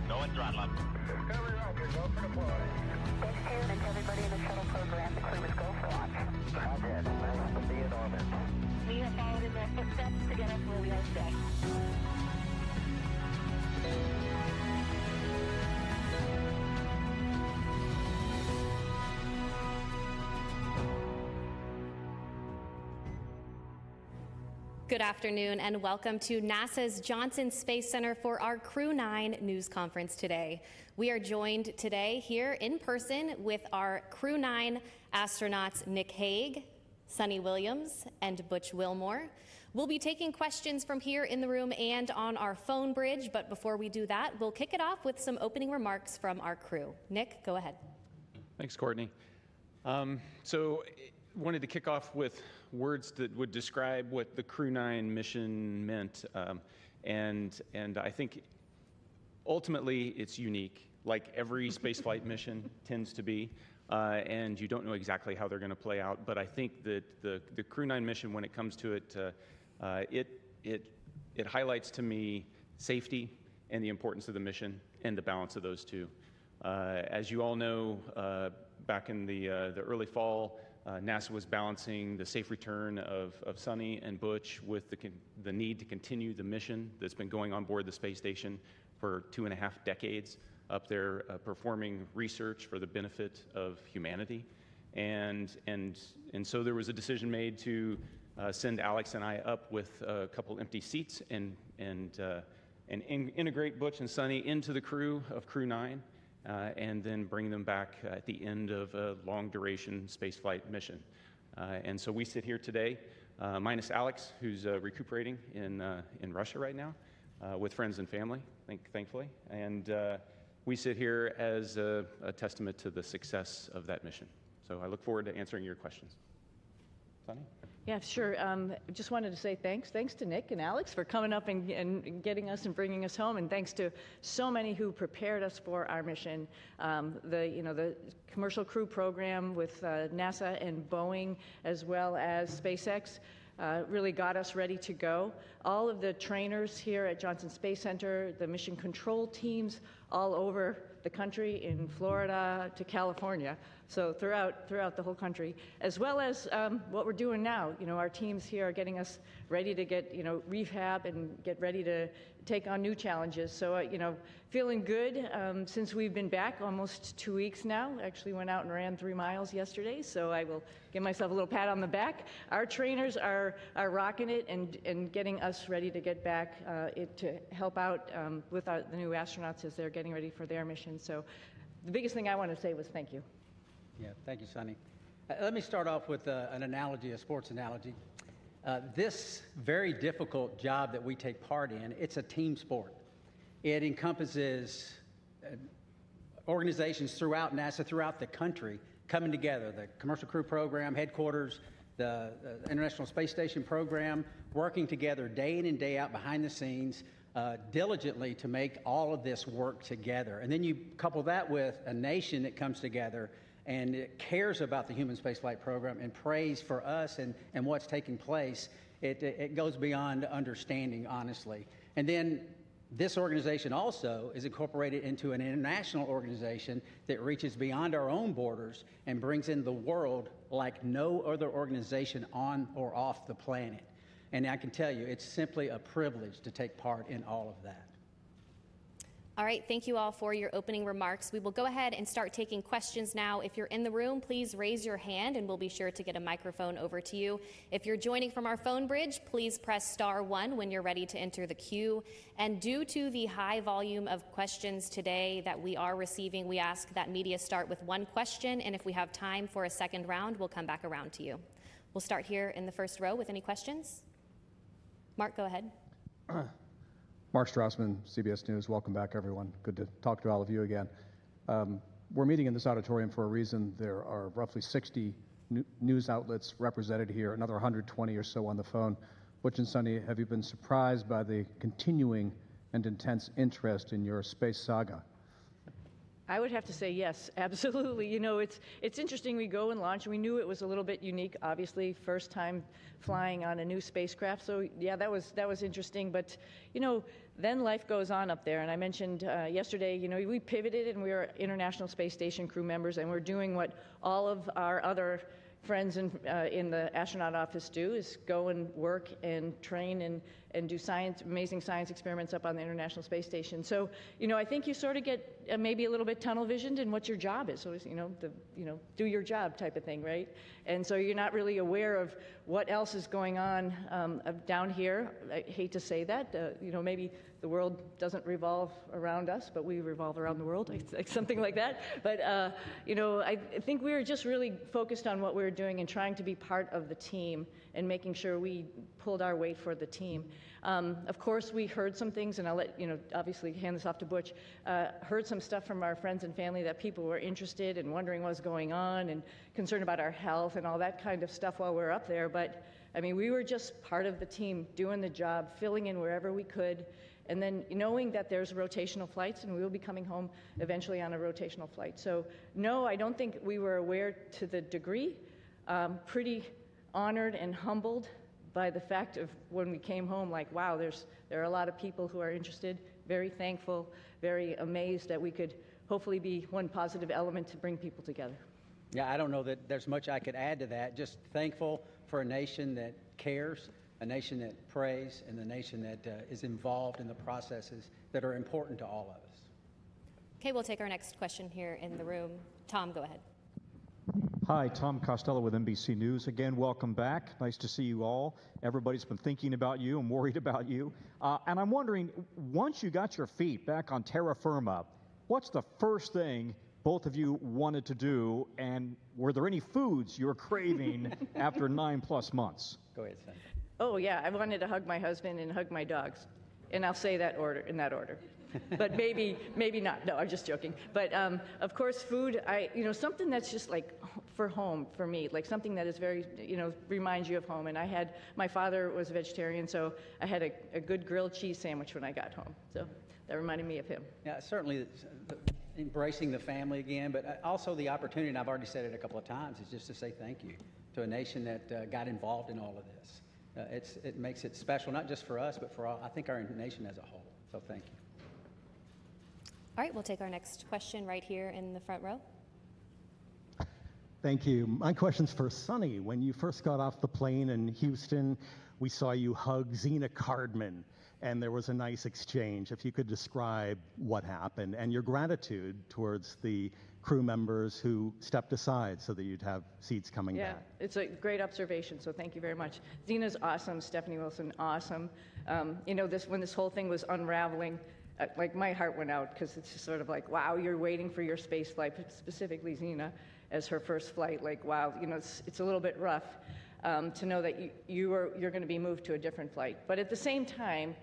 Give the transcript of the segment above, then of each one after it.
Go and throttle up. Discovery Roger, go for deploy. Thanks, Tim, and to everybody in the shuttle program. The crew is go for launch. Roger, nice to be in orbit. We have followed in their footsteps to get us where we are today. Good afternoon and welcome to NASA's Johnson Space Center for our Crew 9 news conference today. We are joined today here in person with our Crew 9 astronauts Nick Hague, Suni Williams, and Butch Wilmore. We'll be taking questions from here in the room and on our phone bridge, but before we do that, we'll kick it off with some opening remarks from our crew. Nick, go ahead. Thanks, Courtney. Wanted to kick off with words that would describe what the Crew 9 mission meant, and I think ultimately it's unique, like every spaceflight mission tends to be, and you don't know exactly how they're going to play out. But I think that the Crew 9 mission, when it comes to it, it highlights to me safety and the importance of the mission and the balance of those two. As you all know, back in the early fall, NASA was balancing the safe return of Suni and Butch with the need to continue the mission that's been going on board the space station for 2.5 decades up there, performing research for the benefit of humanity. And so there was a decision made to send Alex and I up with a couple empty seats and integrate Butch and Suni into the crew of Crew 9. And then bring them back at the end of a long-duration spaceflight mission. And so we sit here today, minus Alex, who's recuperating in Russia right now, with friends and family, thankfully. And we sit here as a testament to the success of that mission. So I look forward to answering your questions. Suni? Yeah, sure. Just wanted to say thanks to Nick and Alex for coming up and getting us and bringing us home, and thanks to so many who prepared us for our mission. The commercial crew program with NASA and Boeing, as well as SpaceX, really got us ready to go. All of the trainers here at Johnson Space Center, the mission control teams all over the country, in Florida to California, so throughout the whole country, as well as what we're doing now. Our teams here are getting us ready to get, rehab and get ready to take on new challenges. So, feeling good since we've been back almost 2 weeks now. Actually went out and ran 3 miles yesterday, so I will give myself a little pat on the back. Our trainers are rocking it and getting us ready to get back to help out with the new astronauts as they're getting ready for their mission. So the biggest thing I want to say was thank you. Yeah, thank you, Suni. Let me start off with an analogy, a sports analogy. This very difficult job that we take part in, it's a team sport. It encompasses organizations throughout NASA, throughout the country, coming together. The Commercial Crew Program, headquarters, the International Space Station program, working together day in and day out behind the scenes, diligently to make all of this work together. And then you couple that with a nation that comes together and it cares about the human spaceflight program and prays for us and what's taking place. It goes beyond understanding, honestly. And then this organization also is incorporated into an international organization that reaches beyond our own borders and brings in the world like no other organization on or off the planet. And I can tell you, it's simply a privilege to take part in all of that. All right, thank you all for your opening remarks. We will go ahead and start taking questions now. If you're in the room, please raise your hand and we'll be sure to get a microphone over to you. If you're joining from our phone bridge, please press *1 when you're ready to enter the queue. And due to the high volume of questions today that we are receiving, we ask that media start with 1 question, and if we have time for a second round, we'll come back around to you. We'll start here in the first row with any questions. Mark, go ahead. Mark Strassman, CBS News. Welcome back, everyone. Good to talk to all of you again. We're meeting in this auditorium for a reason. There are roughly 60 news outlets represented here, another 120 or so on the phone. Butch and Suni, have you been surprised by the continuing and intense interest in your space saga? I would have to say yes, absolutely. You know, it's interesting. We go and launch. We knew it was a little bit unique, obviously, first time flying on a new spacecraft. So yeah, that was interesting. But you know, then life goes on up there. And I mentioned yesterday, you know, we pivoted and we are International Space Station crew members, and we're doing what all of our other friends in the astronaut office do, is go and work and train and do amazing science experiments up on the International Space Station. So, you know, I think you sort of get maybe a little bit tunnel visioned in what your job is. So, it's, do your job type of thing, right? And so you're not really aware of what else is going on down here. I hate to say that, you know, maybe the world doesn't revolve around us, but we revolve around the world, like something like that. But, you know, I think we were just really focused on what we were doing and trying to be part of the team and making sure we pulled our weight for the team. Of course, we heard some things, and I'll let, you know, obviously hand this off to Butch, heard some stuff from our friends and family that people were interested and wondering what was going on and concerned about our health and all that kind of stuff while we were up there. But, I mean, we were just part of the team, doing the job, filling in wherever we could, and then knowing that there's rotational flights, and we will be coming home eventually on a rotational flight. So, no, I don't think we were aware to the degree. Pretty honored and humbled by the fact of when we came home, like, wow, there are a lot of people who are interested, very thankful, very amazed that we could hopefully be one positive element to bring people together. Yeah, I don't know that there's much I could add to that. Just thankful for a nation that cares, a nation that prays, and a nation that is involved in the processes that are important to all of us. Okay, we'll take our next question here in the room. Tom, go ahead. Hi, Tom Costello with NBC News. Again, welcome back. Nice to see you all. Everybody's been thinking about you and worried about you. And I'm wondering, once you got your feet back on terra firma, what's the first thing both of you wanted to do? And were there any foods you were craving after 9+ months? Go ahead, Suni. Oh, yeah, I wanted to hug my husband and hug my dogs. And I'll say that in that order. But maybe not. No, I'm just joking. But of course, food, something that's just like for home for me, like something that is very, reminds you of home. And my father was a vegetarian, so I had a good grilled cheese sandwich when I got home. So that reminded me of him. Yeah, certainly embracing the family again, but also the opportunity, and I've already said it a couple of times, is just to say thank you to a nation that got involved in all of this. It makes it special, not just for us, but for all, I think our nation as a whole. So thank you. All right, we'll take our next question right here in the front row. Thank you. My question's for Suni. When you first got off the plane in Houston, we saw you hug Zena Cardman, and there was a nice exchange. If you could describe what happened and your gratitude towards the crew members who stepped aside so that you'd have seats coming back. Yeah, it's a great observation, so thank you very much. Zena's awesome, Stephanie Wilson, awesome. When this whole thing was unraveling, like my heart went out because it's just sort of like, wow, you're waiting for your space flight, specifically Zena as her first flight. Like, wow, it's a little bit rough to know that you're going to be moved to a different flight. But at the same time,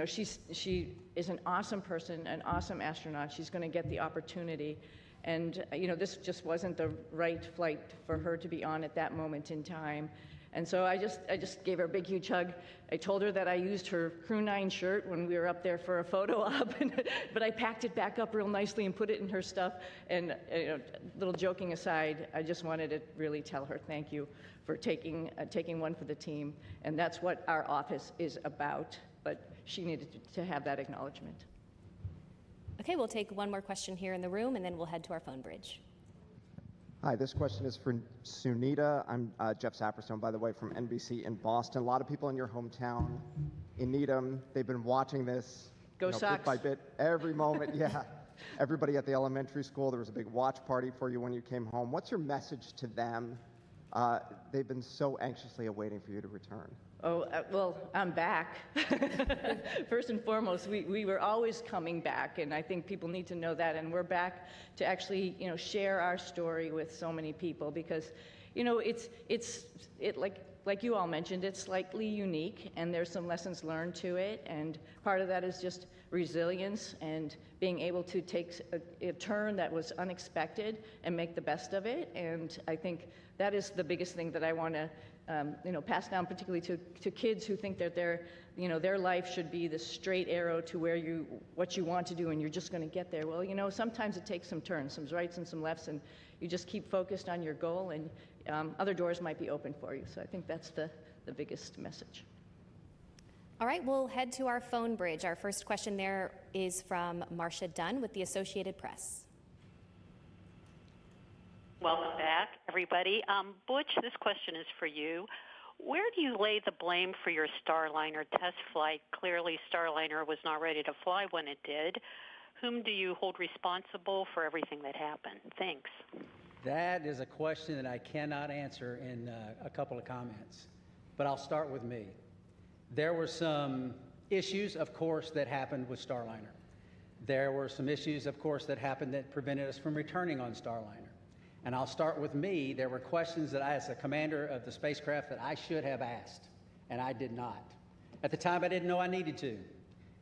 she is an awesome person, an awesome astronaut. She's going to get the opportunity. And, this just wasn't the right flight for her to be on at that moment in time. And so I just gave her a big, huge hug. I told her that I used her Crew 9 shirt when we were up there for a photo op, but I packed it back up real nicely and put it in her stuff. And little joking aside, I just wanted to really tell her thank you for taking one for the team. And that's what our office is about. But she needed to have that acknowledgement. Okay, we'll take one more question here in the room, and then we'll head to our phone bridge. Hi, this question is for Sunita. I'm Jeff Saperstone, by the way, from NBC in Boston. A lot of people in your hometown in Needham, they've been watching this Sox. Bit by bit, every moment. Yeah. Everybody at the elementary school, there was a big watch party for you when you came home. What's your message to them? They've been so anxiously awaiting for you to return. Oh, well, I'm back. First and foremost, we were always coming back, and I think people need to know that. And we're back to actually, share our story with so many people because, it's like you all mentioned, it's slightly unique, and there's some lessons learned to it. And part of that is just resilience and being able to take a turn that was unexpected and make the best of it. And I think that is the biggest thing that I want to passed down particularly to kids who think that their life should be the straight arrow to what you want to do, and you're just going to get there. Well, sometimes it takes some turns, some rights and some lefts, and you just keep focused on your goal, and other doors might be open for you. So I think that's the biggest message. All right, we'll head to our phone bridge. Our first question there is from Marcia Dunn with the Associated Press. Welcome back, everybody. Butch, this question is for you. Where do you lay the blame for your Starliner test flight? Clearly, Starliner was not ready to fly when it did. Whom do you hold responsible for everything that happened? Thanks. That is a question that I cannot answer in a couple of comments, but I'll start with me. There were some issues, of course, that happened with Starliner. There were some issues, of course, that happened that prevented us from returning on Starliner. And I'll start with me. There were questions that I, as the commander of the spacecraft, that I should have asked, and I did not. At the time, I didn't know I needed to.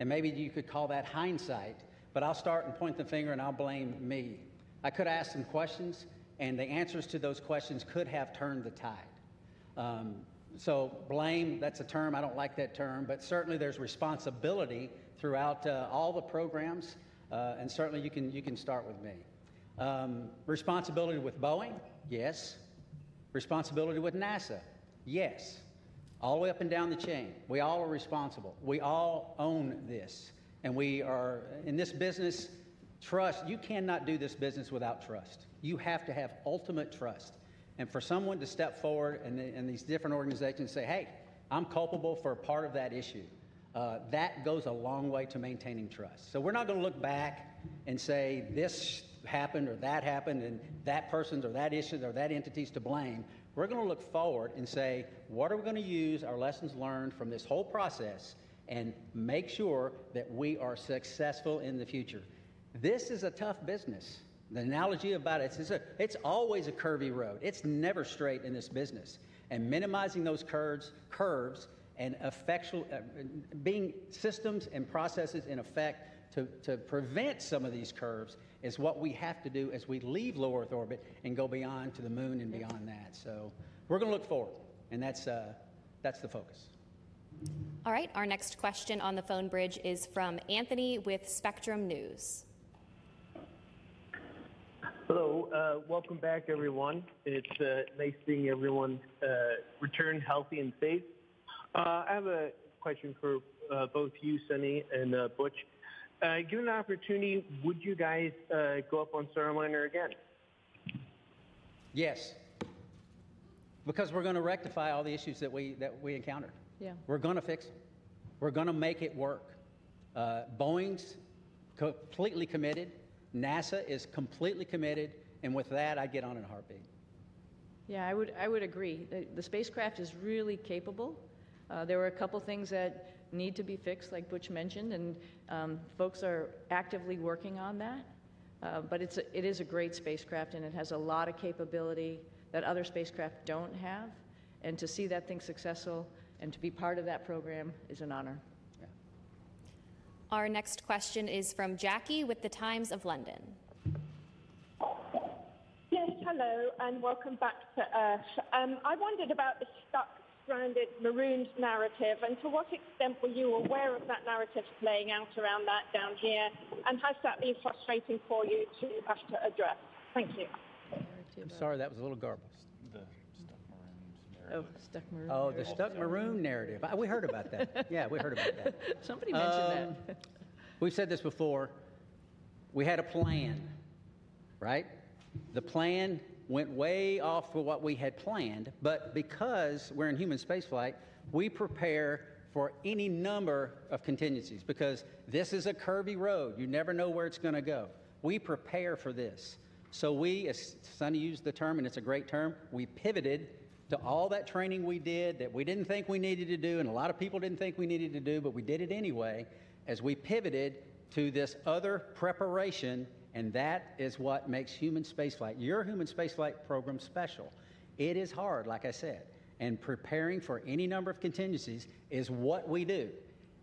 And maybe you could call that hindsight, but I'll start and point the finger and I'll blame me. I could ask some questions, and the answers to those questions could have turned the tide. So blame, that's a term, I don't like that term, but certainly there's responsibility throughout all the programs, and certainly you can start with me. Responsibility with Boeing? Yes. Responsibility with NASA? Yes. All the way up and down the chain. We all are responsible. We all own this. And we are, in this business, trust. You cannot do this business without trust. You have to have ultimate trust. And for someone to step forward and these different organizations say, hey, I'm culpable for a part of that issue, that goes a long way to maintaining trust. So we're not going to look back and say this happened or that happened and that person's or that issue or that entity's to blame. We're going to look forward and say, what are we going to use our lessons learned from this whole process and make sure that we are successful in the future. This is a tough business. The analogy about it is it's always a curvy road. It's never straight in this business. And minimizing those curves and being systems and processes in effect to prevent some of these curves is what we have to do as we leave low Earth orbit and go beyond to the moon and beyond that. So we're going to look forward, and that's the focus. All right, our next question on the phone bridge is from Anthony with Spectrum News. Hello, welcome back, everyone. It's nice seeing everyone return healthy and safe. I have a question for both you, Suni, and Butch. Given the opportunity, would you guys go up on Starliner again? Yes, because we're going to rectify all the issues that we encountered. Yeah. We're going to fix them. We're going to make it work. Boeing's completely committed. NASA is completely committed, and with that, I get on in a heartbeat. Yeah, I would agree. The spacecraft is really capable. There were a couple things that need to be fixed, like Butch mentioned, and folks are actively working on that. But it is a great spacecraft, and it has a lot of capability that other spacecraft don't have. And to see that thing successful and to be part of that program is an honor. Yeah. Our next question is from Jackie with the Times of London. Yes, hello, and welcome back to Earth. I wondered about the stuck, stranded, marooned narrative, and to what extent were you aware of that narrative playing out around that down here, and has that been frustrating for you to have to address? Thank you. I'm sorry, that was a little garbled. Stuck maroon. Oh, the stuck maroon narrative. We heard about that. Yeah, we heard about that. Somebody mentioned that. We've said this before. We had a plan, right? The plan went way off for what we had planned, but because we're in human spaceflight, we prepare for any number of contingencies because this is a curvy road. You never know where it's going to go. We prepare for this. So we, as Suni used the term, and it's a great term, we pivoted to all that training we did that we didn't think we needed to do, and a lot of people didn't think we needed to do, but we did it anyway, as we pivoted to this other preparation, and that is what makes human spaceflight, your human spaceflight program, special. It is hard, like I said, and preparing for any number of contingencies is what we do.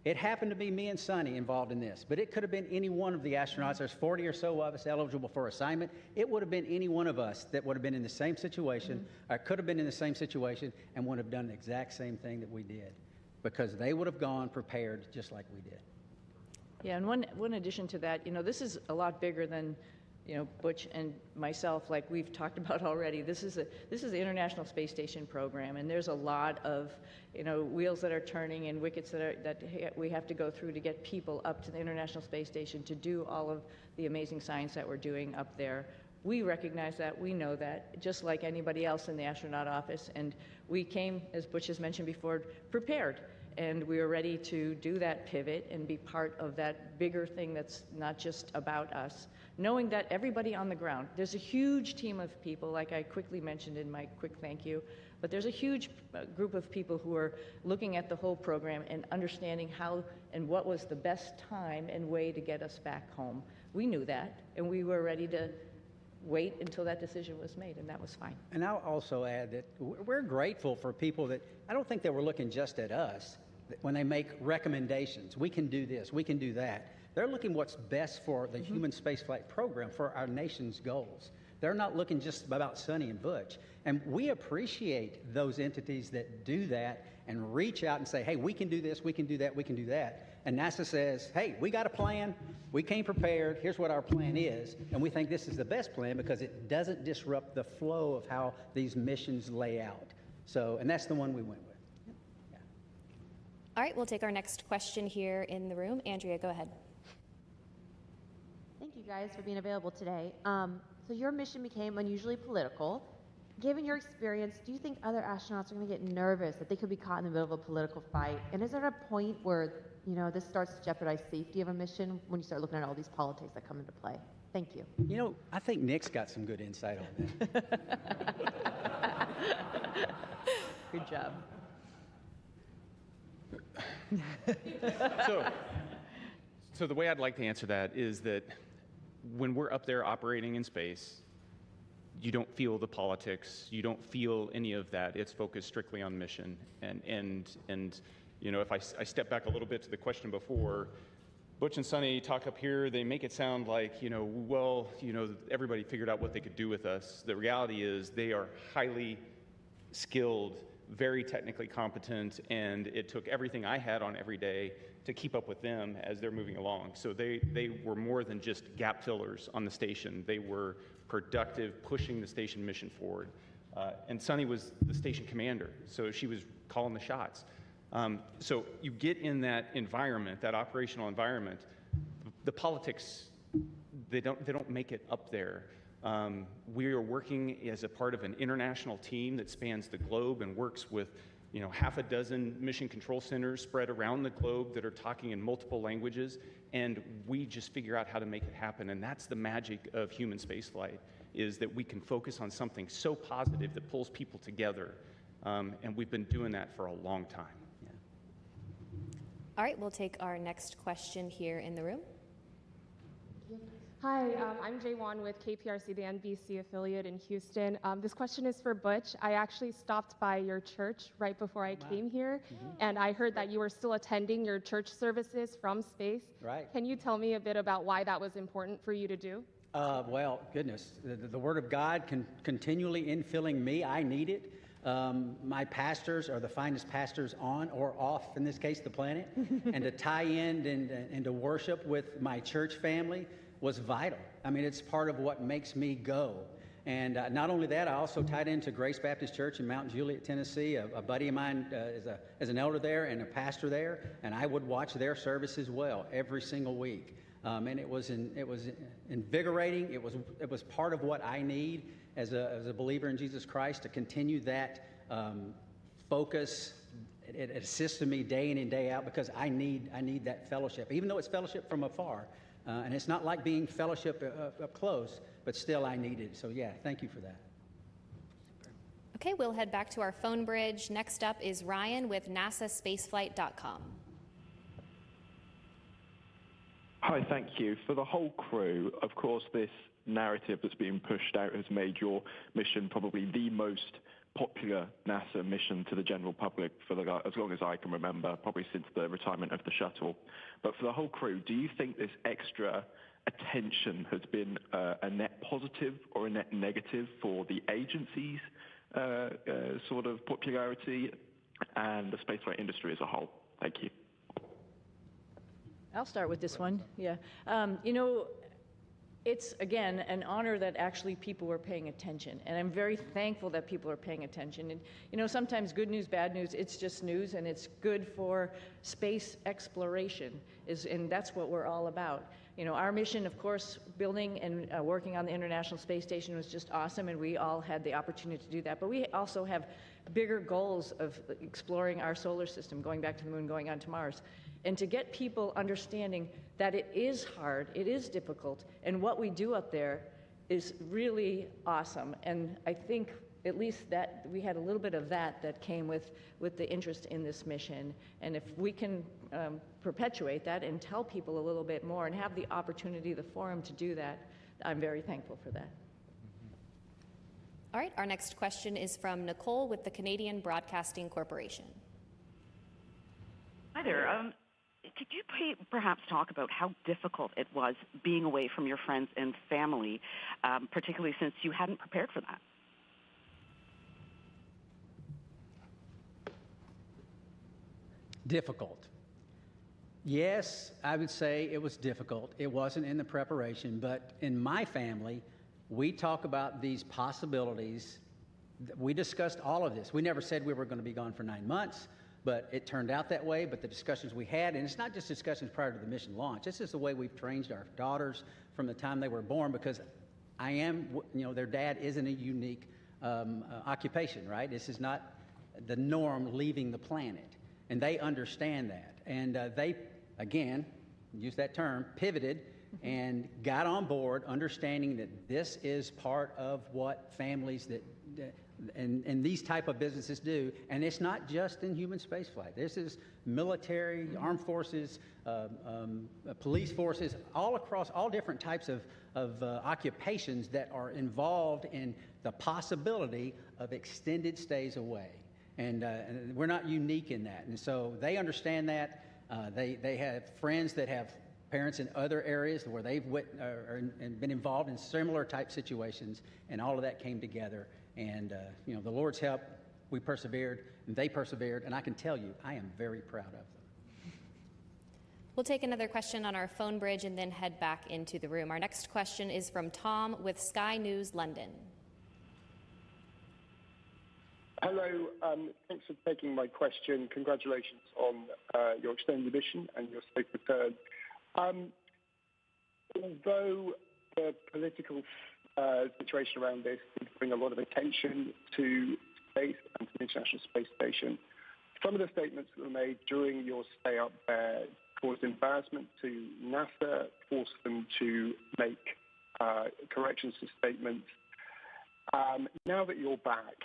It happened to be me and Suni involved in this, but it could have been any one of the astronauts. There's 40 or so of us eligible for assignment. It would have been any one of us that would have been in the same situation, or could have been in the same situation, and would have done the exact same thing that we did, because they would have gone prepared just like we did. Yeah, and one addition to that, this is a lot bigger than, Butch and myself, like we've talked about already. This is the International Space Station program, and there's a lot of, wheels that are turning and wickets that we have to go through to get people up to the International Space Station to do all of the amazing science that we're doing up there. We recognize that, we know that, just like anybody else in the astronaut office, and we came, as Butch has mentioned before, prepared. And we are ready to do that pivot and be part of that bigger thing that's not just about us. Knowing that everybody on the ground, there's a huge team of people, like I quickly mentioned in my quick thank you, but there's a huge group of people who are looking at the whole program and understanding how and what was the best time and way to get us back home. We knew that, and we were ready to wait until that decision was made, and that was fine. And I'll also add that we're grateful for people that, I don't think they were looking just at us when they make recommendations. We can do this, we can do that. They're looking what's best for the human spaceflight program, for our nation's goals. They're not looking just about Suni and Butch. And we appreciate those entities that do that and reach out and say, hey, we can do this, we can do that, we can do that. And NASA says, hey, we got a plan, we came prepared, here's what our plan is, and we think this is the best plan because it doesn't disrupt the flow of how these missions lay out. So, and that's the one we went with. Yeah. All right, we'll take our next question here in the room. Andrea, go ahead. Thank you guys for being available today. So your mission became unusually political. Given your experience, do you think other astronauts are going to get nervous that they could be caught in the middle of a political fight? And is there a point where, this starts to jeopardize safety of a mission when you start looking at all these politics that come into play? Thank you. I think Nick's got some good insight on that. Good job. So the way I'd like to answer that is that when we're up there operating in space, you don't feel the politics, you don't feel any of that. It's focused strictly on mission. And if I step back a little bit to the question before, Butch and Suni talk up here, they make it sound like, everybody figured out what they could do with us. The reality is they are highly skilled, very technically competent, and it took everything I had on every day to keep up with them as they're moving along. So they were more than just gap fillers on the station. They were productive, pushing the station mission forward. And Suni was the station commander, so she was calling the shots. So you get in that environment, that operational environment, the politics, they don't make it up there. We are working as a part of an international team that spans the globe and works with half a dozen mission control centers spread around the globe that are talking in multiple languages, and we just figure out how to make it happen. And that's the magic of human spaceflight, is that we can focus on something so positive that pulls people together, and we've been doing that for a long time. Yeah. All right, we'll take our next question here in the room. Hi, I'm Jaywan with KPRC, the NBC affiliate in Houston. This question is for Butch. I actually stopped by your church right before I came here, and I heard that you were still attending your church services from space. Right. Can you tell me a bit about why that was important for you to do? Well, goodness, the Word of God continually infilling me. I need it. My pastors are the finest pastors on or off, in this case, the planet. And to tie in and to worship with my church family was vital. I mean, it's part of what makes me go. And not only that, I also tied into Grace Baptist Church in Mount Juliet, Tennessee. A buddy of mine is an elder there and a pastor there, and I would watch their service as well every single week. And it was invigorating. It was part of what I need as a believer in Jesus Christ, to continue that focus. It assists me day in and day out, because I need that fellowship, even though it's fellowship from afar. And it's not like being fellowship up close, but still I need it. So yeah, thank you for that. Okay, we'll head back to our phone bridge. Next up is Ryan with NASAspaceflight.com. Hi, thank you. For the whole crew, of course, this narrative that's being pushed out has made your mission probably the most popular NASA mission to the general public for as long as I can remember, probably since the retirement of the shuttle. But for the whole crew, do you think this extra attention has been a net positive or a net negative for the agency's sort of popularity and the spaceflight industry as a whole? Thank you. I'll start with this one. Yeah. It's, again, an honor that actually people were paying attention. And I'm very thankful that people are paying attention. And, sometimes good news, bad news, it's just news, and it's good for space exploration, and that's what we're all about. Our mission, of course, building and working on the International Space Station was just awesome, and we all had the opportunity to do that. But we also have bigger goals of exploring our solar system, going back to the moon, going on to Mars. And to get people understanding that it is hard, it is difficult, and what we do up there is really awesome. And I think at least that we had a little bit of that came with the interest in this mission. And if we can perpetuate that and tell people a little bit more and have the opportunity, the forum to do that, I'm very thankful for that. All right, our next question is from Nicole with the Canadian Broadcasting Corporation. Hi there. Could you perhaps talk about how difficult it was being away from your friends and family, particularly since you hadn't prepared for that? Difficult. Yes, I would say it was difficult. It wasn't in the preparation, but in my family, we talk about these possibilities. We discussed all of this. We never said we were going to be gone for 9 months, but it turned out that way. But the discussions we had, and it's not just discussions prior to the mission launch, this is the way we've trained our daughters from the time they were born, because their dad isn't a unique occupation, right? This is not the norm leaving the planet. And they understand that. And they, again, use that term, pivoted and got on board, understanding that this is part of what families and these type of businesses do. And it's not just in human spaceflight. This is military, armed forces, police forces, all across all different types of occupations that are involved in the possibility of extended stays away. And we're not unique in that. And so they understand that. They have friends that have parents in other areas where they've been involved in similar type situations, and all of that came together. And, the Lord's help, we persevered, and they persevered, and I can tell you, I am very proud of them. We'll take another question on our phone bridge and then head back into the room. Our next question is from Tom with Sky News London. Hello, thanks for taking my question. Congratulations on your extended mission and your safe return. Although the political situation around this did bring a lot of attention to space and to the International Space Station, some of the statements that were made during your stay up there caused embarrassment to NASA, forced them to make corrections to statements. Now that you're back,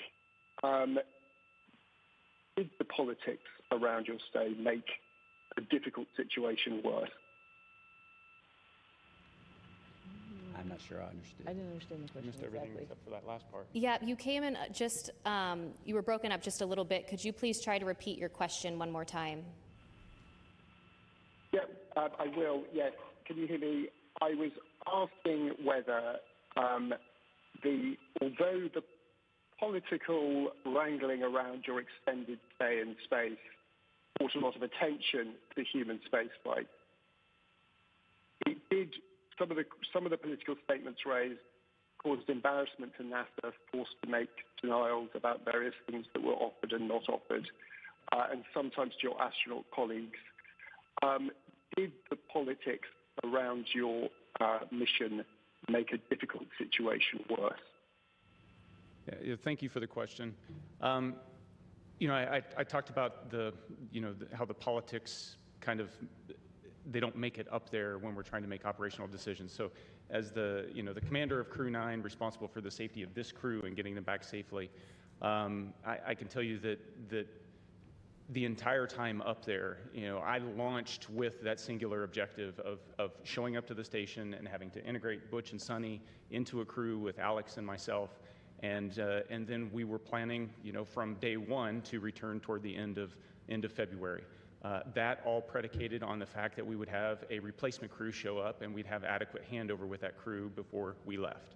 did the politics around your stay make a difficult situation worse? I'm not sure I understood. I didn't understand the question. I missed everything except for that last part. Yeah, you came in just, you were broken up just a little bit. Could you please try to repeat your question one more time? Yeah, I will. Yes. Can you hear me? I was asking whether, although the political wrangling around your extended stay in space brought a lot of attention to human spaceflight, it did. Some of the political statements raised caused embarrassment to NASA, forced to make denials about various things that were offered and not offered, and sometimes to your astronaut colleagues. Did the politics around your mission make a difficult situation worse? Yeah, thank you for the question. I talked about how the politics kind of, they don't make it up there when we're trying to make operational decisions. So as the commander of Crew 9, responsible for the safety of this crew and getting them back safely, I can tell you that the entire time up there, I launched with that singular objective of showing up to the station and having to integrate Butch and Suni into a crew with Alex and myself, And then we were planning, from day one to return toward the end of February. That all predicated on the fact that we would have a replacement crew show up and we'd have adequate handover with that crew before we left.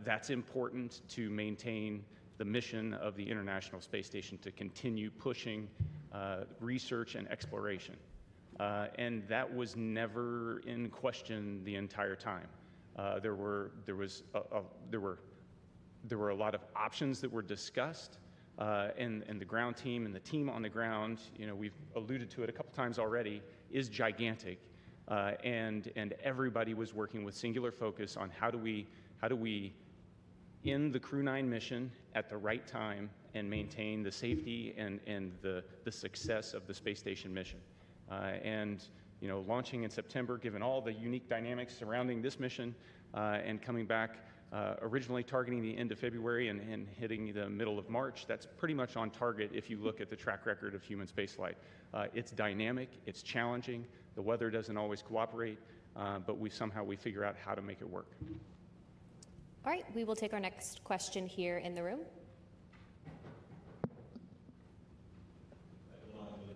That's important to maintain the mission of the International Space Station, to continue pushing research and exploration. And that was never in question the entire time. There were a lot of options that were discussed, and the ground team and the team on the ground, we've alluded to it a couple times already, is gigantic, and everybody was working with singular focus on how do we end the Crew 9 mission at the right time and maintain the safety and the success of the space station mission. Launching in September, given all the unique dynamics surrounding this mission, and coming back originally targeting the end of February and hitting the middle of March, that's pretty much on target if you look at the track record of human spaceflight. It's dynamic, it's challenging, the weather doesn't always cooperate, but we figure out how to make it work. All right, we will take our next question here in the room.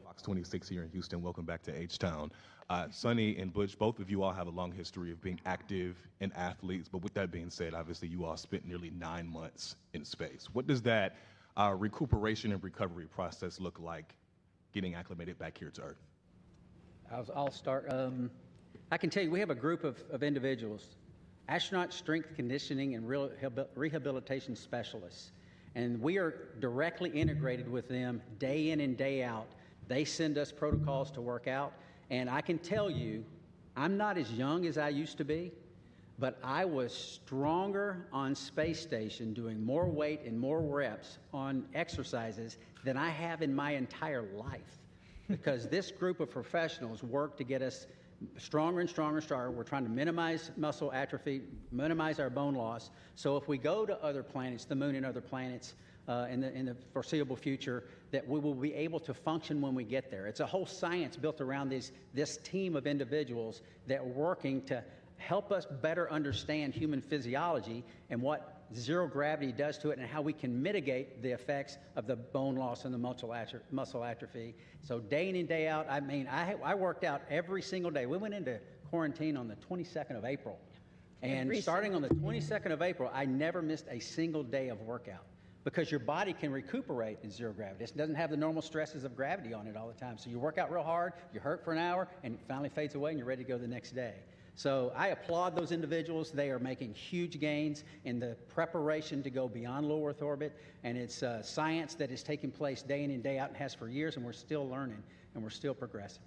Fox 26 here in Houston. Welcome back to H-Town. Suni and Butch, both of you all have a long history of being active and athletes, but with that being said, obviously you all spent nearly 9 months in space. What does that recuperation and recovery process look like getting acclimated back here to Earth? I'll start. I can tell you we have a group of individuals, astronaut strength conditioning and rehabilitation specialists, and we are directly integrated with them day in and day out. They send us protocols to work out, and I can tell you, I'm not as young as I used to be, but I was stronger on space station doing more weight and more reps on exercises than I have in my entire life, because this group of professionals work to get us stronger and stronger and stronger. We're trying to minimize muscle atrophy, minimize our bone loss. So if we go to other planets, the moon and other planets, in the foreseeable future, that we will be able to function when we get there. It's a whole science built around this team of individuals that are working to help us better understand human physiology and what zero gravity does to it and how we can mitigate the effects of the bone loss and the muscle atrophy. So day in and day out, I worked out every single day. We went into quarantine on the 22nd of April. And starting on the 22nd of April, I never missed a single day of workout, because your body can recuperate in zero gravity. It doesn't have the normal stresses of gravity on it all the time. So you work out real hard, you hurt for an hour, and it finally fades away and you're ready to go the next day. So I applaud those individuals. They are making huge gains in the preparation to go beyond low Earth orbit, and it's science that is taking place day in and day out and has for years, and we're still learning and we're still progressing.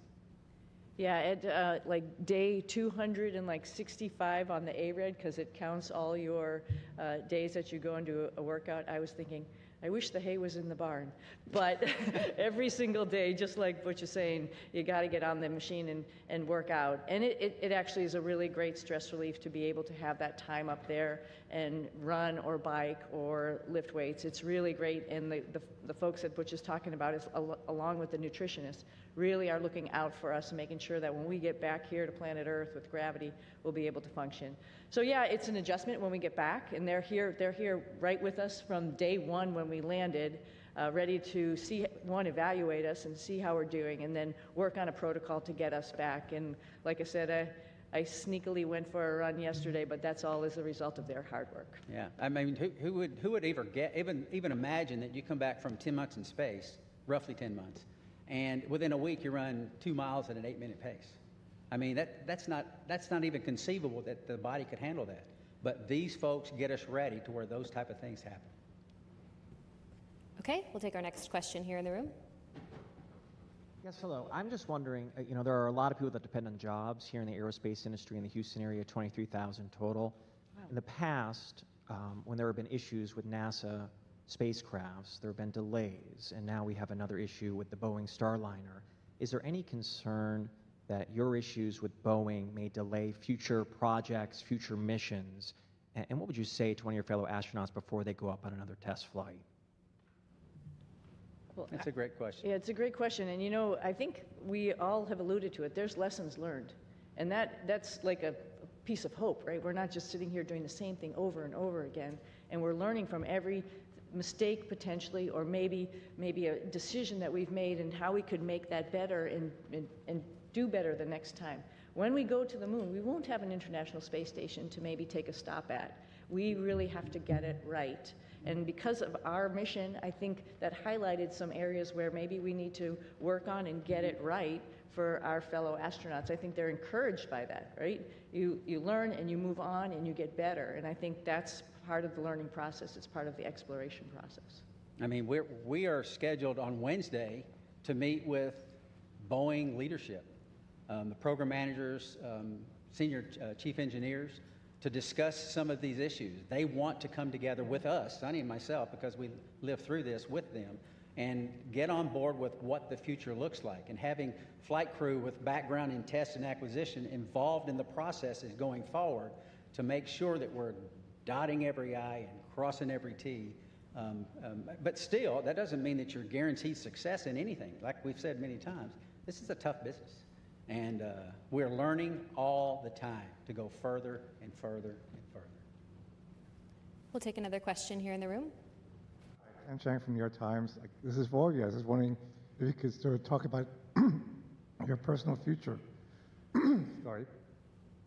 Yeah, at like day 265 on the ARED, because it counts all your days that you go into a workout, I was thinking, I wish the hay was in the barn. But every single day, just like Butch is saying, you got to get on the machine and work out. And it actually is a really great stress relief to be able to have that time up there and run or bike or lift weights. It's really great. And the folks that Butch is talking about, is along with the nutritionists, really are looking out for us and making sure that when we get back here to planet Earth with gravity, we'll be able to function. So yeah, it's an adjustment when we get back, and they're here right with us from day one when we landed, ready to evaluate us and see how we're doing, and then work on a protocol to get us back. And like I said, I sneakily went for a run yesterday, but that's all as a result of their hard work. Yeah, I mean, who would even imagine that you come back from 10 months in space, roughly 10 months, and within a week you run 2 miles at an 8-minute pace? I mean, that's not even conceivable that the body could handle that. But these folks get us ready to where those type of things happen. Okay, we'll take our next question here in the room. Yes, hello. I'm just wondering, there are a lot of people that depend on jobs here in the aerospace industry in the Houston area, 23,000 total. Wow. In the past, when there have been issues with NASA spacecrafts, there have been delays, and now we have another issue with the Boeing Starliner. Is there any concern that your issues with Boeing may delay future projects, future missions? And what would you say to one of your fellow astronauts before they go up on another test flight? Well, that's a great question. Yeah, it's a great question. And I think we all have alluded to it. There's lessons learned. And that's like a piece of hope, right? We're not just sitting here doing the same thing over and over again, and we're learning from every mistake potentially, or maybe a decision that we've made and how we could make that better and do better the next time. When we go to the moon, we won't have an International Space Station to maybe take a stop at. We really have to get it right. And because of our mission, I think that highlighted some areas where maybe we need to work on and get it right for our fellow astronauts. I think they're encouraged by that, right? You learn and you move on and you get better. And I think that's part of the learning process. It's part of the exploration process. I mean, we are scheduled on Wednesday to meet with Boeing leadership, the program managers, senior chief engineers, to discuss some of these issues. They want to come together with us, Sonny and myself, because we lived through this with them, and get on board with what the future looks like. And having flight crew with background in test and acquisition involved in the processes going forward to make sure that we're dotting every I and crossing every T. But still, that doesn't mean that you're guaranteed success in anything. Like we've said many times, this is a tough business. And we're learning all the time to go further and further and further. We'll take another question here in the room. I'm Chang from New York Times. This is for all of you guys. I was wondering if you could sort of talk about your personal future. Sorry.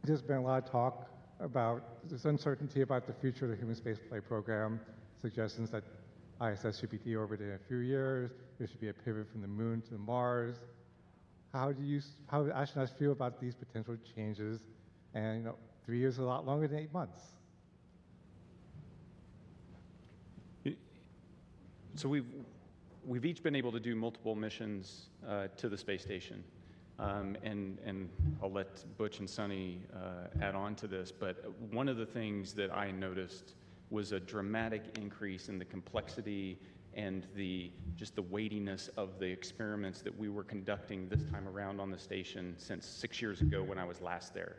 There's been a lot of talk about this uncertainty about the future of the human spaceflight program, suggestions that ISS should be deorbited in a few years, there should be a pivot from the moon to Mars. How do astronauts feel about these potential changes? And 3 years is a lot longer than 8 months. So we've each been able to do multiple missions to the space station, and I'll let Butch and Suni add on to this. But one of the things that I noticed was a dramatic increase in the complexity and just the weightiness of the experiments that we were conducting this time around on the station since 6 years ago when I was last there.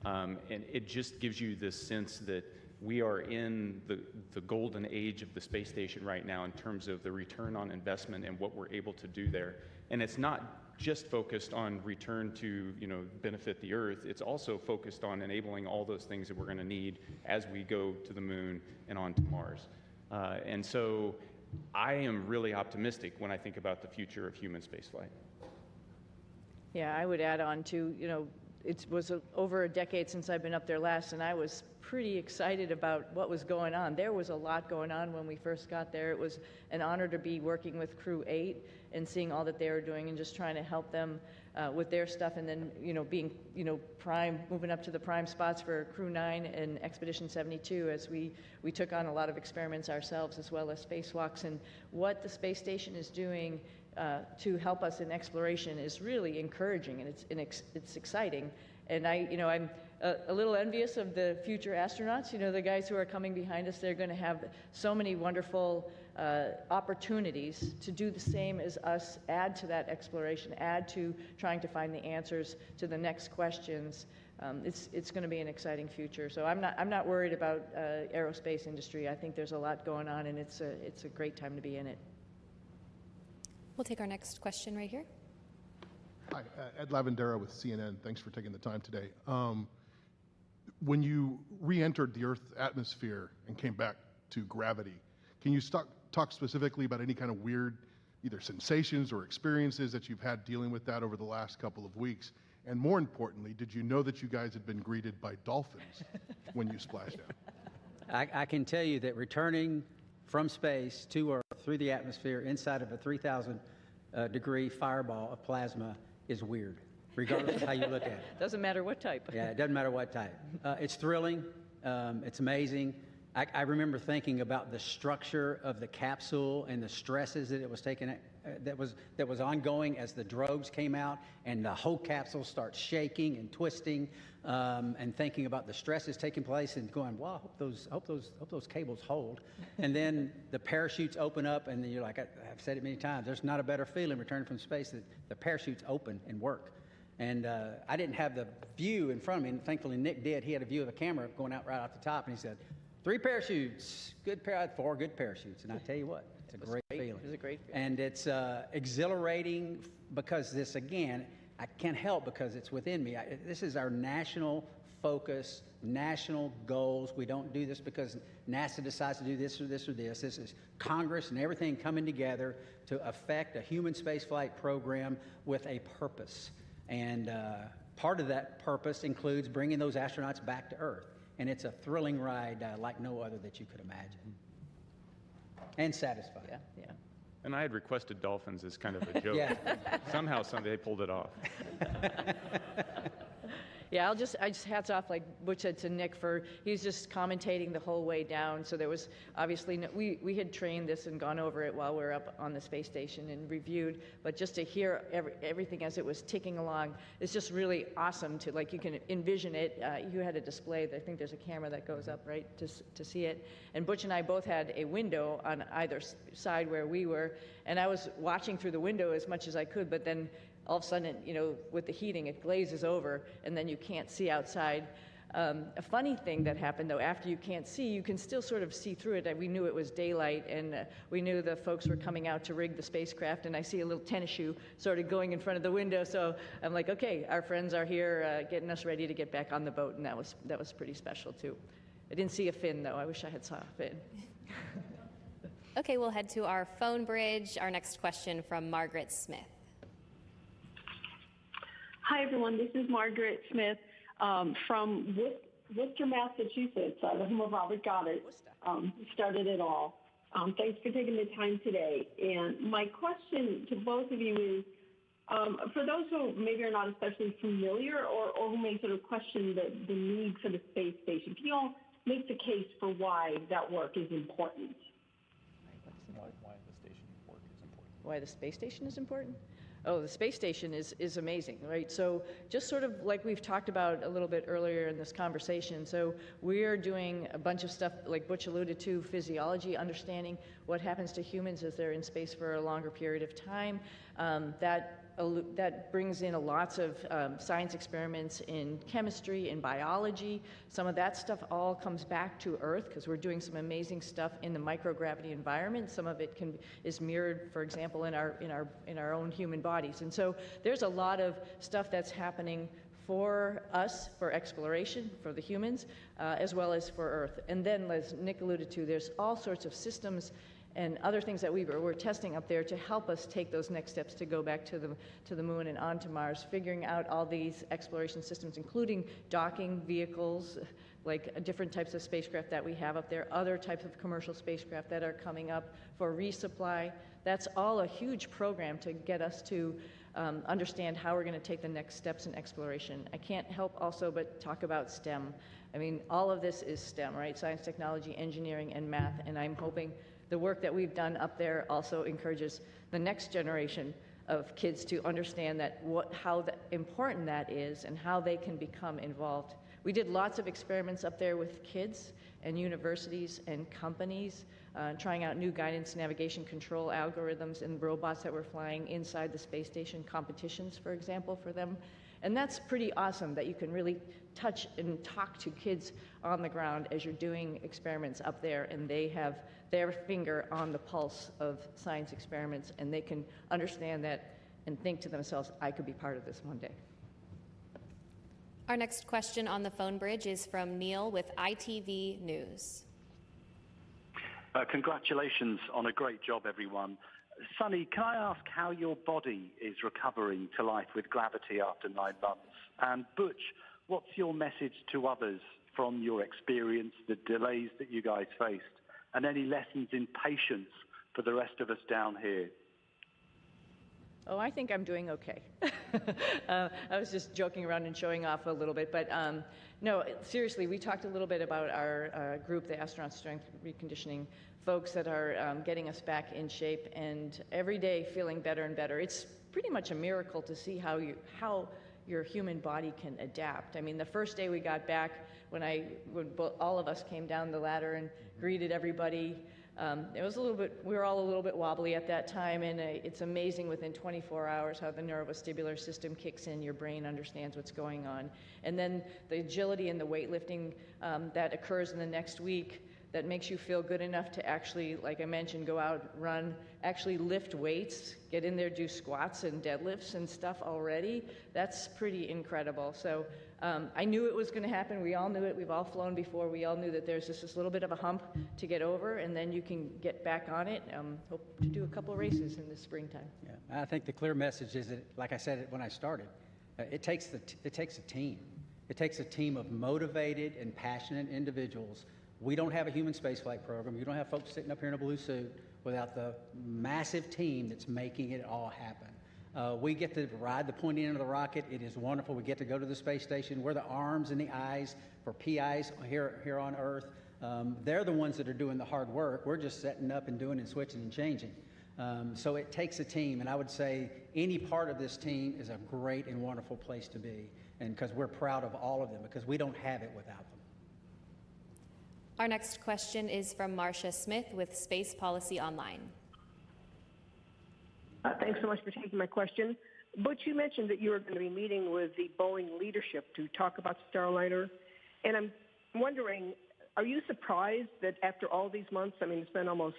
And it just gives you this sense that we are in the golden age of the space station right now in terms of the return on investment and what we're able to do there. And it's not just focused on return to benefit the Earth. It's also focused on enabling all those things that we're going to need as we go to the moon and on to Mars. And so I am really optimistic when I think about the future of human spaceflight. Yeah, I would add on to, it was over a decade since I've been up there last, and I was pretty excited about what was going on. There was a lot going on when we first got there. It was an honor to be working with Crew 8 and seeing all that they were doing and just trying to help them with their stuff, and then being moving up to the prime spots for Crew 9 and Expedition 72 as we took on a lot of experiments ourselves as well as spacewalks. And what the space station is doing to help us in exploration is really encouraging, and it's exciting. And I'm a little envious of the future astronauts. The guys who are coming behind us, they're going to have so many wonderful opportunities to do the same as us, add to that exploration, add to trying to find the answers to the next questions. It's going to be an exciting future. So I'm not worried about aerospace industry. I think there's a lot going on, and it's a great time to be in it. We'll take our next question right here. Hi, Ed Lavandera with CNN. Thanks for taking the time today. When you re-entered the Earth's atmosphere and came back to gravity, can you talk specifically about any kind of weird, either sensations or experiences that you've had dealing with that over the last couple of weeks? And more importantly, did you know that you guys had been greeted by dolphins when you splashed out? I can tell you that returning from space to Earth through the atmosphere inside of a 3,000 degree fireball of plasma is weird, regardless of how you look at it. Doesn't matter what type. Yeah, it doesn't matter what type. It's thrilling. It's amazing. I remember thinking about the structure of the capsule and the stresses that it was taking, that was ongoing as the drogues came out, and the whole capsule starts shaking and twisting, and thinking about the stresses taking place, and going, "Wow, I hope those cables hold." And then the parachutes open up, and then you're like, I've said it many times, there's not a better feeling returning from space that the parachutes open and work. And I didn't have the view in front of me, and thankfully Nick did. He had a view of the camera going out right off the top, and he said, 3 parachutes, I had 4 good parachutes. And I tell you what, it's a great feeling. It was a great feeling. And it's exhilarating because this, again, I can't help because it's within me. This is our national focus, national goals. We don't do this because NASA decides to do this or this or this. This is Congress and everything coming together to affect a human spaceflight program with a purpose. And part of that purpose includes bringing those astronauts back to Earth. And it's a thrilling ride like no other that you could imagine. And satisfying. Yeah, yeah. And I had requested dolphins as kind of a joke. Yeah. Somehow they pulled it off. Yeah, I just hats off, like Butch said, to Nick he was just commentating the whole way down. So there was obviously, we had trained this and gone over it while we were up on the space station and reviewed, but just to hear everything as it was ticking along, it's just really awesome to, like, you can envision it. You had a display, I think there's a camera that goes up, right, to see it. And Butch and I both had a window on either side where we were, and I was watching through the window as much as I could, but then all of a sudden, with the heating, it glazes over, and then you can't see outside. A funny thing that happened, though, after you can't see, you can still sort of see through it. We knew it was daylight, and we knew the folks were coming out to rig the spacecraft, and I see a little tennis shoe sort of going in front of the window, so I'm like, okay, our friends are here getting us ready to get back on the boat, and that was pretty special, too. I didn't see a fin, though. I wish I had saw a fin. Okay, we'll head to our phone bridge. Our next question from Margaret Smith. Hi, everyone. This is Margaret Smith from Worcester, Massachusetts, the home of Robert Goddard. Started it all. Thanks for taking the time today. And my question to both of you is, for those who maybe are not especially familiar or who may sort of question the need for the space station, can you all make the case for why that work is important? Why the space station is important? Oh, the space station is amazing, right? So just sort of like we've talked about a little bit earlier in this conversation, so we're doing a bunch of stuff, like Butch alluded to, physiology, understanding what happens to humans as they're in space for a longer period of time. That brings in lots of science experiments in chemistry, in biology. Some of that stuff all comes back to Earth because we're doing some amazing stuff in the microgravity environment. Some of it is mirrored, for example, in our own human bodies. And so there's a lot of stuff that's happening for us, for exploration, for the humans, as well as for Earth. And then, as Nick alluded to, there's all sorts of systems and other things that we're testing up there to help us take those next steps to go back to the moon and onto Mars, figuring out all these exploration systems, including docking vehicles, like different types of spacecraft that we have up there, other types of commercial spacecraft that are coming up for resupply. That's all a huge program to get us to understand how we're going to take the next steps in exploration. I can't help also but talk about STEM. I mean, all of this is STEM, right? Science, technology, engineering, and math, and I'm hoping the work that we've done up there also encourages the next generation of kids to understand how important that is and how they can become involved. We did lots of experiments up there with kids and universities and companies, trying out new guidance, navigation, control algorithms and robots that were flying inside the space station, competitions, for example, for them. And that's pretty awesome that you can really touch and talk to kids on the ground as you're doing experiments up there, and they have their finger on the pulse of science experiments, and they can understand that and think to themselves, I could be part of this one day. Our next question on the phone bridge is from Neil with ITV News. Congratulations on a great job, everyone. Suni, can I ask how your body is recovering to life with gravity after 9 months? And Butch, what's your message to others from your experience, the delays that you guys faced, and any lessons in patience for the rest of us down here? Oh, I think I'm doing okay. I was just joking around and showing off a little bit, but no, seriously, we talked a little bit about our group, the Astronaut Strength Reconditioning folks that are getting us back in shape, and every day feeling better and better. It's pretty much a miracle to see how your human body can adapt. I mean, the first day we got back, when all of us came down the ladder and greeted everybody, it was we were all a little bit wobbly at that time, and it's amazing within 24 hours how the neurovestibular system kicks in, your brain understands what's going on. And then the agility and the weightlifting that occurs in the next week, that makes you feel good enough to actually, like I mentioned, go out, run, actually lift weights, get in there, do squats and deadlifts and stuff already, that's pretty incredible. So I knew it was going to happen. We all knew it. We've all flown before. We all knew that there's just this little bit of a hump to get over, and then you can get back on it. Hope to do a couple of races in the springtime. Yeah, I think the clear message is that, like I said when I started, it takes a team. It takes a team of motivated and passionate individuals. We don't have a human spaceflight program. You don't have folks sitting up here in a blue suit without the massive team that's making it all happen. We get to ride the pointy end of the rocket. It is wonderful. We get to go to the space station. We're the arms and the eyes for PIs here on Earth. They're the ones that are doing the hard work. We're just setting up and doing and switching and changing. So it takes a team, and I would say any part of this team is a great and wonderful place to be, and because we're proud of all of them, because we don't have it without them. Our next question is from Marcia Smith with Space Policy Online. Thanks so much for taking my question. Butch, you mentioned that you were going to be meeting with the Boeing leadership to talk about Starliner, and I'm wondering, are you surprised that after all these months, I mean, it's been almost,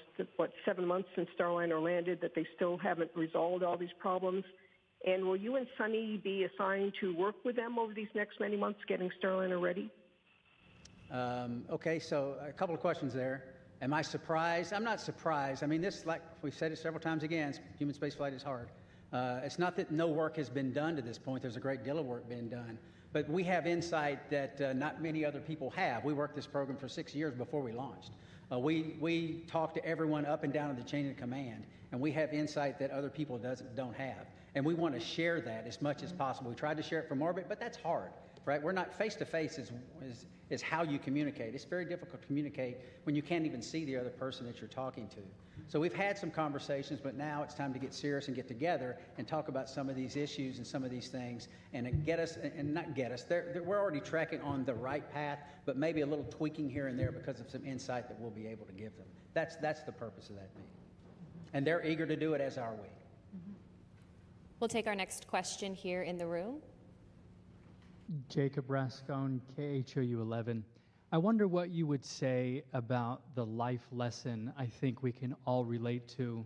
7 months since Starliner landed, that they still haven't resolved all these problems? And will you and Suni be assigned to work with them over these next many months getting Starliner ready? Okay, so a couple of questions there. Am I surprised? I'm not surprised. I mean, this, like we've said it several times again, human spaceflight is hard. It's not that no work has been done to this point. There's a great deal of work being done. But we have insight that not many other people have. We worked this program for 6 years before we launched. We talk to everyone up and down in the chain of command, and we have insight that other people don't have. And we want to share that as much as possible. We tried to share it from orbit, but that's hard, right? We're not face-to-face is how you communicate. It's very difficult to communicate when you can't even see the other person that you're talking to. So we've had some conversations, but now it's time to get serious and get together and talk about some of these issues and some of these things and get us, and not get us, we're already tracking on the right path, but maybe a little tweaking here and there because of some insight that we'll be able to give them. That's the purpose of that meeting. And they're eager to do it, as are we. We'll take our next question here in the room. Jacob Rascone, KHOU 11. I wonder what you would say about the life lesson I think we can all relate to.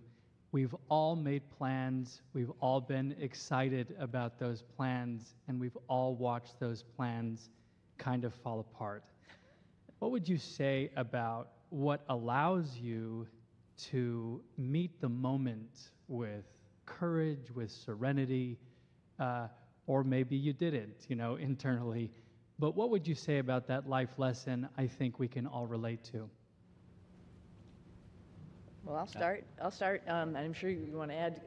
We've all made plans, we've all been excited about those plans, and we've all watched those plans kind of fall apart. What would you say about what allows you to meet the moment with courage, with serenity, or maybe you didn't, internally. But what would you say about that life lesson I think we can all relate to? Well, I'll start, and I'm sure you want to add,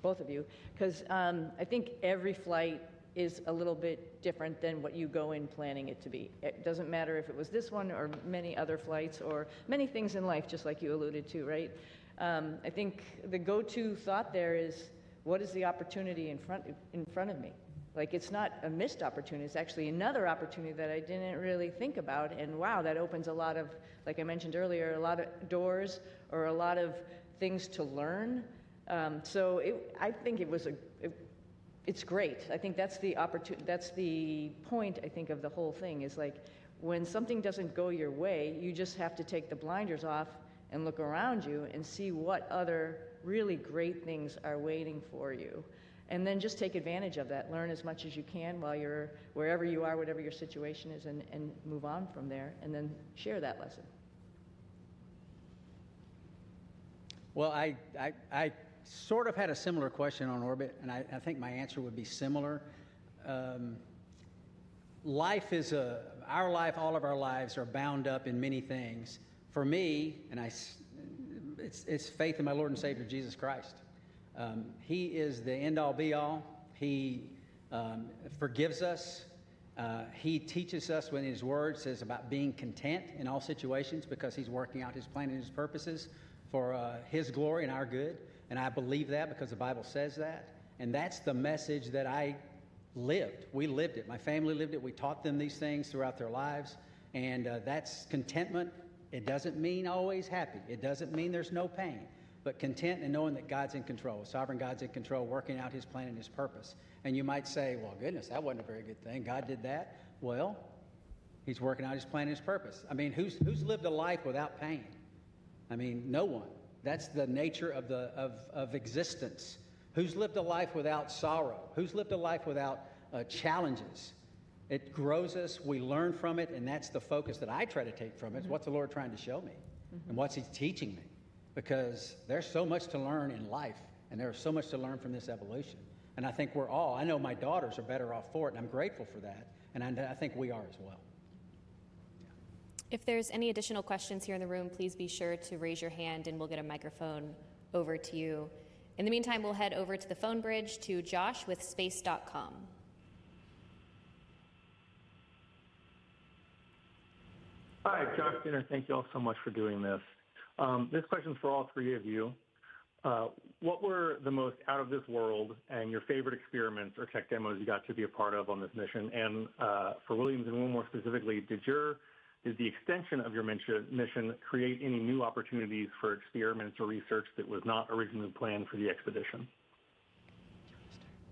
both of you, because I think every flight is a little bit different than what you go in planning it to be. It doesn't matter if it was this one or many other flights or many things in life, just like you alluded to, right? I think the go-to thought there is, what is the opportunity in front of me? Like, it's not a missed opportunity, it's actually another opportunity that I didn't really think about, and wow, that opens a lot of, like I mentioned earlier, a lot of doors or a lot of things to learn. So I think it's great. I think that's the opportunity, that's the point, I think, of the whole thing, is like, when something doesn't go your way, you just have to take the blinders off and look around you and see what other really great things are waiting for you. And then just take advantage of that. Learn as much as you can while you're wherever you are, whatever your situation is, and move on from there, and then share that lesson. Well, I sort of had a similar question on orbit, and I think my answer would be similar. Life is our life, all of our lives are bound up in many things. For me, and it's faith in my Lord and Savior, Jesus Christ. He is the end-all, be-all. He forgives us. He teaches us when His Word says about being content in all situations, because He's working out His plan and His purposes for His glory and our good. And I believe that because the Bible says that. And that's the message that I lived. We lived it. My family lived it. We taught them these things throughout their lives. And that's contentment. It doesn't mean always happy. It doesn't mean there's no pain. But content and knowing that God's in control, sovereign God's in control, working out His plan and His purpose. And you might say, well, goodness, that wasn't a very good thing. God did that. Well, He's working out his plan and his purpose. I mean, who's lived a life without pain? I mean, no one. That's the nature of existence. Who's lived a life without sorrow? Who's lived a life without challenges? It grows us, we learn from it, and that's the focus that I try to take from it. It's what's the Lord trying to show me, and what's He's teaching me. Because there's so much to learn in life, and there's so much to learn from this evolution. And I think I know my daughters are better off for it, and I'm grateful for that, and I think we are as well. If there's any additional questions here in the room, please be sure to raise your hand and we'll get a microphone over to you. In the meantime, we'll head over to the phone bridge to Josh with space.com. Hi, Josh Dinner. Thank you all so much for doing this. This question's for all three of you. What were the most out of this world and your favorite experiments or tech demos you got to be a part of on this mission? And for Williams and Willmore specifically, did the extension of your mission create any new opportunities for experiments or research that was not originally planned for the expedition?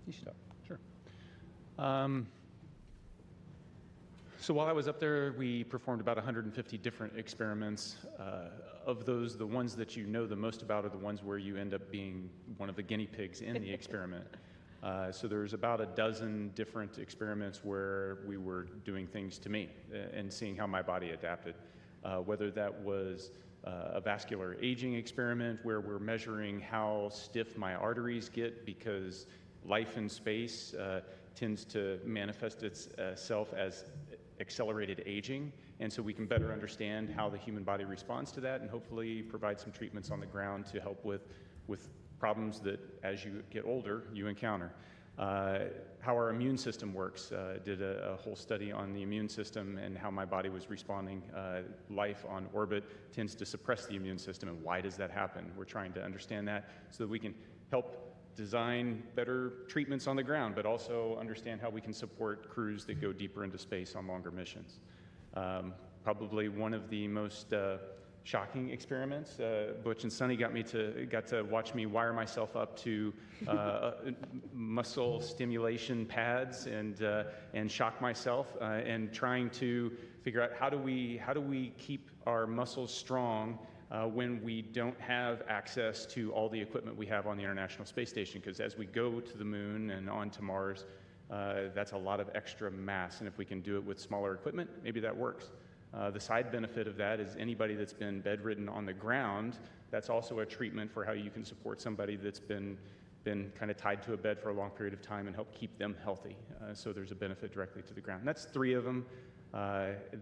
You start. Sure. So while I was up there, we performed about 150 different experiments. Of those, the ones that you know the most about are the ones where you end up being one of the guinea pigs in the experiment. So there's about a dozen different experiments where we were doing things to me and seeing how my body adapted. Whether that was a vascular aging experiment where we're measuring how stiff my arteries get because life in space tends to manifest itself as accelerated aging, and so we can better understand how the human body responds to that and hopefully provide some treatments on the ground to help with problems that as you get older you encounter. How our immune system works, did a whole study on the immune system and how my body was responding. Life on orbit tends to suppress the immune system, and why does that happen? We're trying to understand that so that we can help design better treatments on the ground, but also understand how we can support crews that go deeper into space on longer missions. Probably one of the most shocking experiments. Butch and Suni got to watch me wire myself up to muscle stimulation pads and shock myself and trying to figure out how do we keep our muscles strong when we don't have access to all the equipment we have on the International Space Station, because as we go to the moon and on to Mars, that's a lot of extra mass, and if we can do it with smaller equipment, maybe that works. The side benefit of that is anybody that's been bedridden on the ground, that's also a treatment for how you can support somebody that's been kind of tied to a bed for a long period of time and help keep them healthy. So there's a benefit directly to the ground. And that's three of them.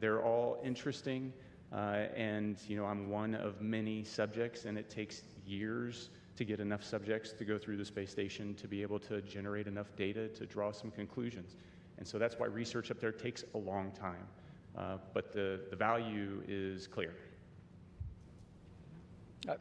They're all interesting. And I'm one of many subjects, and it takes years to get enough subjects to go through the space station to be able to generate enough data to draw some conclusions. And so that's why research up there takes a long time. But the value is clear.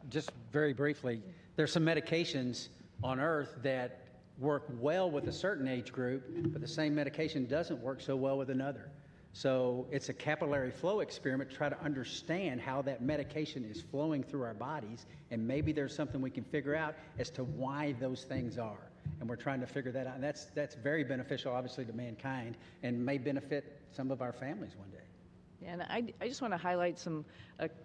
Just very briefly, there's some medications on Earth that work well with a certain age group, but the same medication doesn't work so well with another. So it's a capillary flow experiment to try to understand how that medication is flowing through our bodies, and maybe there's something we can figure out as to why those things are. And we're trying to figure that out. And that's very beneficial, obviously, to mankind, and may benefit some of our families one day. And I just want to highlight some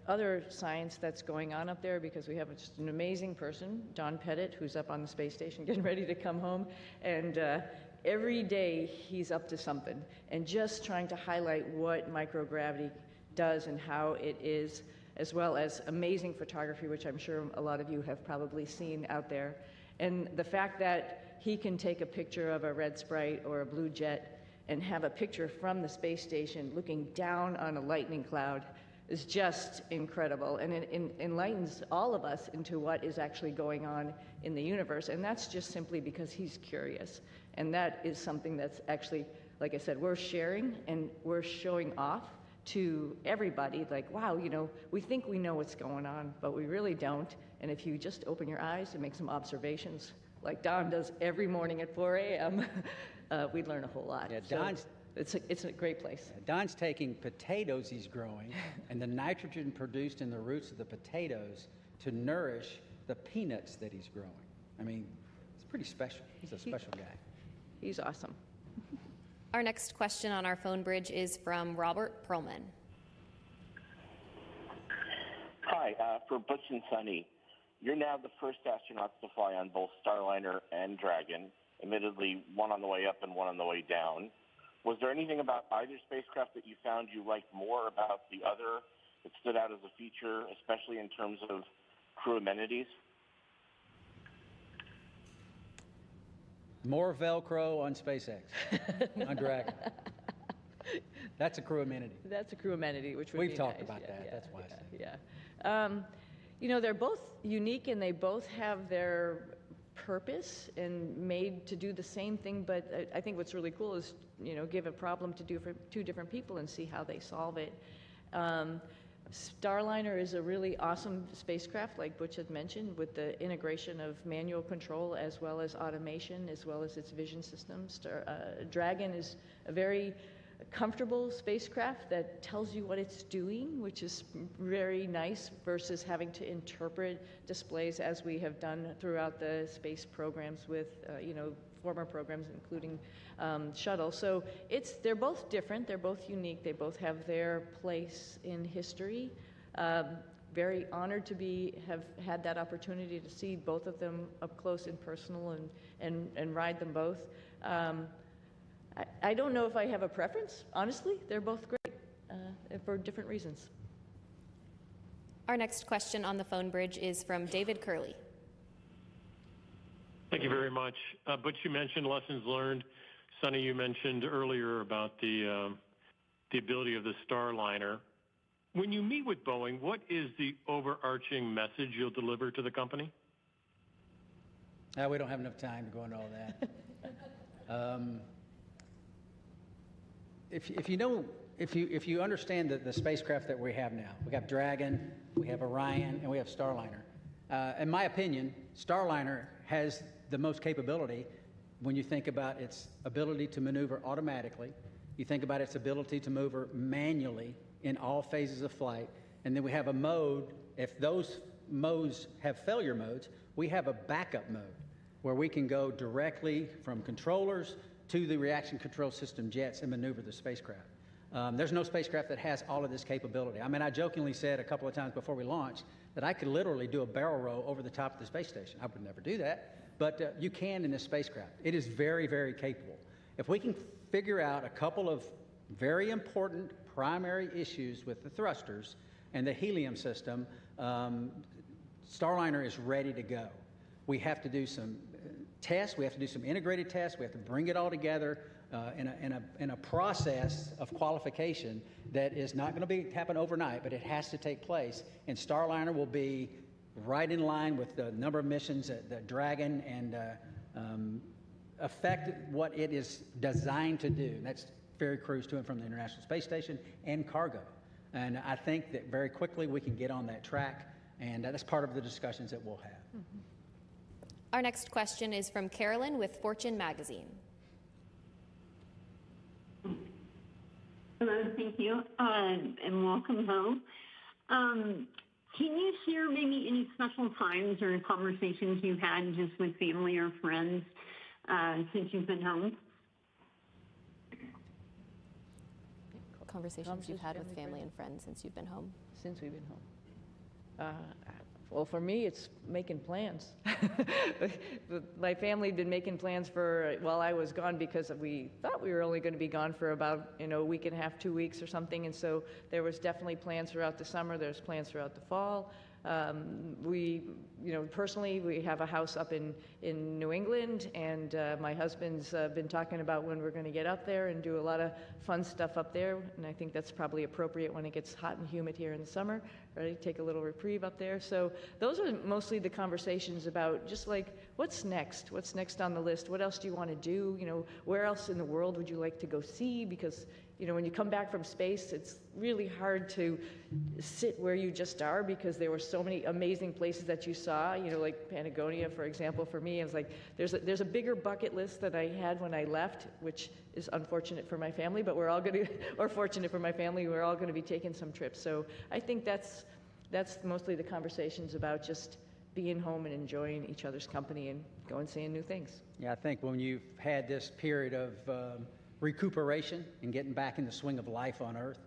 other science that's going on up there, because we have just an amazing person, Don Pettit, who's up on the space station getting ready to come home. And every day he's up to something and just trying to highlight what microgravity does and how it is, as well as amazing photography, which I'm sure a lot of you have probably seen out there. And the fact that he can take a picture of a red sprite or a blue jet and have a picture from the space station looking down on a lightning cloud is just incredible. And it enlightens all of us into what is actually going on in the universe. And that's just simply because he's curious. And that is something that's actually, like I said, we're sharing and we're showing off to everybody, like, wow, we think we know what's going on, but we really don't. And if you just open your eyes and make some observations, like Don does every morning at 4 a.m., we'd learn a whole lot. Yeah, it's a great place. Don's taking potatoes he's growing and the nitrogen produced in the roots of the potatoes to nourish the peanuts that he's growing. I mean, it's pretty special. He's a special guy. He's awesome. Our next question on our phone bridge is from Robert Perlman. Hi, for Butch and Suni. You're now the first astronauts to fly on both Starliner and Dragon, admittedly one on the way up and one on the way down. Was there anything about either spacecraft that you found you liked more about the other that stood out as a feature, especially in terms of crew amenities? More Velcro on SpaceX, on Dragon. That's a crew amenity. That's a crew amenity, which would We've be talked nice. about Yeah, that. yeah, That's why I said yeah. You know, they're both unique and they both have their purpose and made to do the same thing, but I think what's really cool is, you know, give a problem to do for two different people and see how they solve it. Starliner is a really awesome spacecraft, like Butch had mentioned, with the integration of manual control as well as automation, as well as its vision systems. Dragon is a very comfortable spacecraft that tells you what it's doing, which is very nice versus having to interpret displays as we have done throughout the space programs with, you know, former programs, including shuttle. So they're both different, they're both unique, they both have their place in history. Very honored to have had that opportunity to see both of them up close and personal and ride them both. I don't know if I have a preference, honestly. They're both great for different reasons. Our next question on the phone bridge is from David Curley. Thank you very much. Butch, you mentioned lessons learned. Suni, you mentioned earlier about the ability of the Starliner. When you meet with Boeing, what is the overarching message you'll deliver to the company? We don't have enough time to go into all that. If you understand the spacecraft that we have now, we have Dragon, we have Orion, and we have Starliner. In my opinion, Starliner has the most capability when you think about its ability to maneuver automatically, you think about its ability to maneuver manually in all phases of flight, and then we have a mode, if those modes have failure modes, we have a backup mode where we can go directly from controllers to the reaction control system jets and maneuver the spacecraft. There's no spacecraft that has all of this capability. I mean, I jokingly said a couple of times before we launched that I could literally do a barrel roll over the top of the space station. I would never do that, but you can in this spacecraft. It is very, very capable. If we can figure out a couple of very important primary issues with the thrusters and the helium system, Starliner is ready to go. We have to do some tests, we have to do some integrated tests, we have to bring it all together in a process of qualification that is not going to happen overnight, but it has to take place. And Starliner will be right in line with the number of missions that Dragon and affect what it is designed to do. And that's ferry crews to and from the International Space Station and cargo. And I think that very quickly we can get on that track, and that's part of the discussions that we'll have. Mm-hmm. Our next question is from Carolyn with Fortune Magazine. Hello, thank you, and welcome home. Can you share maybe any special times or conversations you've had just with family or friends since you've been home? What conversations you've had with family and friends since you've been home? Since we've been home. Well, for me, it's making plans. My family had been making plans while I was gone because we thought we were only going to be gone for about a week and a half, 2 weeks or something. And so there was definitely plans throughout the summer. There's plans throughout the fall. Personally, we have a house up in New England, and my husband's been talking about when we're going to get up there and do a lot of fun stuff up there. And I think that's probably appropriate when it gets hot and humid here in the summer, right? Take a little reprieve up there. So those are mostly the conversations about just like, what's next? What's next on the list? What else do you want to do? Where else in the world would you like to go see? Because when you come back from space, it's really hard to sit where you just are because there were so many amazing places that you saw, like Patagonia, for example. For me, it's like there's a bigger bucket list that I had when I left, which is unfortunate for my family, but we're all going to, or fortunate for my family, we're all going to be taking some trips. So I think that's mostly the conversations about just being home and enjoying each other's company and going seeing new things. Yeah, I think when you've had this period of recuperation and getting back in the swing of life on Earth.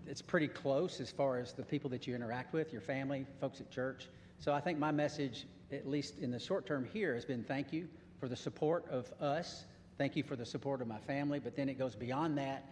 It's pretty close as far as the people that you interact with, your family, folks at church. So I think my message, at least in the short term here, has been thank you for the support of us. Thank you for the support of my family. But then it goes beyond that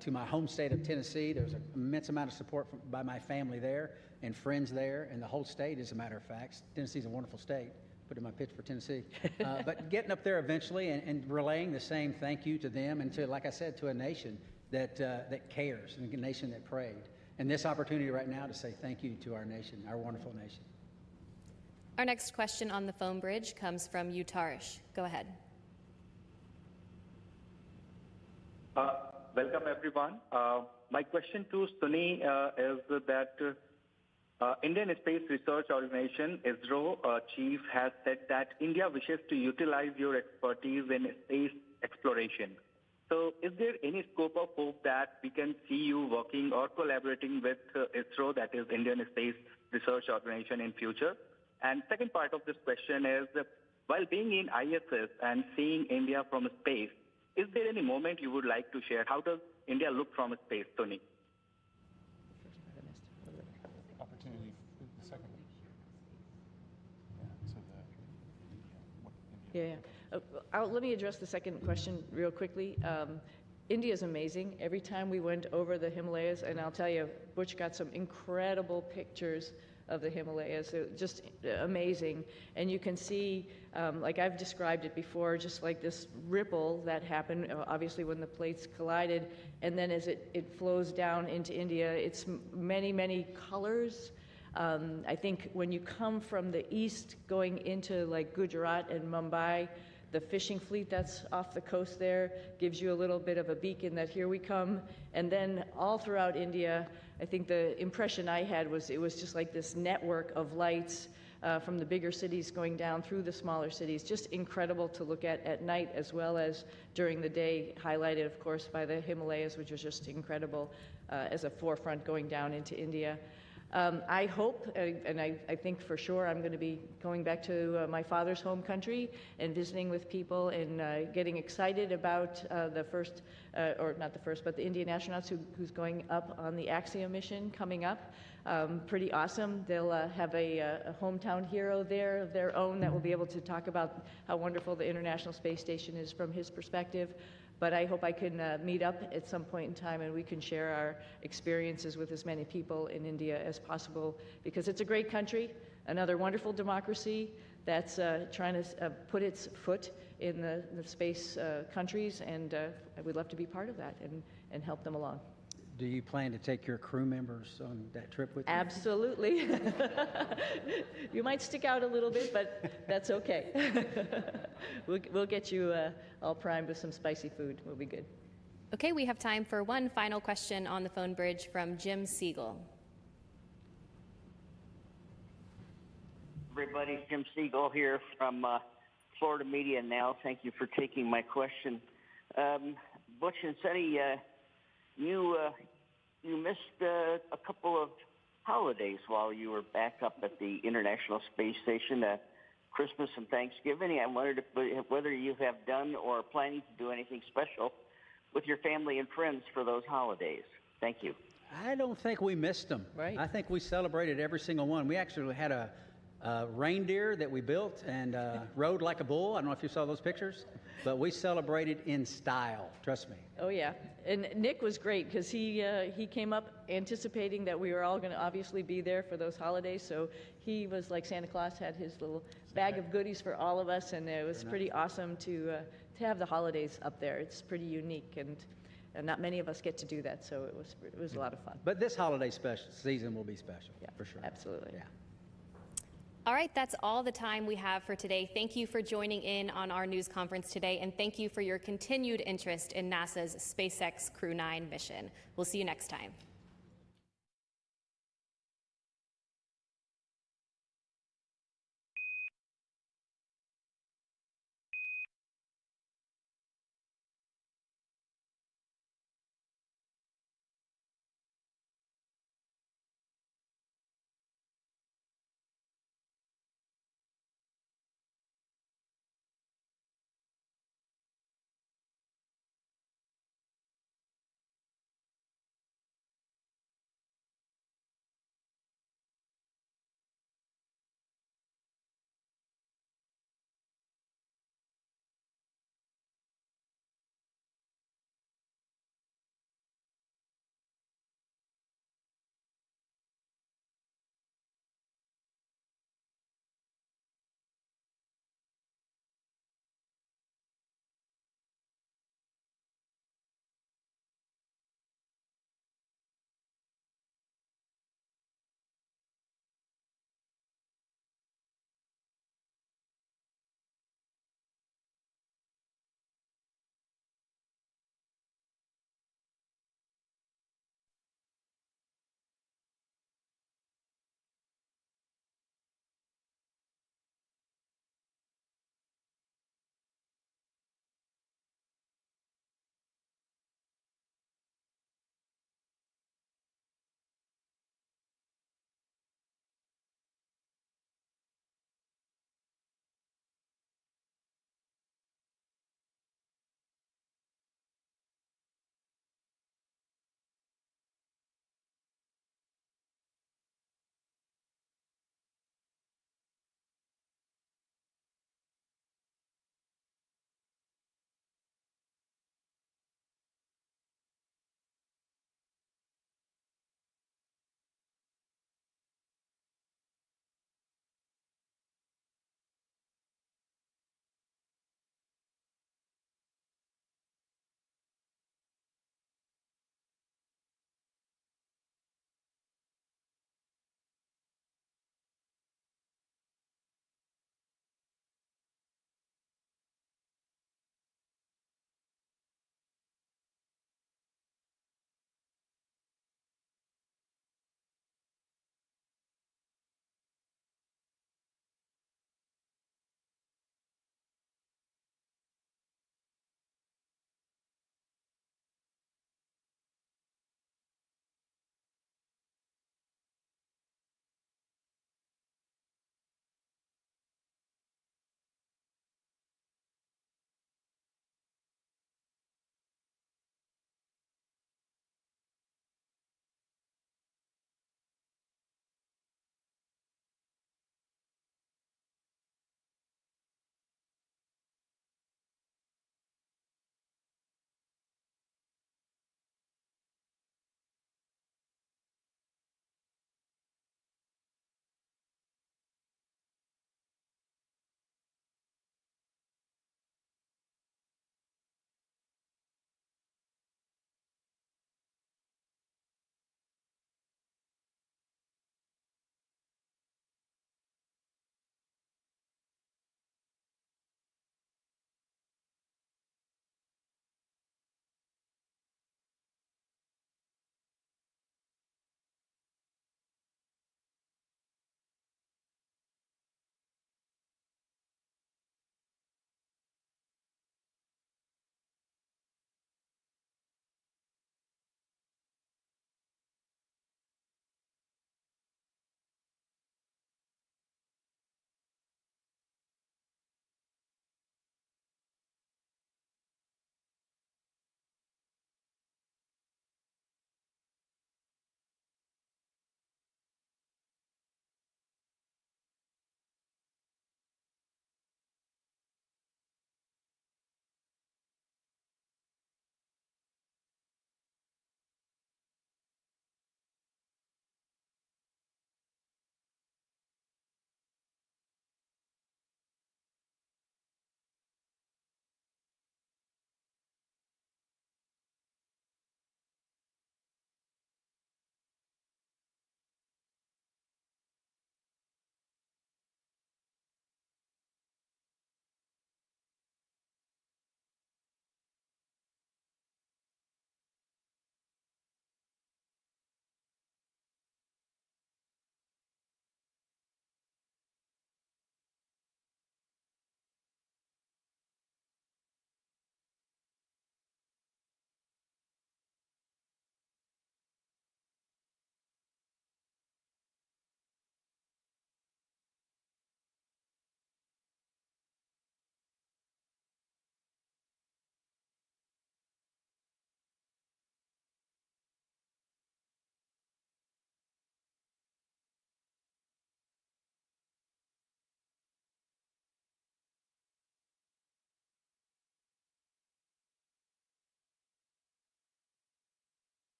to my home state of Tennessee. There's an immense amount of support by my family there and friends there and the whole state, as a matter of fact. Tennessee's a wonderful state. Put in my pitch for Tennessee. But getting up there eventually and relaying the same thank you to them and to, like I said, to a nation that cares and a nation that prayed. And this opportunity right now to say thank you to our nation, our wonderful nation. Our next question on the phone bridge comes from Utarish. Go ahead. Welcome, everyone. My question to Suni is that Indian Space Research Organization, ISRO chief, has said that India wishes to utilize your expertise in space exploration. So is there any scope of hope that we can see you working or collaborating with ISRO, that is Indian Space Research Organization, in future? And second part of this question is, while being in ISS and seeing India from space, is there any moment you would like to share? How does India look from space, Tony? Opportunity, the second. Let me address the second question real quickly. India is amazing. Every time we went over the Himalayas, and I'll tell you, Butch got some incredible pictures of the Himalayas, just amazing. And you can see, like I've described it before, just like this ripple that happened, obviously when the plates collided, and then as it flows down into India, it's many, many colors. I think when you come from the east going into like Gujarat and Mumbai, the fishing fleet that's off the coast there gives you a little bit of a beacon that here we come. And then all throughout India, I think the impression I had was it was just like this network of lights from the bigger cities going down through the smaller cities. Just incredible to look at night as well as during the day, highlighted, of course, by the Himalayas, which was just incredible as a forefront going down into India. I hope, and I think for sure, I'm going to be going back to my father's home country and visiting with people and getting excited about the first, or not the first, but the Indian astronauts who's going up on the Axiom mission coming up. Pretty awesome. They'll have a hometown hero there of their own that will be able to talk about how wonderful the International Space Station is from his perspective. But I hope I can meet up at some point in time and we can share our experiences with as many people in India as possible, because it's a great country, another wonderful democracy that's trying to put its foot in the space countries, and we'd love to be part of that and help them along. Do you plan to take your crew members on that trip with you? Absolutely. You might stick out a little bit, but that's okay. We'll get you all primed with some spicy food. We'll be good. Okay, we have time for one final question on the phone bridge from Jim Siegel. Everybody, Jim Siegel here from Florida Media Now. Thank you for taking my question. Butch and Suni, you missed a couple of holidays while you were back up at the International Space Station, Christmas and Thanksgiving. I wondered whether you have done or are planning to do anything special with your family and friends for those holidays. Thank you. I don't think we missed them. Right. I think we celebrated every single one. We actually had a reindeer that we built and rode like a bull. I don't know if you saw those pictures, but we celebrated in style, trust me. Oh, yeah. And Nick was great because he came up anticipating that we were all going to obviously be there for those holidays. So he was like Santa Claus, had his little bag of goodies for all of us. And it was pretty awesome to have the holidays up there. It's pretty unique, and not many of us get to do that. So it was a lot of fun. But this holiday season will be special, for sure. Absolutely. Yeah. All right, that's all the time we have for today. Thank you for joining in on our news conference today, and thank you for your continued interest in NASA's SpaceX Crew 9 mission. We'll see you next time.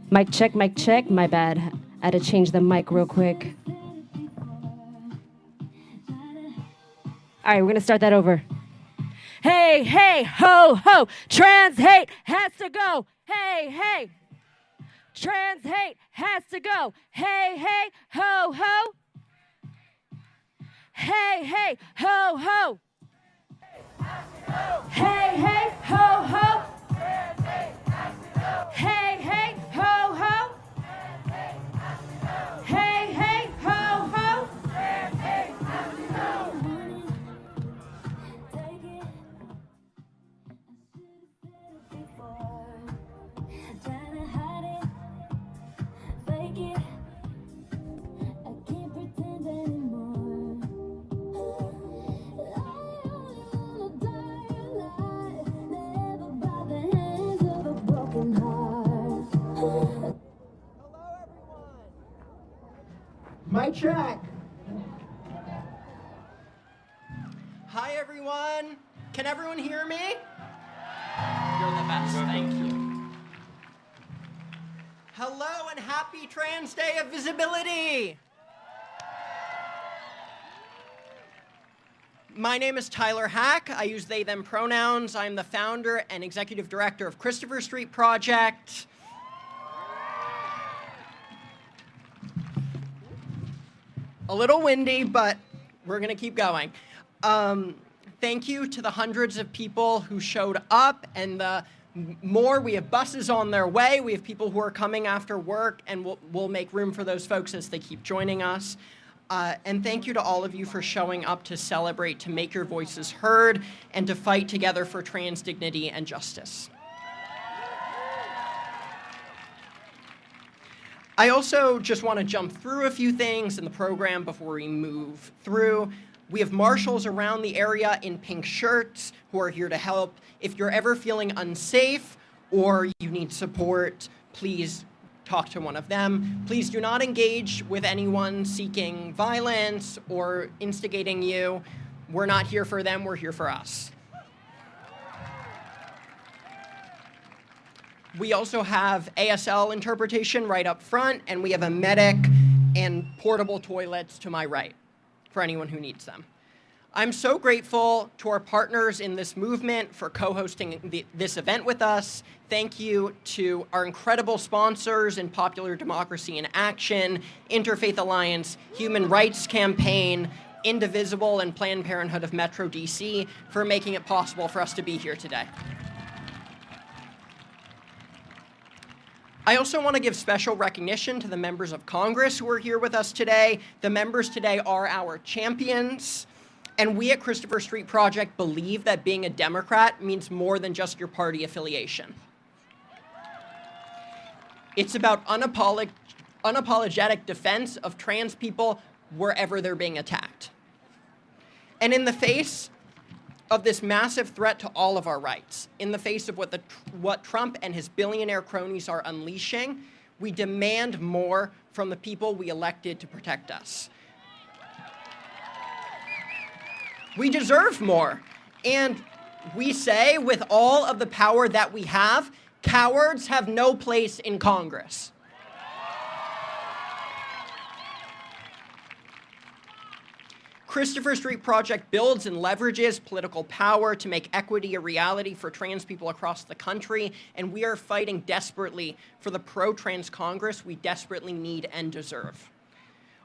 Mic check, my bad. I had to change the mic real quick. All right, we're gonna start that over. Hey, hey, ho, ho, trans hate has to go. Hey, hey, trans hate has to go. Hey, hey, ho, ho. Hey, hey, ho, ho. Hey, hey, ho, ho. Hey, hey, ho, ho. Hey, hey, ho, ho. Mic check. Hi, everyone. Can everyone hear me? You're the best. Thank you. Hello and happy Trans Day of Visibility. My name is Tyler Hack. I use they, them pronouns. I'm the founder and executive director of Christopher Street Project. A little windy, but we're going to keep going. Thank you to the hundreds of people who showed up, and the more. We have buses on their way. We have people who are coming after work, and we'll make room for those folks as they keep joining us. And thank you to all of you for showing up to celebrate, to make your voices heard, and to fight together for trans dignity and justice. I also just want to jump through a few things in the program before we move through. We have marshals around the area in pink shirts who are here to help. If you're ever feeling unsafe or you need support, please talk to one of them. Please do not engage with anyone seeking violence or instigating you. We're not here for them, we're here for us. We also have ASL interpretation right up front, and we have a medic and portable toilets to my right for anyone who needs them. I'm so grateful to our partners in this movement for co-hosting this event with us. Thank you to our incredible sponsors in Popular Democracy in Action, Interfaith Alliance, Human Rights Campaign, Indivisible, and Planned Parenthood of Metro DC for making it possible for us to be here today. I also want to give special recognition to the members of Congress who are here with us today. The members today are our champions. And we at Christopher Street Project believe that being a Democrat means more than just your party affiliation. It's about unapologetic defense of trans people wherever they're being attacked. And in the face of this massive threat to all of our rights, in the face of what Trump and his billionaire cronies are unleashing, we demand more from the people we elected to protect us. We deserve more. And we say, with all of the power that we have, cowards have no place in Congress. Christopher Street Project builds and leverages political power to make equity a reality for trans people across the country, and we are fighting desperately for the pro-trans Congress we desperately need and deserve.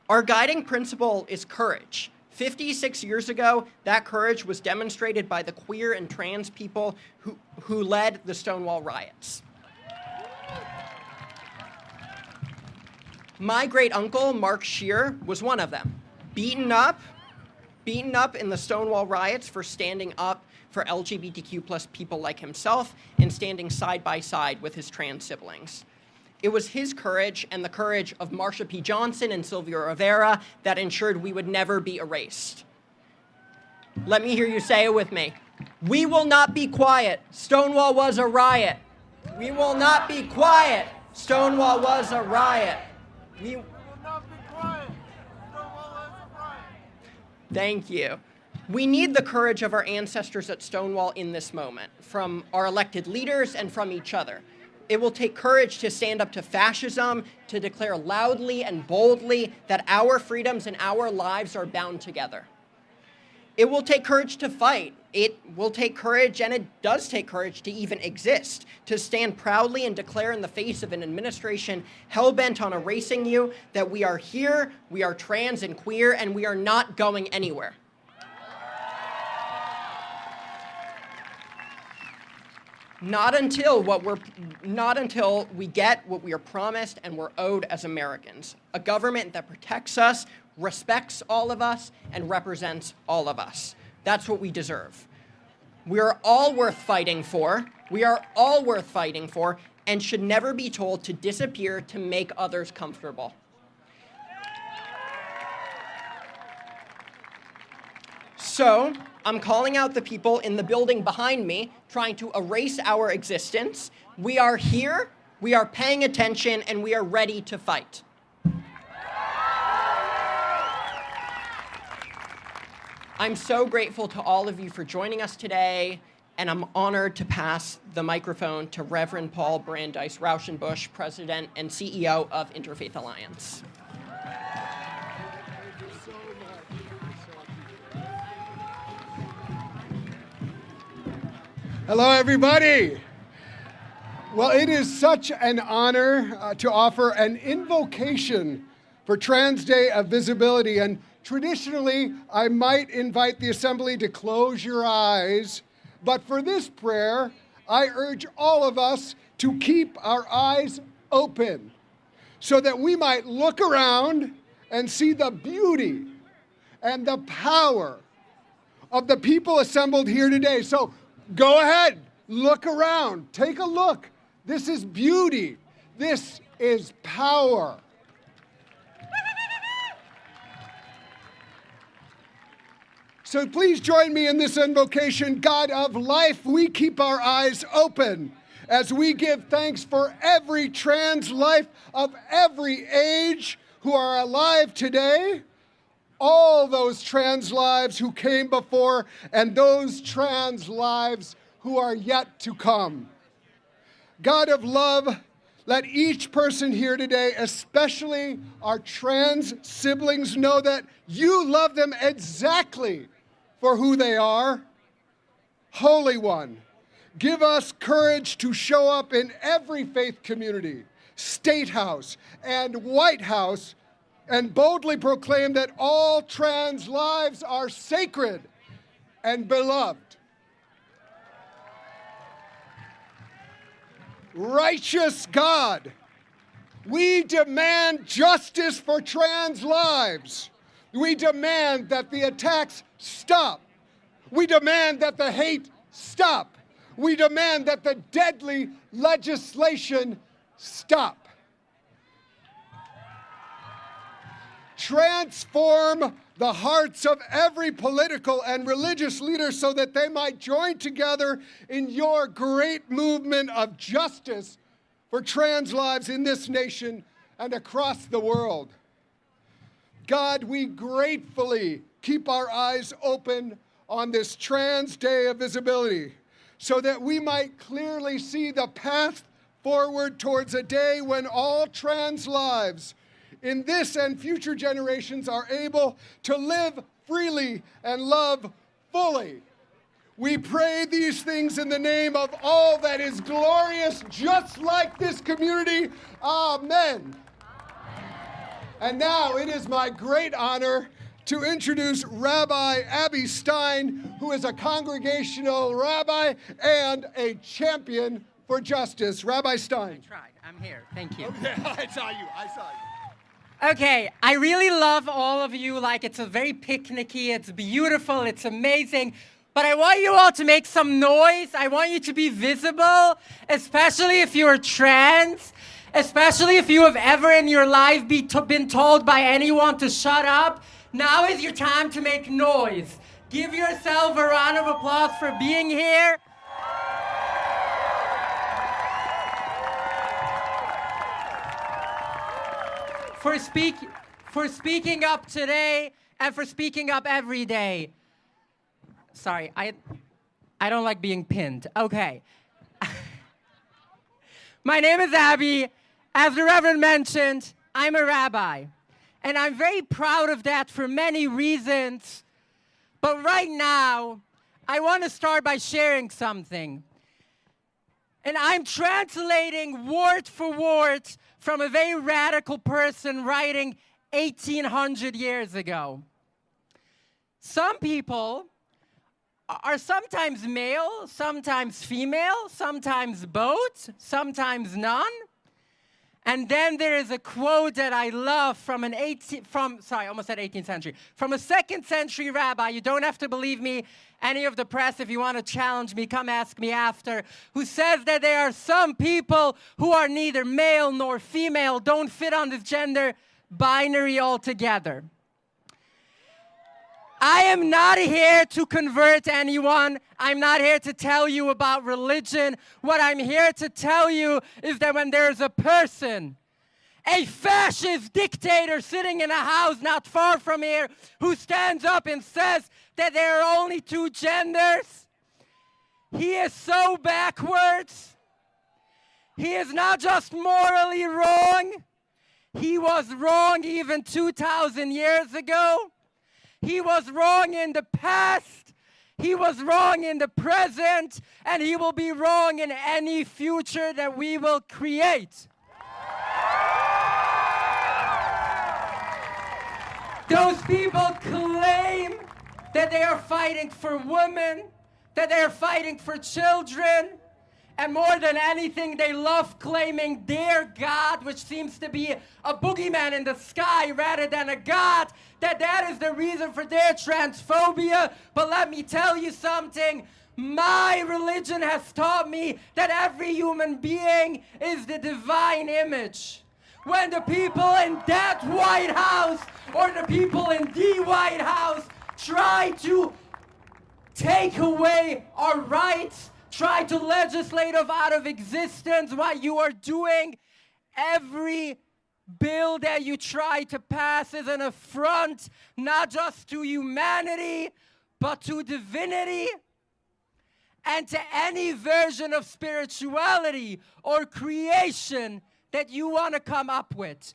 Our guiding principle is courage. 56 years ago, that courage was demonstrated by the queer and trans people who led the Stonewall riots. My great uncle, Mark Scheer, was one of them, beaten up in the Stonewall riots for standing up for LGBTQ+ people like himself and standing side by side with his trans siblings. It was his courage and the courage of Marsha P. Johnson and Sylvia Rivera that ensured we would never be erased. Let me hear you say it with me. We will not be quiet. Stonewall was a riot. We will not be quiet. Stonewall was a riot. We will not be quiet. Stonewall was a riot. Thank you. We need the courage of our ancestors at Stonewall in this moment, from our elected leaders and from each other. It will take courage to stand up to fascism, to declare loudly and boldly that our freedoms and our lives are bound together. It will take courage to fight. It will take courage, and it does take courage to even exist, to stand proudly and declare in the face of an administration hell-bent on erasing you that we are here, we are trans and queer, and we are not going anywhere. Not until we get what we are promised and we're owed as Americans. A government that protects us, respects all of us, and represents all of us. That's what we deserve. We are all worth fighting for. We are all worth fighting for, and should never be told to disappear to make others comfortable. So, I'm calling out the people in the building behind me trying to erase our existence. We are here, we are paying attention, and we are ready to fight. I'm so grateful to all of you for joining us today, and I'm honored to pass the microphone to Reverend Paul Brandeis Rauschenbusch, President and CEO of Interfaith Alliance. Hello, everybody. Well, it is such an honor to offer an invocation for Trans Day of Visibility. And traditionally, I might invite the assembly to close your eyes. But for this prayer, I urge all of us to keep our eyes open so that we might look around and see the beauty and the power of the people assembled here today. So go ahead, look around, take a look. This is beauty. This is power. So please join me in this invocation. God of life, we keep our eyes open as we give thanks for every trans life of every age who are alive today, all those trans lives who came before, and those trans lives who are yet to come. God of love, let each person here today, especially our trans siblings, know that you love them exactly for who they are. Holy One, give us courage to show up in every faith community, State House, and White House, and boldly proclaim that all trans lives are sacred and beloved. Righteous God, we demand justice for trans lives. We demand that the attacks stop. We demand that the hate stop. We demand that the deadly legislation stop. Transform the hearts of every political and religious leader so that they might join together in your great movement of justice for trans lives in this nation and across the world. God, we gratefully keep our eyes open on this Trans Day of Visibility so that we might clearly see the path forward towards a day when all trans lives in this and future generations are able to live freely and love fully. We pray these things in the name of all that is glorious, just like this community. Amen. And now it is my great honor to introduce Rabbi Abby Stein, who is a congregational rabbi and a champion for justice. Rabbi Stein. I tried. I'm here. Thank you. Okay, I saw you. Okay, I really love all of you. Like, it's a very picnicky, it's beautiful, it's amazing. But I want you all to make some noise. I want you to be visible, especially if you're trans, especially if you have ever in your life been told by anyone to shut up. Now is your time to make noise. Give yourself a round of applause for being here. For speaking up today and for speaking up every day. Sorry, I don't like being pinned. Okay. My name is Abby. As the Reverend mentioned, I'm a rabbi. And I'm very proud of that for many reasons. But right now, I want to start by sharing something. And I'm translating word for word from a very radical person writing 1800 years ago. Some people are sometimes male, sometimes female, sometimes both, sometimes none. And then there is a quote that I love from a 2nd century rabbi. You don't have to believe me. Any of the press, if you want to challenge me, come ask me after, who says that there are some people who are neither male nor female, don't fit on this gender binary altogether. I am not here to convert anyone. I'm not here to tell you about religion. What I'm here to tell you is that when there's a person, a fascist dictator sitting in a house not far from here, who stands up and says that there are only two genders, he is so backwards. He is not just morally wrong. He was wrong even 2,000 years ago. He was wrong in the past, he was wrong in the present, and he will be wrong in any future that we will create. Those people claim that they are fighting for women, that they are fighting for children, and more than anything, they love claiming their God, which seems to be a boogeyman in the sky rather than a God, that is the reason for their transphobia. But let me tell you something. My religion has taught me that every human being is the divine image. When the people in that White House or the people in the White House try to take away our rights, try to legislate us out of existence, what you are doing, every bill that you try to pass is an affront, not just to humanity, but to divinity, and to any version of spirituality or creation that you want to come up with.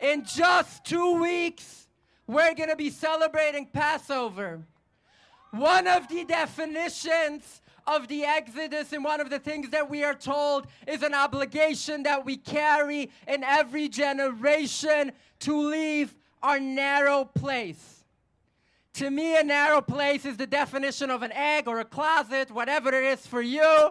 In just 2 weeks, we're going to be celebrating Passover. One of the definitions of the Exodus, and one of the things that we are told is an obligation that we carry in every generation to leave our narrow place. To me, a narrow place is the definition of an egg or a closet, whatever it is for you.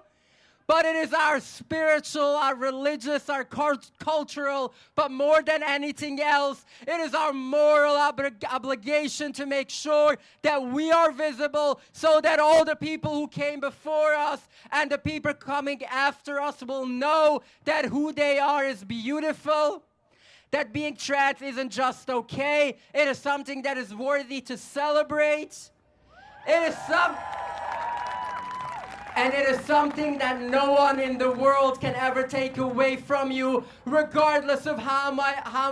But it is our spiritual, our religious, our cultural, but more than anything else, it is our moral obligation to make sure that we are visible so that all the people who came before us and the people coming after us will know that who they are is beautiful, that being trans isn't just okay, it is something that is worthy to celebrate. And it is something that no one in the world can ever take away from you, regardless of how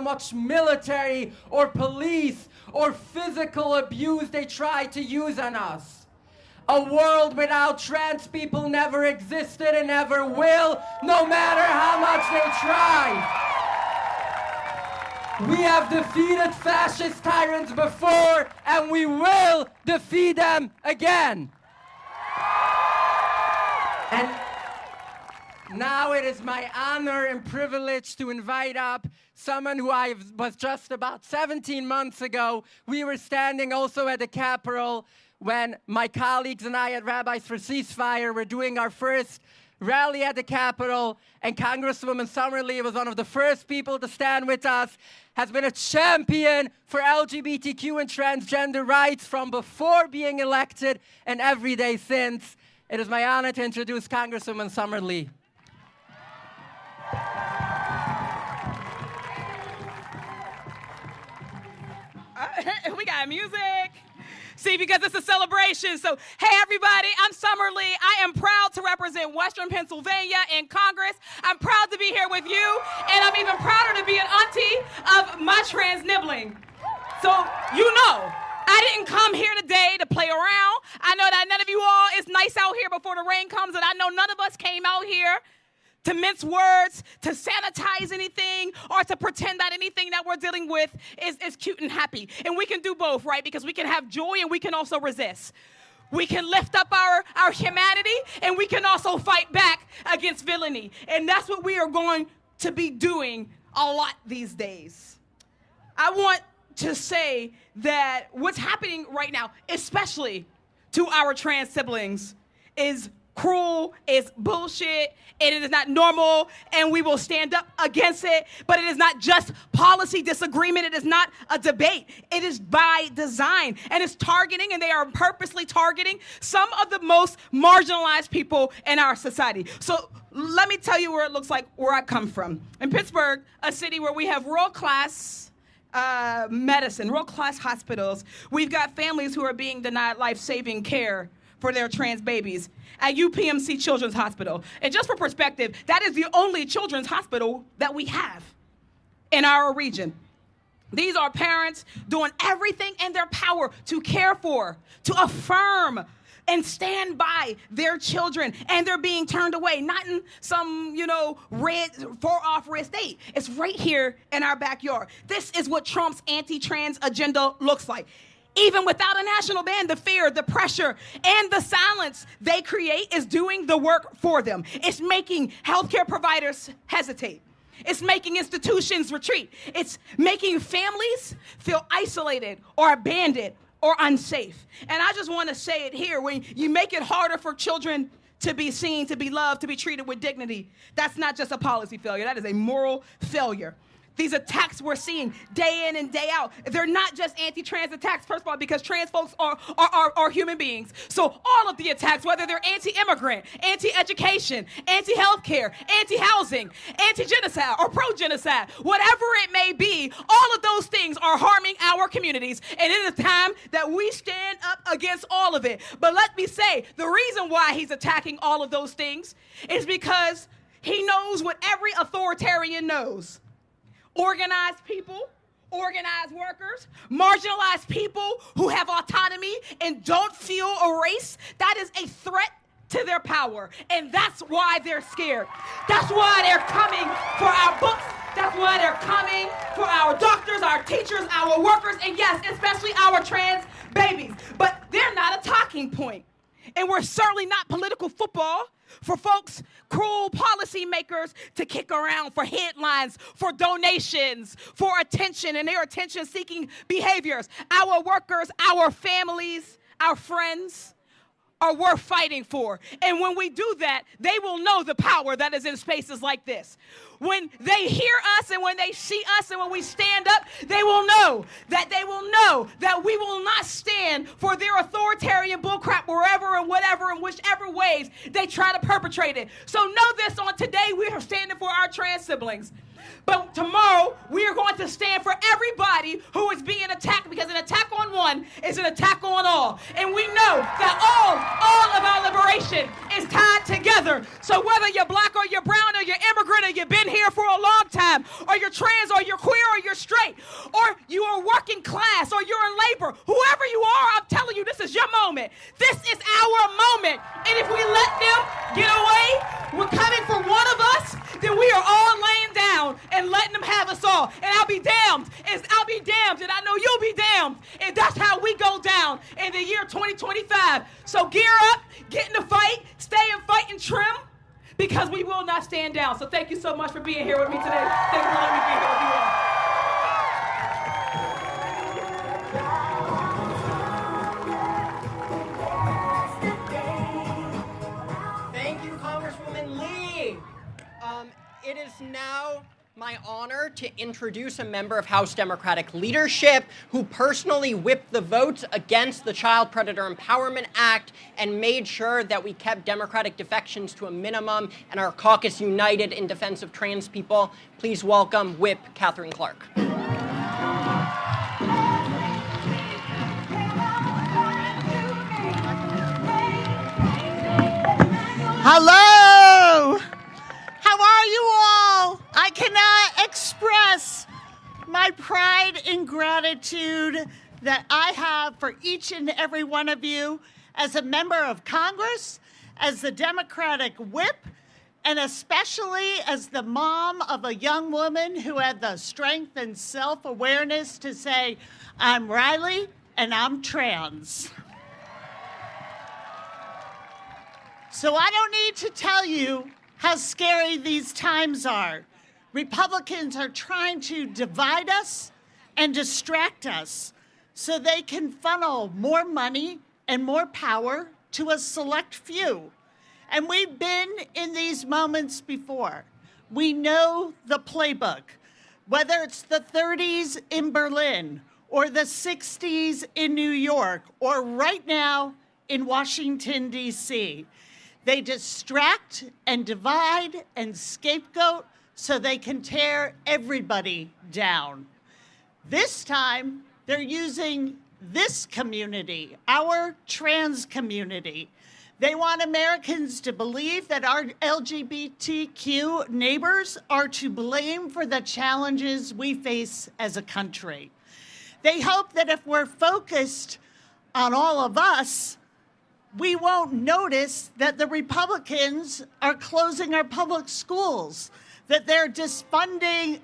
much military or police or physical abuse they try to use on us. A world without trans people never existed and never will, no matter how much they try. We have defeated fascist tyrants before, and we will defeat them again. And now it is my honor and privilege to invite up someone who I was just about 17 months ago. We were standing also at the Capitol when my colleagues and I at Rabbis for Ceasefire were doing our first rally at the Capitol, and Congresswoman Summerlee was one of the first people to stand with us, has been a champion for LGBTQ and transgender rights from before being elected and every day since. It is my honor to introduce Congresswoman Summerlee. We got music. See, because it's a celebration. So, hey, everybody, I'm Summerlee. I am proud to represent Western Pennsylvania in Congress. I'm proud to be here with you, and I'm even prouder to be an auntie of my trans nibbling. So, you know, I didn't come here today to play around. I know that none of you all, it's nice out here before the rain comes, and I know none of us came out here to mince words, to sanitize anything, or to pretend that anything that we're dealing with is cute and happy. And we can do both, right? Because we can have joy and we can also resist. We can lift up our humanity, and we can also fight back against villainy. And that's what we are going to be doing a lot these days. I want to say that what's happening right now, especially to our trans siblings, is cruel, is bullshit, and it is not normal, and we will stand up against it. But it is not just policy disagreement. It is not a debate. It is by design, and it's targeting, and they are purposely targeting some of the most marginalized people in our society. So let me tell you where it looks like where I come from. In Pittsburgh, a city where we have world-class medicine, world-class hospitals, we've got families who are being denied life-saving care for their trans babies at UPMC Children's Hospital. And just for perspective, that is the only children's hospital that we have in our region. These are parents doing everything in their power to care for, to affirm, and stand by their children, and they're being turned away, not in some, red, far-off red state. It's right here in our backyard. This is what Trump's anti-trans agenda looks like. Even without a national ban, the fear, the pressure, and the silence they create is doing the work for them. It's making healthcare providers hesitate. It's making institutions retreat. It's making families feel isolated or abandoned or unsafe. And I just want to say it here, when you make it harder for children to be seen, to be loved, to be treated with dignity, that's not just a policy failure, that is a moral failure. These attacks we're seeing day in and day out, they're not just anti-trans attacks, first of all, because trans folks are human beings. So all of the attacks, whether they're anti-immigrant, anti-education, anti-healthcare, anti-housing, anti-genocide, or pro-genocide, whatever it may be, all of those things are harming our communities. And it is time that we stand up against all of it. But let me say, the reason why he's attacking all of those things is because he knows what every authoritarian knows. Organized people, organized workers, marginalized people who have autonomy and don't feel a race, that is a threat to their power. And that's why they're scared. That's why they're coming for our books. That's why they're coming for our doctors, our teachers, our workers, and yes, especially our trans babies. But they're not a talking point. And we're certainly not political football for folks, cruel policymakers, to kick around for headlines, for donations, for attention, and their attention-seeking behaviors. Our workers, our families, our friends are worth fighting for. And when we do that, they will know the power that is in spaces like this. When they hear us and when they see us and when we stand up, they will know that we will not stand for their authoritarian bullcrap wherever and whatever and whichever ways they try to perpetrate it. So know this, on today we are standing for our trans siblings. But tomorrow, we are going to stand for everybody who is being attacked, because an attack on one is an attack on all. And we know that all of our liberation is tied together. So whether you're black or you're brown or you're immigrant or you've been here for a long time, or you're trans or you're queer or you're straight, or you are working class or you're in labor, whoever you are, I'm telling you, this is your moment. This is our moment. And if we let them get away with coming for one of us, then we are all laying down and letting them have us all. And I'll be damned, and I know you'll be damned, and that's how we go down in the year 2025. So gear up, get in the fight, stay and fight and trim, because we will not stand down. So thank you so much for being here with me today. Thank you for letting me be here with you all. Thank you, Congresswoman Lee. It is now my honor to introduce a member of House Democratic leadership who personally whipped the votes against the Child Predator Empowerment Act and made sure that we kept Democratic defections to a minimum and our caucus united in defense of trans people. Please welcome Whip Catherine Clark. Hello! How are you all? I cannot express my pride and gratitude that I have for each and every one of you as a member of Congress, as the Democratic whip, and especially as the mom of a young woman who had the strength and self-awareness to say, I'm Riley and I'm trans. So I don't need to tell you how scary these times are. Republicans are trying to divide us and distract us so they can funnel more money and more power to a select few. And we've been in these moments before. We know the playbook, whether it's the 30s in Berlin or the 60s in New York or right now in Washington, D.C. They distract and divide and scapegoat so they can tear everybody down. This time, they're using this community, our trans community. They want Americans to believe that our LGBTQ neighbors are to blame for the challenges we face as a country. They hope that if we're focused on all of us, we won't notice that the Republicans are closing our public schools, that they're defunding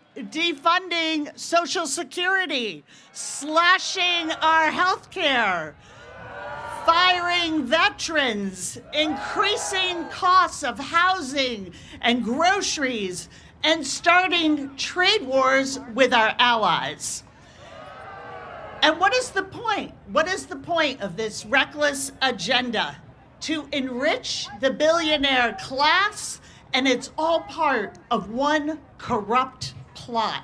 Social Security, slashing our health care, firing veterans, increasing costs of housing and groceries, and starting trade wars with our allies. And what is the point? What is the point of this reckless agenda? To enrich the billionaire class, and it's all part of one corrupt plot.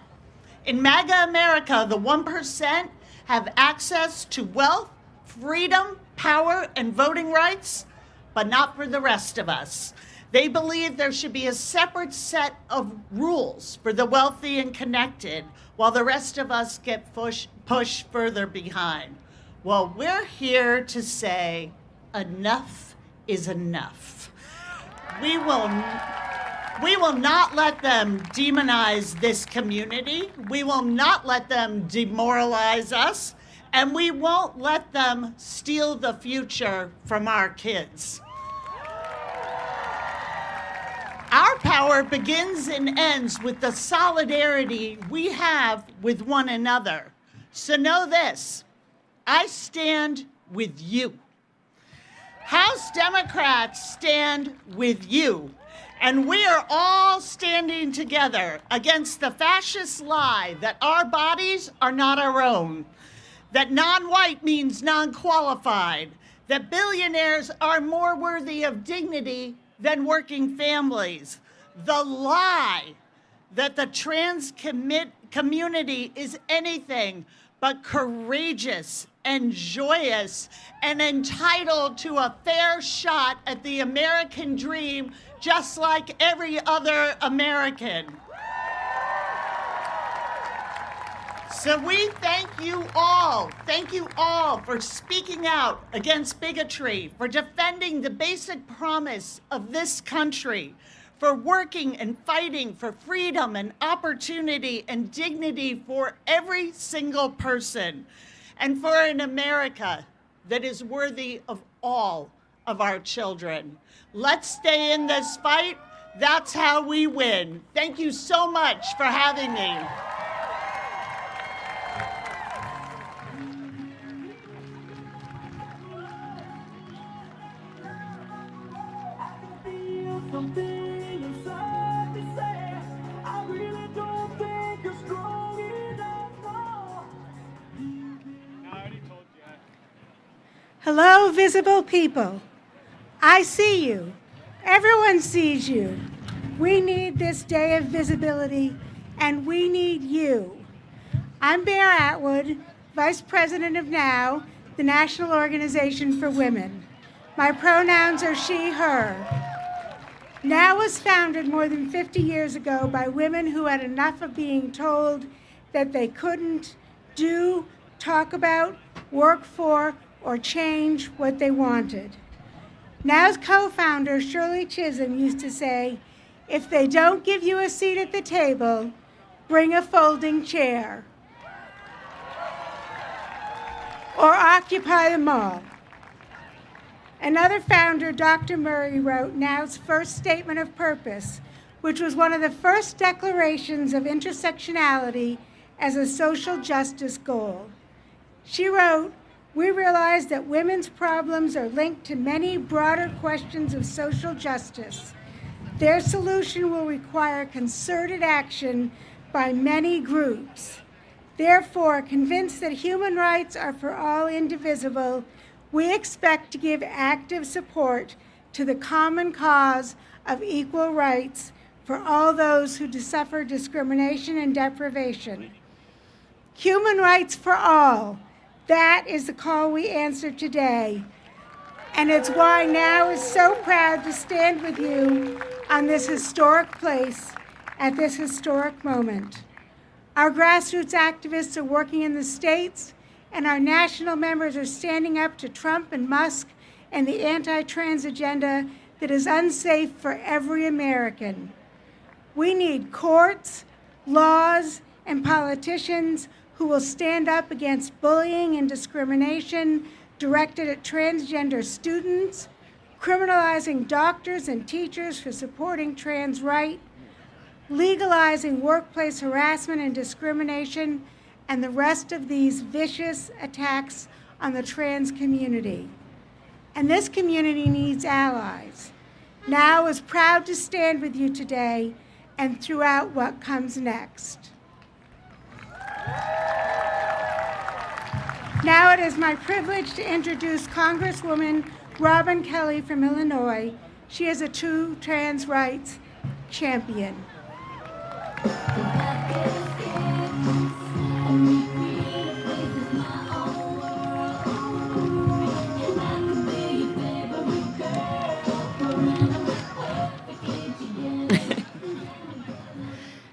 In MAGA America, the 1% have access to wealth, freedom, power, and voting rights, but not for the rest of us. They believe there should be a separate set of rules for the wealthy and connected, while the rest of us get pushed further behind. Well, we're here to say enough is enough. We will not let them demonize this community. We will not let them demoralize us. And we won't let them steal the future from our kids. Our power begins and ends with the solidarity we have with one another. So know this, I stand with you. House Democrats stand with you. And we are all standing together against the fascist lie that our bodies are not our own, that non-white means non-qualified, that billionaires are more worthy of dignity than working families. The lie that the trans community is anything but courageous and joyous and entitled to a fair shot at the American dream, just like every other American. So we thank you all for speaking out against bigotry, for defending the basic promise of this country, for working and fighting for freedom and opportunity and dignity for every single person, and for an America that is worthy of all of our children. Let's stay in this fight. That's how we win. Thank you so much for having me. Hello, visible people. I see you. Everyone sees you. We need this day of visibility, and we need you. I'm Bear Atwood, Vice President of NOW, the National Organization for Women. My pronouns are she, her. NOW was founded more than 50 years ago by women who had enough of being told that they couldn't do, talk about, work for, or change what they wanted. NOW's co-founder, Shirley Chisholm, used to say, if they don't give you a seat at the table, bring a folding chair. Or occupy the mall. Another founder, Dr. Murray, wrote Now's first statement of purpose, which was one of the first declarations of intersectionality as a social justice goal. She wrote, "We realize that women's problems are linked to many broader questions of social justice. Their solution will require concerted action by many groups. Therefore, convinced that human rights are for all indivisible, we expect to give active support to the common cause of equal rights for all those who suffer discrimination and deprivation. Human rights for all, that is the call we answer today. And it's why Now is so proud to stand with you on this historic place at this historic moment. Our grassroots activists are working in the states, and our national members are standing up to Trump and Musk and the anti-trans agenda that is unsafe for every American. We need courts, laws, and politicians who will stand up against bullying and discrimination directed at transgender students, criminalizing doctors and teachers for supporting trans rights, legalizing workplace harassment and discrimination, and the rest of these vicious attacks on the trans community. And this community needs allies. Now is proud to stand with you today and throughout what comes next. Now it is my privilege to introduce Congresswoman Robin Kelly from Illinois. She is a true trans rights champion.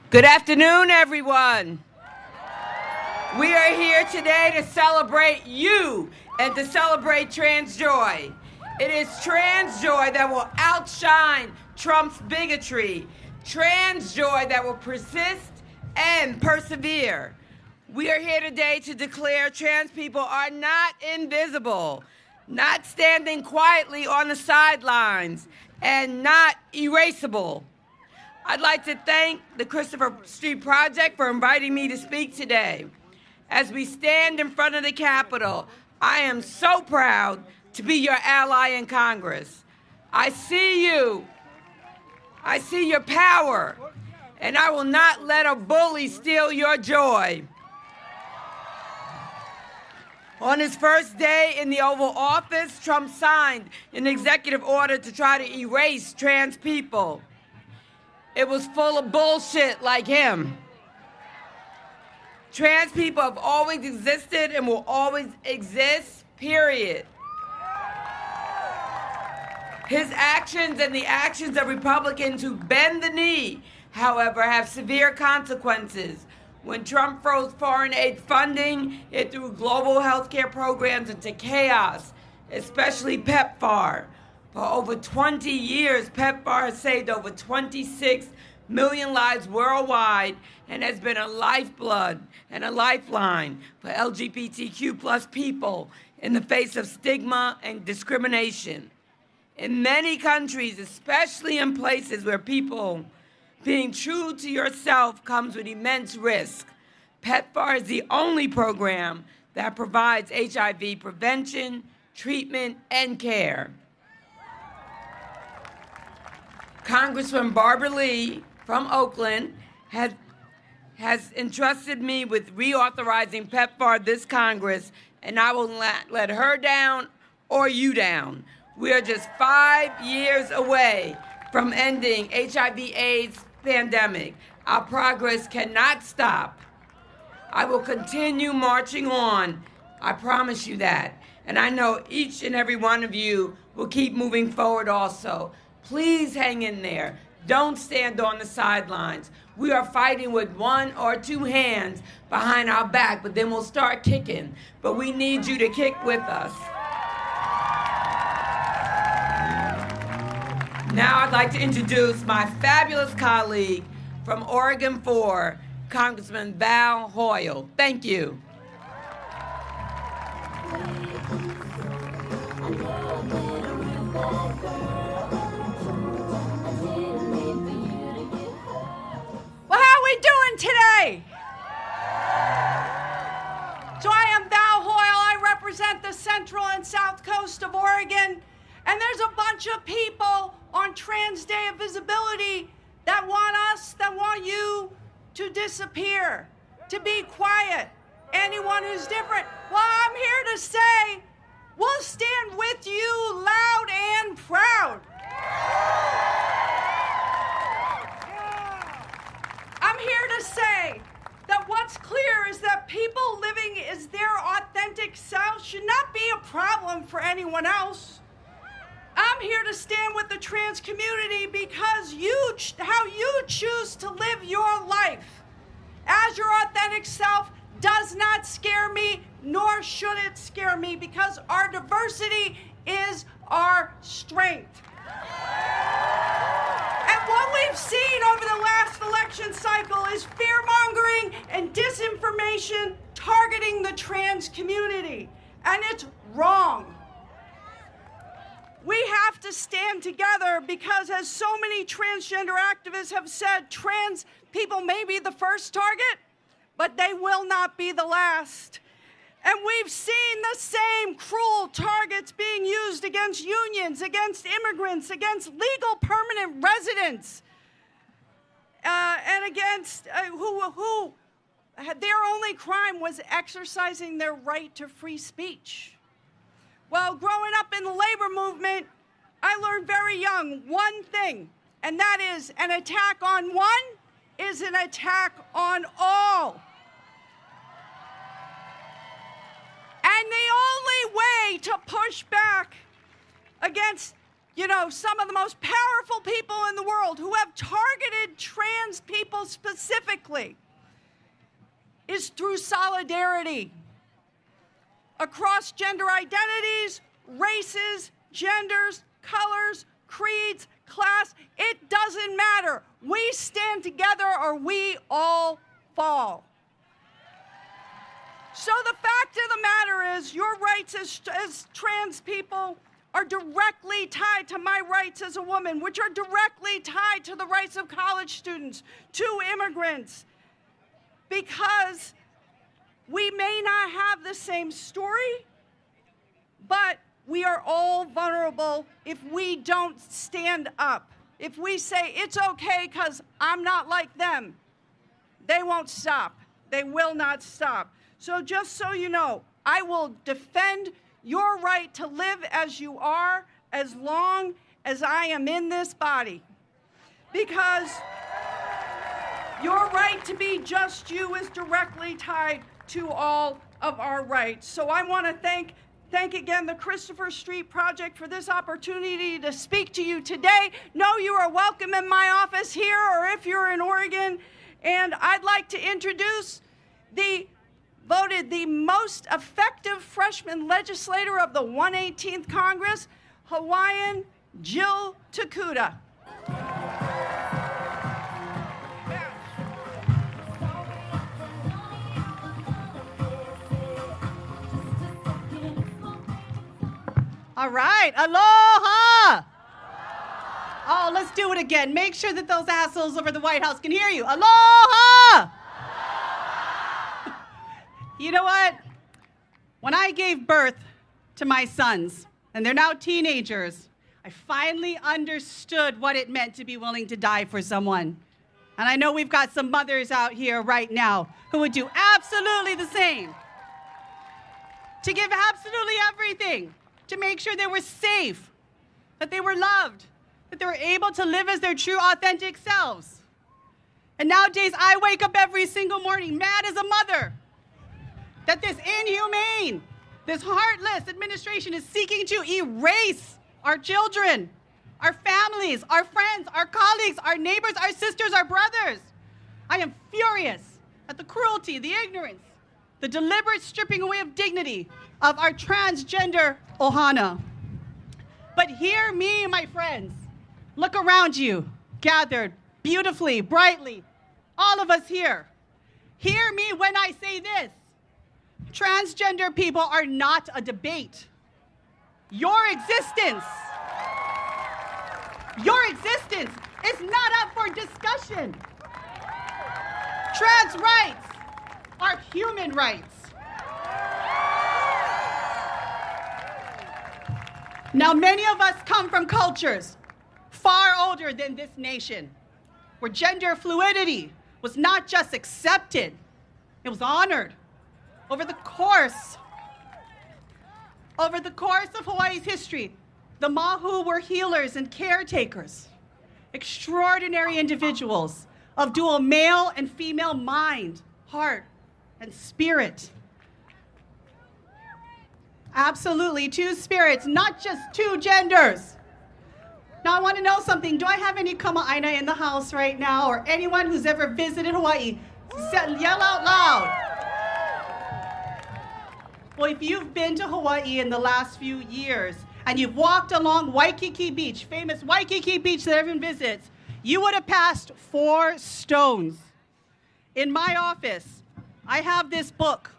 Good afternoon, everyone. We are here today to celebrate you and to celebrate trans joy. It is trans joy that will outshine Trump's bigotry, trans joy that will persist and persevere. We are here today to declare trans people are not invisible, not standing quietly on the sidelines, and not erasable. I'd like to thank the Christopher Street Project for inviting me to speak today. As we stand in front of the Capitol, I am so proud to be your ally in Congress. I see you. I see your power, and I will not let a bully steal your joy. On his first day in the Oval Office, Trump signed an executive order to try to erase trans people. It was full of bullshit like him. Trans people have always existed and will always exist, period. His actions and the actions of Republicans who bend the knee, however, have severe consequences. When Trump froze foreign aid funding, it threw global health care programs into chaos, especially PEPFAR. For over 20 years, PEPFAR has saved over 26 million lives worldwide and has been a lifeblood and a lifeline for LGBTQ plus people in the face of stigma and discrimination. In many countries, especially in places where people being true to yourself comes with immense risk, PEPFAR is the only program that provides HIV prevention, treatment, and care. Congressman Barbara Lee from Oakland has entrusted me with reauthorizing PEPFAR this Congress, and I will not let her down or you down. We are just 5 years away from ending HIV/AIDS pandemic. Our progress cannot stop. I will continue marching on. I promise you that. And I know each and every one of you will keep moving forward also. Please hang in there. Don't stand on the sidelines. We are fighting with one or two hands behind our back, but then we'll start kicking. But we need you to kick with us. Now I'd like to introduce my fabulous colleague from Oregon 4, Congressman Val Hoyle. Thank you. Well, how are we doing today? So I am Val Hoyle. I represent the Central and South Coast of Oregon. And there's a bunch of people on Trans Day of Visibility that want you to disappear, to be quiet, anyone who's different. Well, I'm here to say, we'll stand with you loud and proud. I'm here to say that what's clear is that people living as their authentic selves should not be a problem for anyone else. I'm here to stand with the trans community because how you choose to live your life as your authentic self does not scare me, nor should it scare me, because our diversity is our strength. And what we've seen over the last election cycle is fear-mongering and disinformation targeting the trans community, and it's wrong. We have to stand together because, as so many transgender activists have said, trans people may be the first target, but they will not be the last. And we've seen the same cruel targets being used against unions, against immigrants, against legal permanent residents, and against who their only crime was exercising their right to free speech. Well, growing up in the labor movement, I learned very young one thing, and that is an attack on one is an attack on all. And the only way to push back against, some of the most powerful people in the world who have targeted trans people specifically is through solidarity. Across gender identities, races, genders, colors, creeds, class, it doesn't matter. We stand together or we all fall. So the fact of the matter is your rights as trans people are directly tied to my rights as a woman, which are directly tied to the rights of college students, to immigrants, because we may not have the same story, but we are all vulnerable if we don't stand up. If we say, it's okay because I'm not like them, they won't stop. They will not stop. So just so you know, I will defend your right to live as you are as long as I am in this body. Because your right to be just you is directly tied to all of our rights. So I want to thank again the Christopher Street Project for this opportunity to speak to you today. Know you are welcome in my office here or if you're in Oregon. And I'd like to introduce voted the most effective freshman legislator of the 118th Congress, Hawaiian Jill Takuda. All right, aloha! Oh, let's do it again. Make sure that those assholes over the White House can hear you. Aloha! You know what? When I gave birth to my sons, and they're now teenagers, I finally understood what it meant to be willing to die for someone. And I know we've got some mothers out here right now who would do absolutely the same. To give absolutely everything, to make sure they were safe, that they were loved, that they were able to live as their true, authentic selves. And nowadays, I wake up every single morning mad as a mother that this inhumane, this heartless administration is seeking to erase our children, our families, our friends, our colleagues, our neighbors, our sisters, our brothers. I am furious at the cruelty, the ignorance, the deliberate stripping away of dignity of our transgender ohana. But hear me, my friends. Look around you, gathered beautifully, brightly, all of us here. Hear me when I say this. Transgender people are not a debate. Your existence Your existence is not up for discussion. Trans rights are human rights. Now, many of us come from cultures far older than this nation, where gender fluidity was not just accepted, it was honored. Over the course of Hawaii's history, the Mahu were healers and caretakers, extraordinary individuals of dual male and female mind, heart, and spirit. Absolutely, two spirits, not just two genders. Now I want to know something. Do I have any kama'aina in the house right now, or anyone who's ever visited Hawaii? Yell out loud. Well, if you've been to Hawaii in the last few years and you've walked along Waikiki Beach, famous Waikiki Beach that everyone visits, you would have passed 4 stones. In my office, I have this book,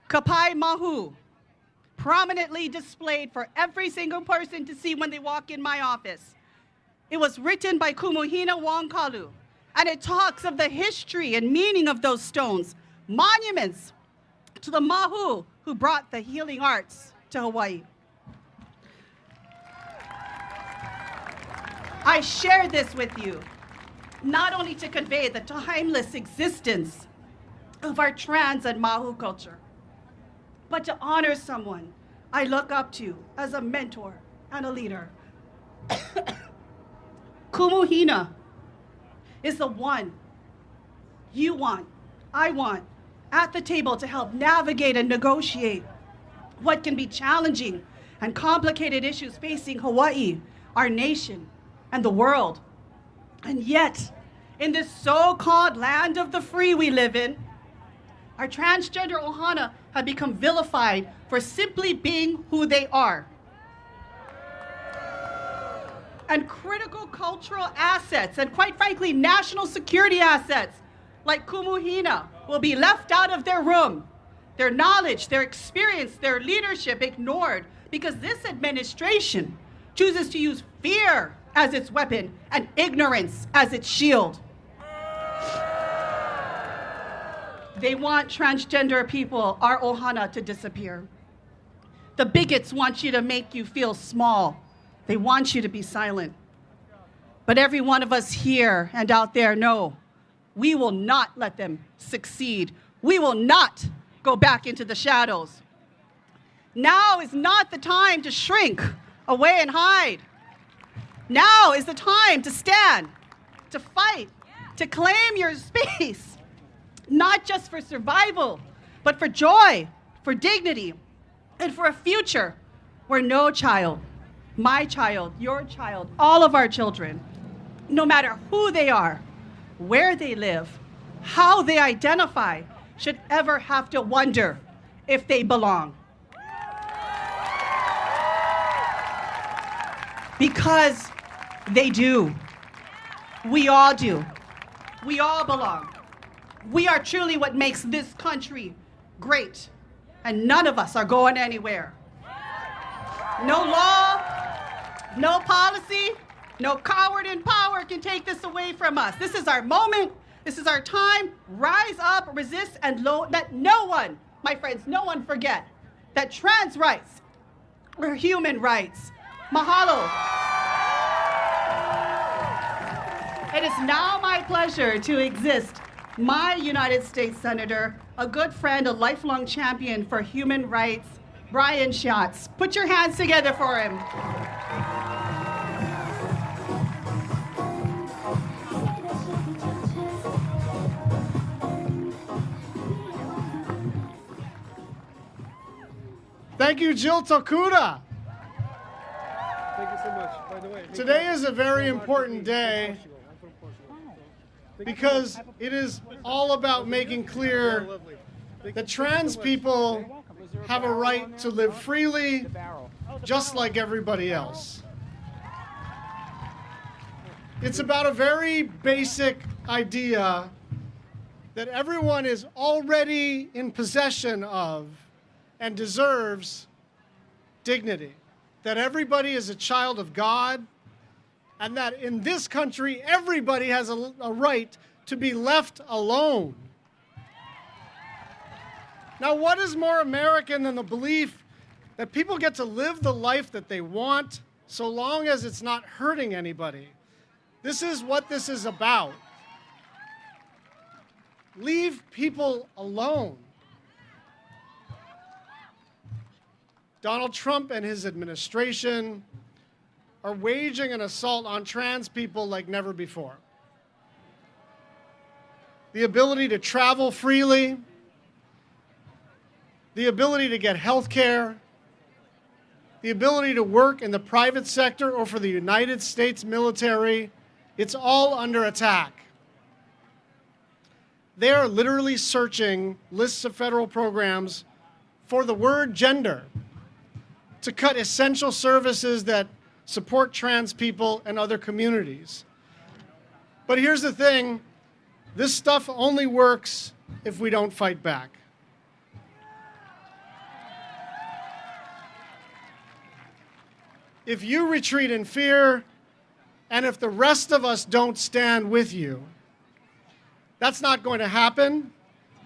Kapai Mahu, prominently displayed for every single person to see when they walk in my office. It was written by Kumuhina Wongkalu, and it talks of the history and meaning of those stones, monuments to the Mahu who brought the healing arts to Hawaii. I share this with you, not only to convey the timeless existence of our trans and Mahu culture, but to honor someone I look up to as a mentor and a leader. Kumuhina is the one you want, I want, at the table to help navigate and negotiate what can be challenging and complicated issues facing Hawaii, our nation, and the world. And yet, in this so-called land of the free we live in, our transgender ohana have become vilified for simply being who they are. And critical cultural assets, and quite frankly, national security assets, like Kumuhina, will be left out of their room. Their knowledge, their experience, their leadership ignored, because this administration chooses to use fear as its weapon and ignorance as its shield. They want transgender people, our ohana, to disappear. The bigots want you to make you feel small. They want you to be silent. But every one of us here and out there know we will not let them succeed. We will not go back into the shadows. Now is not the time to shrink away and hide. Now is the time to stand, to fight, to claim your space, not just for survival, but for joy, for dignity, and for a future where no child, my child, your child, all of our children, no matter who they are, where they live, how they identify, should ever have to wonder if they belong. Because they do. We all do. We all belong. We are truly what makes this country great, and none of us are going anywhere. No law, no policy, no coward in power can take this away from us. This is our moment. This is our time. Rise up, resist, and let no one, my friends, no one forget that trans rights are human rights. Mahalo. It is now my pleasure to exist my United States Senator, a good friend, a lifelong champion for human rights, Brian Schatz. Put your hands together for him. Thank you, Jill Tokuda. Thank you so much. By the way, today is a very important day because it is all about making clear that trans people have a right to live freely, just like everybody else. It's about a very basic idea that everyone is already in possession of and deserves dignity, that everybody is a child of God, and that in this country, everybody has a right to be left alone. Now, what is more American than the belief that people get to live the life that they want so long as it's not hurting anybody? This is what this is about. Leave people alone. Donald Trump and his administration are waging an assault on trans people like never before. The ability to travel freely, the ability to get health care, the ability to work in the private sector or for the United States military, it's all under attack. They are literally searching lists of federal programs for the word gender to cut essential services that support trans people and other communities. But here's the thing, this stuff only works if we don't fight back. If you retreat in fear, and if the rest of us don't stand with you, that's not going to happen.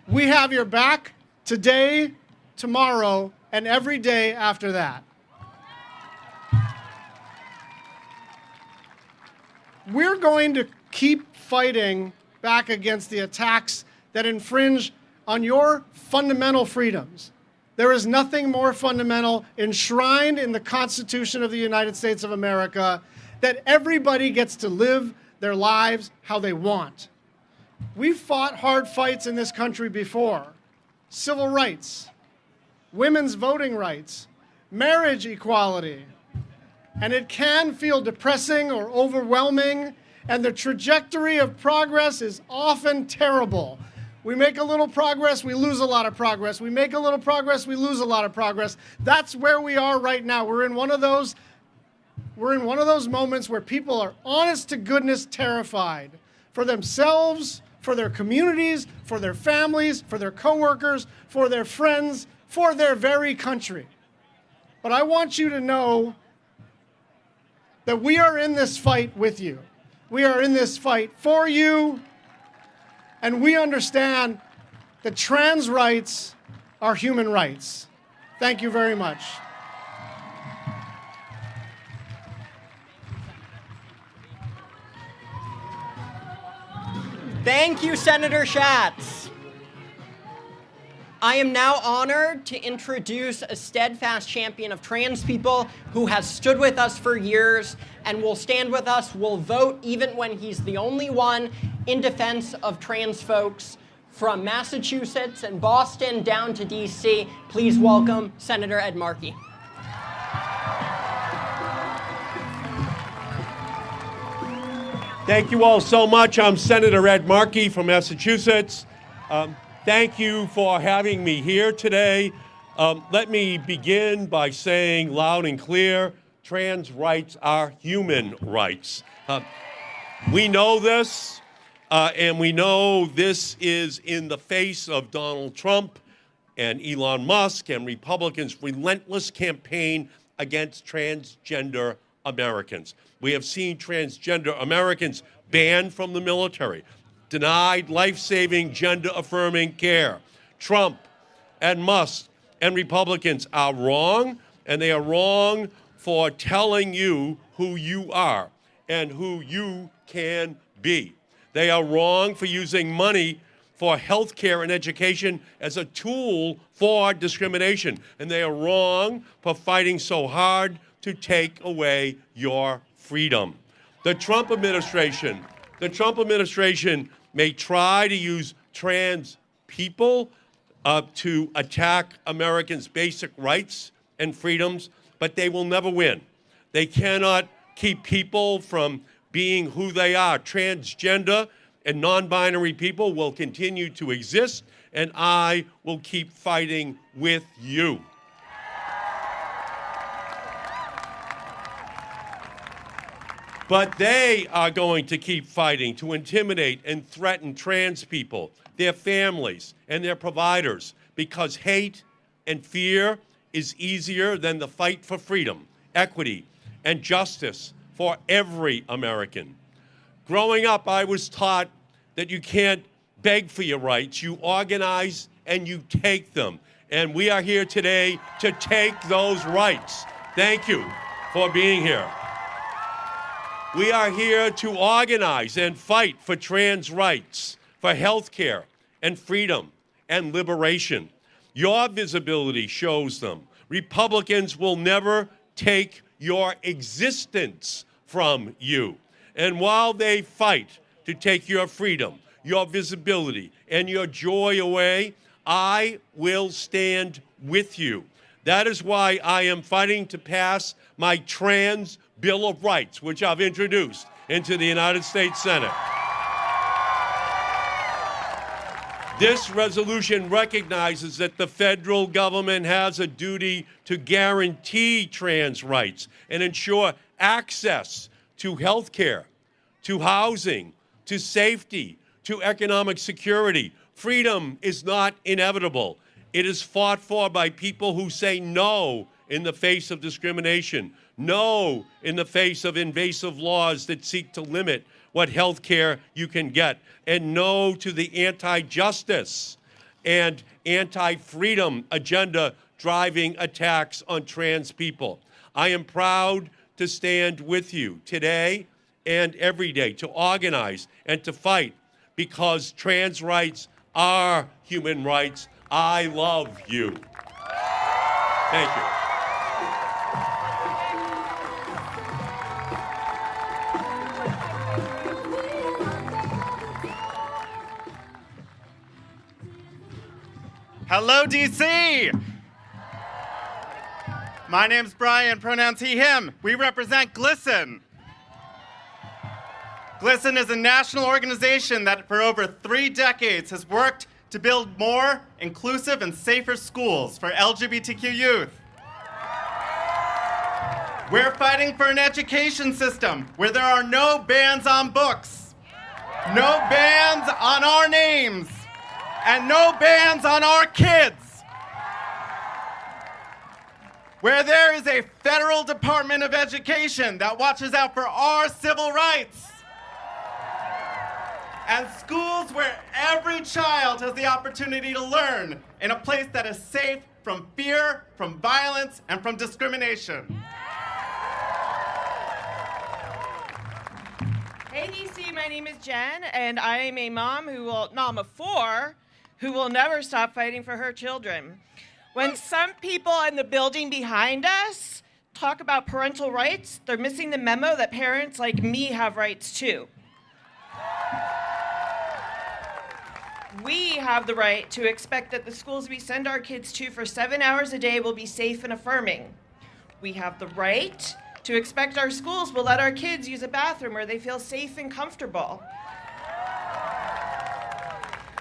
We have your back today, tomorrow, and every day after that. We're going to keep fighting back against the attacks that infringe on your fundamental freedoms. There is nothing more fundamental enshrined in the Constitution of the United States of America that everybody gets to live their lives how they want. We've fought hard fights in this country before. Civil rights, women's voting rights, marriage equality. And it can feel depressing or overwhelming, and the trajectory of progress is often terrible. We make a little progress, we lose a lot of progress. We make a little progress, we lose a lot of progress. That's where we are right now. We're in one of those moments where people are honest to goodness terrified for themselves, for their communities, for their families, for their coworkers, for their friends, for their very country. But I want you to know that we are in this fight with you. We are in this fight for you, and we understand that trans rights are human rights. Thank you very much. Thank you, Senator Schatz. I am now honored to introduce a steadfast champion of trans people who has stood with us for years and will stand with us, will vote even when he's the only one in defense of trans folks. From Massachusetts and Boston down to DC, please welcome Senator Ed Markey. Thank you all so much. I'm Senator Ed Markey from Massachusetts. Thank you for having me here today. Let me begin by saying loud and clear, trans rights are human rights. We know this, and we know this is in the face of Donald Trump and Elon Musk and Republicans' relentless campaign against transgender Americans. We have seen transgender Americans banned from the military, denied life-saving, gender-affirming care. Trump and Musk and Republicans are wrong, and they are wrong for telling you who you are and who you can be. They are wrong for using money for health care and education as a tool for discrimination. And they are wrong for fighting so hard to take away your freedom. The Trump administration may try to use trans people to attack Americans' basic rights and freedoms, but they will never win. They cannot keep people from being who they are. Transgender and non-binary people will continue to exist, and I will keep fighting with you. But they are going to keep fighting to intimidate and threaten trans people, their families, and their providers, because hate and fear is easier than the fight for freedom, equity, and justice for every American. Growing up, I was taught that you can't beg for your rights. You organize and you take them. And we are here today to take those rights. Thank you for being here. We are here to organize and fight for trans rights, for health care and freedom and liberation. Your visibility shows them. Republicans will never take your existence from you. And while they fight to take your freedom, your visibility, and your joy away, I will stand with you. That is why I am fighting to pass my Trans Bill of Rights, which I've introduced into the United States Senate. This resolution recognizes that the federal government has a duty to guarantee trans rights and ensure access to health care, to housing, to safety, to economic security. Freedom is not inevitable. It is fought for by people who say no in the face of discrimination, no in the face of invasive laws that seek to limit what health care you can get, and no to the anti-justice and anti-freedom agenda driving attacks on trans people. I am proud to stand with you today and every day, to organize and to fight, because trans rights are human rights. I love you. Thank you. Hello, DC! My name's Brian, pronouns he, him. We represent GLSEN. GLSEN is a national organization that for over 3 decades has worked to build more inclusive and safer schools for LGBTQ youth. We're fighting for an education system where there are no bans on books, no bans on our names, and no bans on our kids. Where there is a federal Department of Education that watches out for our civil rights. And schools where every child has the opportunity to learn in a place that is safe from fear, from violence, and from discrimination. Hey DC, my name is Jen, and I am a mom of 4 who will never stop fighting for her children. When some people in the building behind us talk about parental rights, they're missing the memo that parents like me have rights too. We have the right to expect that the schools we send our kids to for 7 hours a day will be safe and affirming. We have the right to expect our schools will let our kids use a bathroom where they feel safe and comfortable.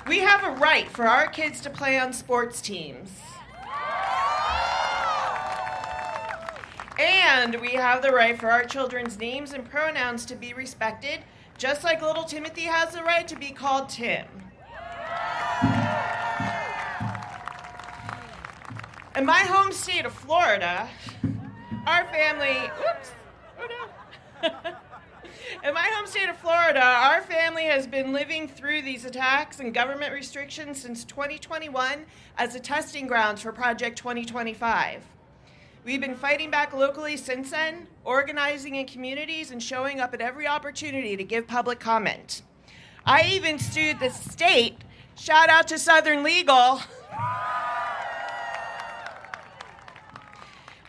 We have a right for our kids to play on sports teams. And we have the right for our children's names and pronouns to be respected, just like little Timothy has the right to be called Tim. In my home state of Florida, our family, in my home state of Florida, our family has been living through these attacks and government restrictions since 2021 as a testing grounds for Project 2025. We've been fighting back locally since then, organizing in communities and showing up at every opportunity to give public comment. I even sued the state, shout out to Southern Legal,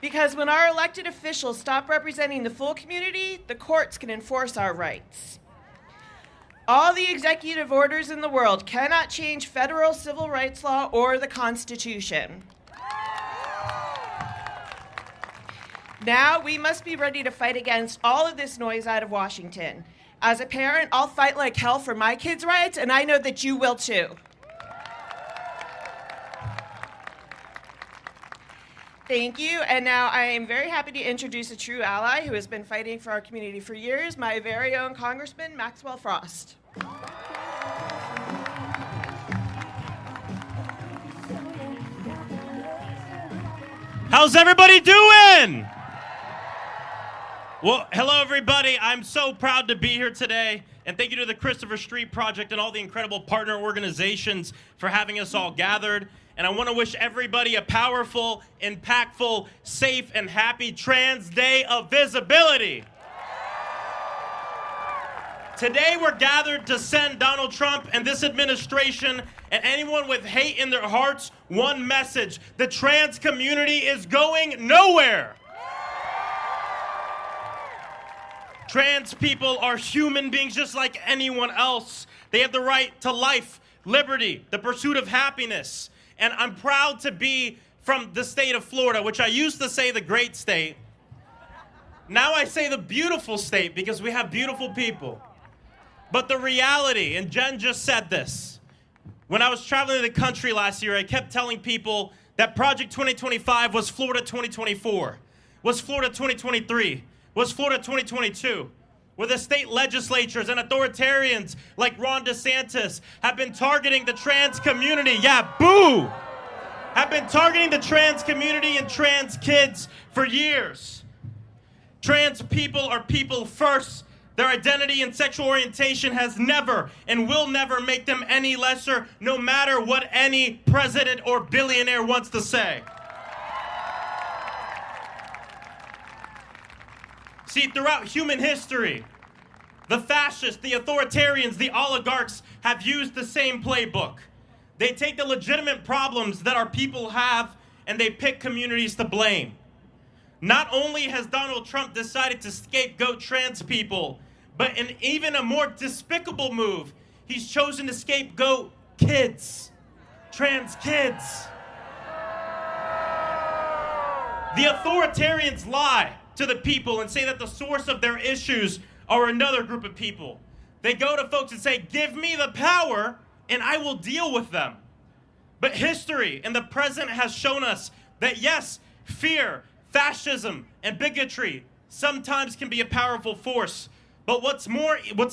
because when our elected officials stop representing the full community, the courts can enforce our rights. All the executive orders in the world cannot change federal civil rights law or the Constitution. Now we must be ready to fight against all of this noise out of Washington. As a parent, I'll fight like hell for my kids' rights, and I know that you will too. Thank you, and now I am very happy to introduce a true ally who has been fighting for our community for years, my very own Congressman Maxwell Frost. How's everybody doing? Well, hello, everybody. I'm so proud to be here today. And thank you to the Christopher Street Project and all the incredible partner organizations for having us all gathered. And I want to wish everybody a powerful, impactful, safe, and happy Trans Day of Visibility. Today, we're gathered to send Donald Trump and this administration and anyone with hate in their hearts one message: the trans community is going nowhere. Trans people are human beings just like anyone else. They have the right to life, liberty, the pursuit of happiness. And I'm proud to be from the state of Florida, which I used to say the great state. Now I say the beautiful state because we have beautiful people. But the reality, and Jen just said this, when I was traveling the country last year, I kept telling people that Project 2025 was Florida 2024, was Florida 2023, was Florida 2022, where the state legislatures and authoritarians like Ron DeSantis have been targeting the trans community. Yeah, boo! Have been targeting the trans community and trans kids for years. Trans people are people first. Their identity and sexual orientation has never and will never make them any lesser, no matter what any president or billionaire wants to say. See, throughout human history, the fascists, the authoritarians, the oligarchs have used the same playbook. They take the legitimate problems that our people have and they pick communities to blame. Not only has Donald Trump decided to scapegoat trans people, but in even a more despicable move, he's chosen to scapegoat kids, trans kids. The authoritarians lie to the people and say that the source of their issues are another group of people. They go to folks and say, give me the power and I will deal with them. But history and the present has shown us that yes, fear, fascism, and bigotry sometimes can be a powerful force. But what's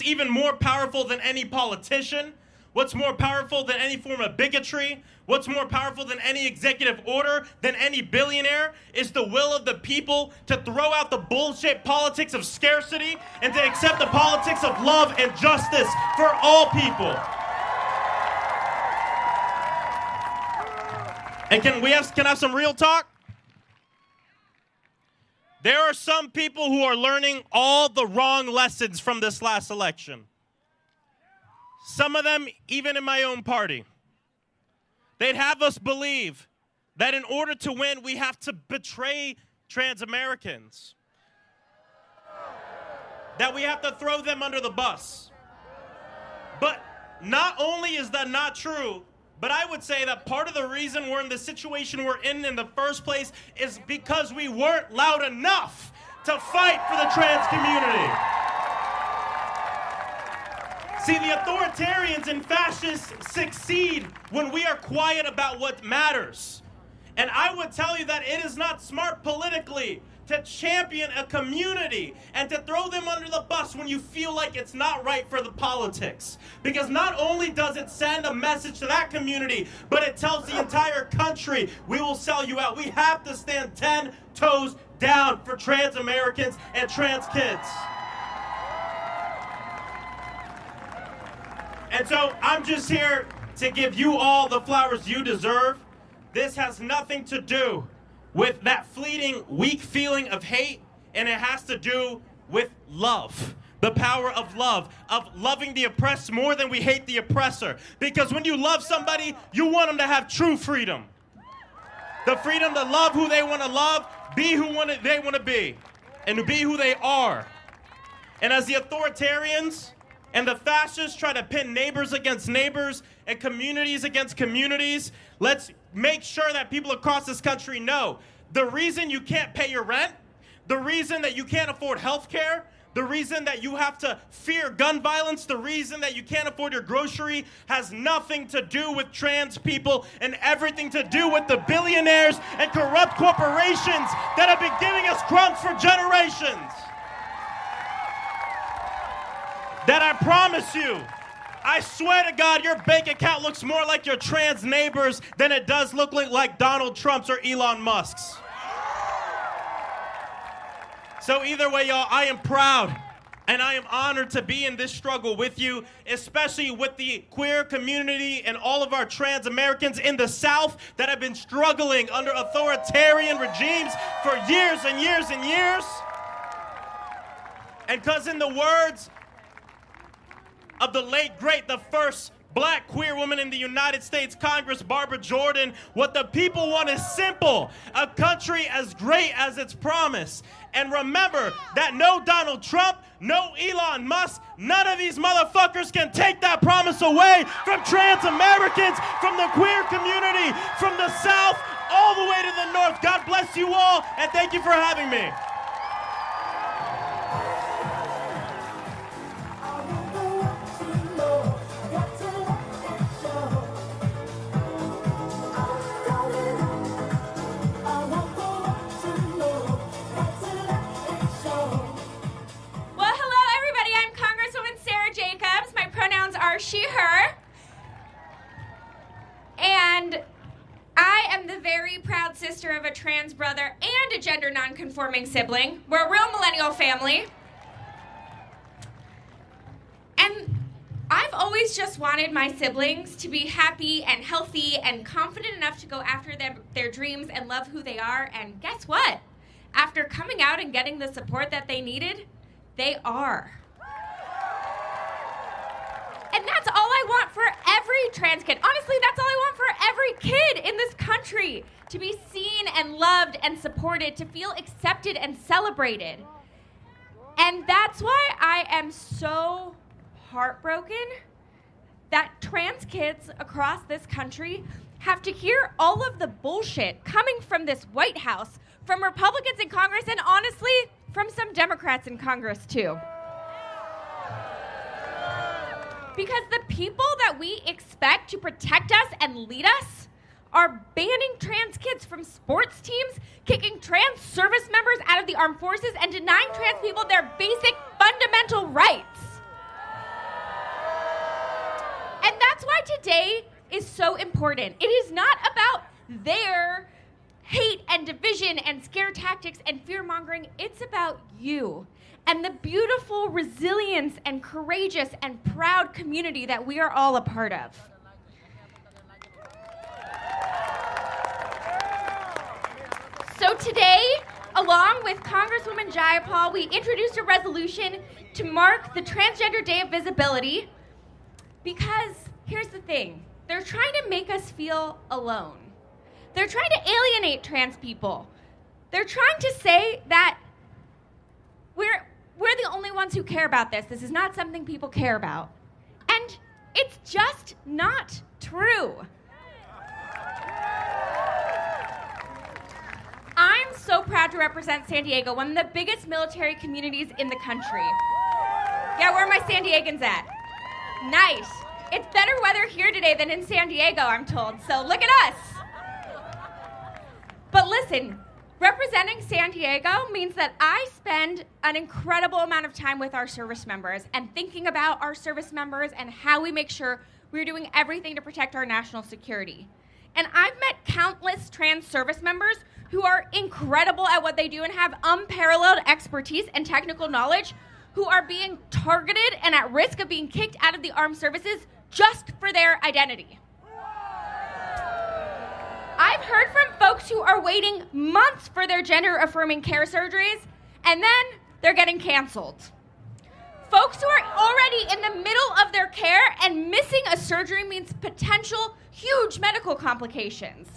even more powerful than any politician, what's more powerful than any form of bigotry, what's more powerful than any executive order, than any billionaire, is the will of the people to throw out the bullshit politics of scarcity and to accept the politics of love and justice for all people. And can I have some real talk? There are some people who are learning all the wrong lessons from this last election. Some of them even in my own party. They'd have us believe that in order to win, we have to betray trans Americans. That we have to throw them under the bus. But not only is that not true, but I would say that part of the reason we're in the situation we're in the first place is because we weren't loud enough to fight for the trans community. See, the authoritarians and fascists succeed when we are quiet about what matters. And I would tell you that it is not smart politically to champion a community and to throw them under the bus when you feel like it's not right for the politics. Because not only does it send a message to that community, but it tells the entire country, we will sell you out. We have to stand 10 toes down for trans Americans and trans kids. And so I'm just here to give you all the flowers you deserve. This has nothing to do with that fleeting, weak feeling of hate, and it has to do with love. The power of loving the oppressed more than we hate the oppressor. Because when you love somebody, you want them to have true freedom. The freedom to love who they want to love, be who they want to be, and to be who they are. And as the authoritarians and the fascists try to pin neighbors against neighbors and communities against communities, let's make sure that people across this country know the reason you can't pay your rent, the reason that you can't afford health care, the reason that you have to fear gun violence, the reason that you can't afford your grocery has nothing to do with trans people and everything to do with the billionaires and corrupt corporations that have been giving us crumbs for generations. That I promise you, I swear to God, your bank account looks more like your trans neighbors than it does look like Donald Trump's or Elon Musk's. So either way, y'all, I am proud and I am honored to be in this struggle with you, especially with the queer community and all of our trans Americans in the South that have been struggling under authoritarian regimes for years and years and years. And because in the words of the late, great, the first Black queer woman in the United States Congress, Barbara Jordan, what the people want is simple: a country as great as its promise. And remember that no Donald Trump, no Elon Musk, none of these motherfuckers can take that promise away from trans Americans, from the queer community, from the South, all the way to the North. God bless you all, and thank you for having me. She, her, and I am the very proud sister of a trans brother and a gender non-conforming sibling. We're a real millennial family. And I've always just wanted my siblings to be happy and healthy and confident enough to go after their dreams and love who they are. And guess what? After coming out and getting the support that they needed, they are. And that's all I want for every trans kid. Honestly, that's all I want for every kid in this country. To be seen and loved and supported, to feel accepted and celebrated. And that's why I am so heartbroken that trans kids across this country have to hear all of the bullshit coming from this White House, from Republicans in Congress, and honestly, from some Democrats in Congress too. Because the people that we expect to protect us and lead us are banning trans kids from sports teams, kicking trans service members out of the armed forces, and denying trans people their basic fundamental rights. And that's why today is so important. It is not about their hate and division and scare tactics and fear-mongering. It's about you and the beautiful resilience and courageous and proud community that we are all a part of. So today, along with Congresswoman Jayapal, we introduced a resolution to mark the Transgender Day of Visibility because here's the thing, they're trying to make us feel alone. They're trying to alienate trans people. They're trying to say that we're the only ones who care about this. This is not something people care about. And it's just not true. I'm so proud to represent San Diego, one of the biggest military communities in the country. Yeah, where are my San Diegans at? Nice. It's better weather here today than in San Diego, I'm told. So look at us. But listen, representing San Diego means that I spend an incredible amount of time with our service members and thinking about our service members and how we make sure we're doing everything to protect our national security. And I've met countless trans service members who are incredible at what they do and have unparalleled expertise and technical knowledge, who are being targeted and at risk of being kicked out of the armed services just for their identity. I've heard from folks who are waiting months for their gender-affirming care surgeries, and then they're getting canceled. Folks who are already in the middle of their care and missing a surgery means potential huge medical complications.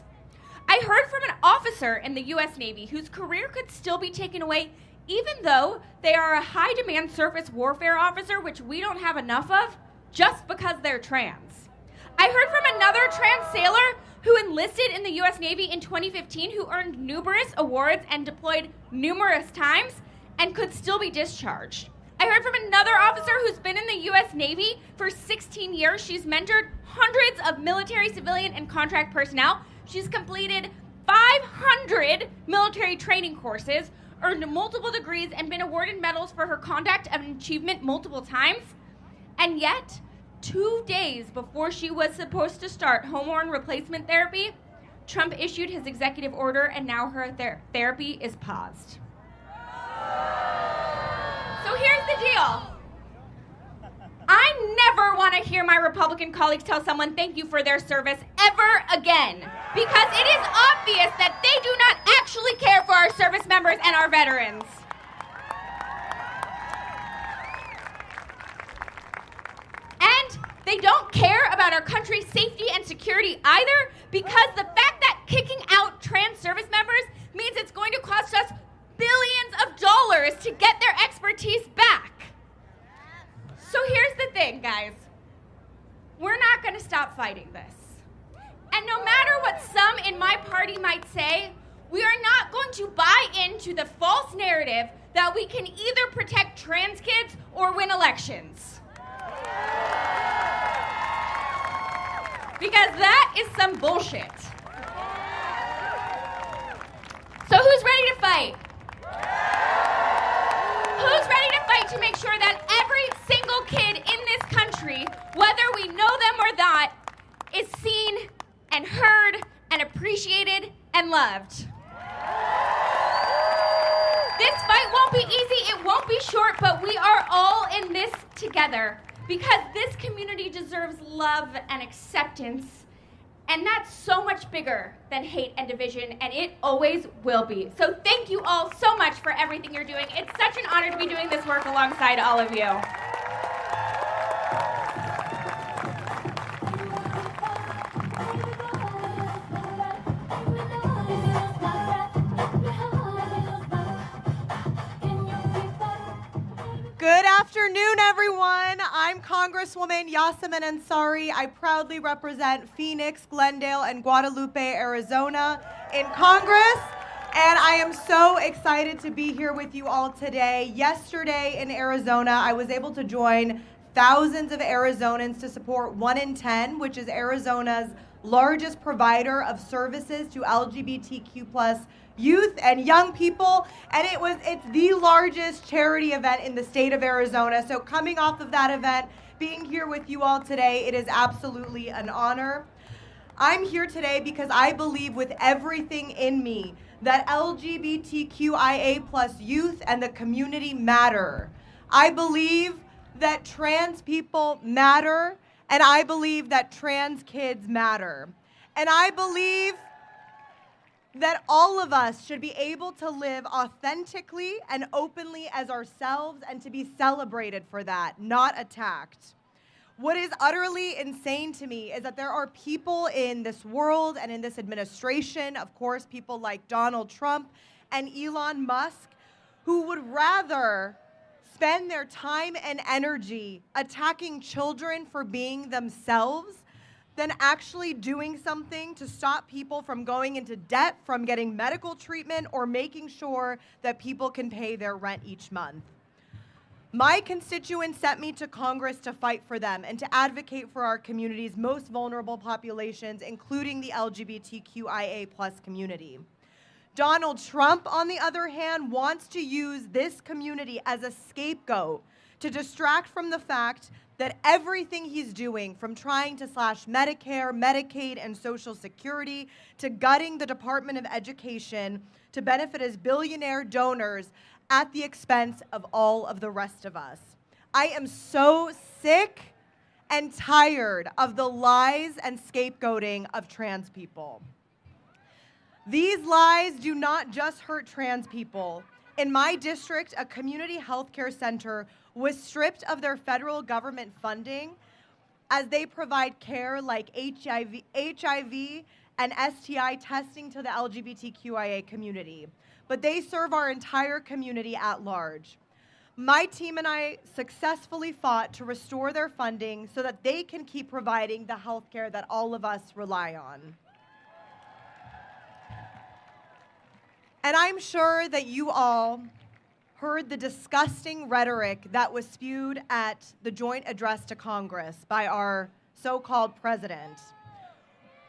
I heard from an officer in the U.S. Navy whose career could still be taken away even though they are a high-demand surface warfare officer, which we don't have enough of, just because they're trans. I heard from another trans sailor who enlisted in the U.S. Navy in 2015, who earned numerous awards and deployed numerous times and could still be discharged. I heard from another officer who's been in the U.S. Navy for 16 years. She's mentored hundreds of military, civilian, and contract personnel. She's completed 500 military training courses, earned multiple degrees, and been awarded medals for her conduct and achievement multiple times. And yet, 2 days before she was supposed to start hormone replacement therapy, Trump issued his executive order, and now her therapy is paused. So here's the deal. I never want to hear my Republican colleagues tell someone thank you for their service ever again, because it is obvious that they do not actually care for our service members and our veterans. And they don't care about our country's safety and security either, because the fact that kicking out trans service members means it's going to cost us billions of dollars to get their expertise back. So here's the thing, guys. We're not going to stop fighting this. And no matter what some in my party might say, we are not going to buy into the false narrative that we can either protect trans kids or win elections. Because that is some bullshit. So who's ready to fight? Who's ready to fight to make sure that every single kid in this country, whether we know them or not, is seen and heard and appreciated and loved? This fight won't be easy, it won't be short, but we are all in this together, because this community deserves love and acceptance. And that's so much bigger than hate and division, and it always will be. So thank you all so much for everything you're doing. It's such an honor to be doing this work alongside all of you. Good afternoon, everyone. I'm Congresswoman Yasemin Ansari. I proudly represent Phoenix, Glendale, and Guadalupe, Arizona in Congress. And I am so excited to be here with you all today. Yesterday in Arizona, I was able to join thousands of Arizonans to support 1 in 10, which is Arizona's largest provider of services to LGBTQ+ youth and young people, and it's the largest charity event in the state of Arizona. So coming off of that event, being here with you all today, it is absolutely an honor. I'm here today because I believe with everything in me that LGBTQIA+ youth and the community matter. I believe that trans people matter, and I believe that trans kids matter. And I believe that all of us should be able to live authentically and openly as ourselves and to be celebrated for that, not attacked. What is utterly insane to me is that there are people in this world and in this administration, of course, people like Donald Trump and Elon Musk, who would rather spend their time and energy attacking children for being themselves than actually doing something to stop people from going into debt, from getting medical treatment, or making sure that people can pay their rent each month. My constituents sent me to Congress to fight for them and to advocate for our community's most vulnerable populations, including the LGBTQIA+ community. Donald Trump, on the other hand, wants to use this community as a scapegoat to distract from the fact that everything he's doing, from trying to slash Medicare, Medicaid, and Social Security, to gutting the Department of Education to benefit his billionaire donors at the expense of all of the rest of us. I am so sick and tired of the lies and scapegoating of trans people. These lies do not just hurt trans people. In my district, a community health care center was stripped of their federal government funding as they provide care like HIV and STI testing to the LGBTQIA community. But they serve our entire community at large. My team and I successfully fought to restore their funding so that they can keep providing the health care that all of us rely on. And I'm sure that you all heard the disgusting rhetoric that was spewed at the joint address to Congress by our so-called president.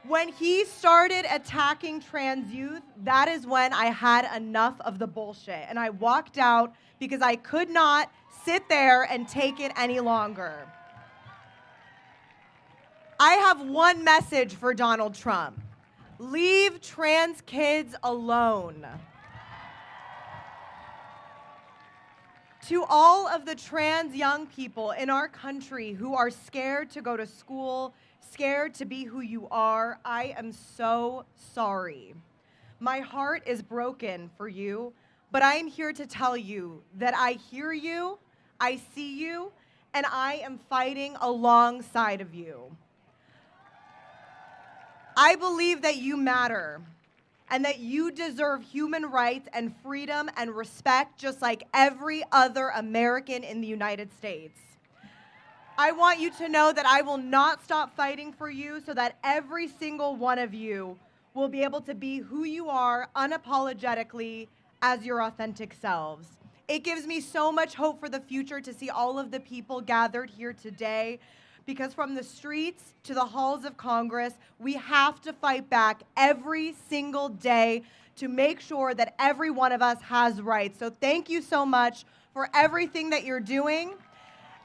When he started attacking trans youth, that is when I had enough of the bullshit. And I walked out because I could not sit there and take it any longer. I have one message for Donald Trump. Leave trans kids alone. To all of the trans young people in our country who are scared to go to school, scared to be who you are, I am so sorry. My heart is broken for you, but I am here to tell you that I hear you, I see you, and I am fighting alongside of you. I believe that you matter and that you deserve human rights and freedom and respect just like every other American in the United States. I want you to know that I will not stop fighting for you so that every single one of you will be able to be who you are unapologetically as your authentic selves. It gives me so much hope for the future to see all of the people gathered here today, because from the streets to the halls of Congress, we have to fight back every single day to make sure that every one of us has rights. So thank you so much for everything that you're doing.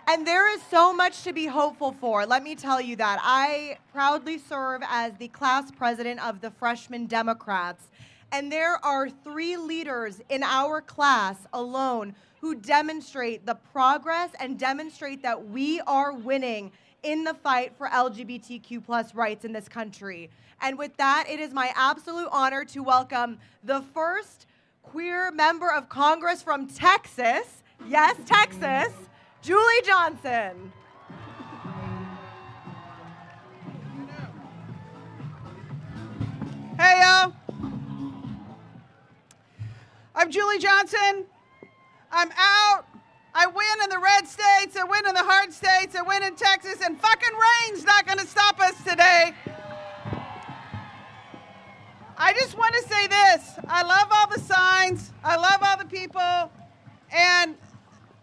And there is so much to be hopeful for. Let me tell you that. I proudly serve as the class president of the Freshman Democrats. And there are 3 leaders in our class alone who demonstrate the progress and demonstrate that we are winning in the fight for LGBTQ+ rights in this country. And with that, it is my absolute honor to welcome the first queer member of Congress from Texas, yes, Texas, Julie Johnson. Hey, y'all. I'm Julie Johnson. I'm out. I win in the red states. I win in the hard states. I win in Texas. And fucking rain's not going to stop us today. I just want to say this. I love all the signs. I love all the people. And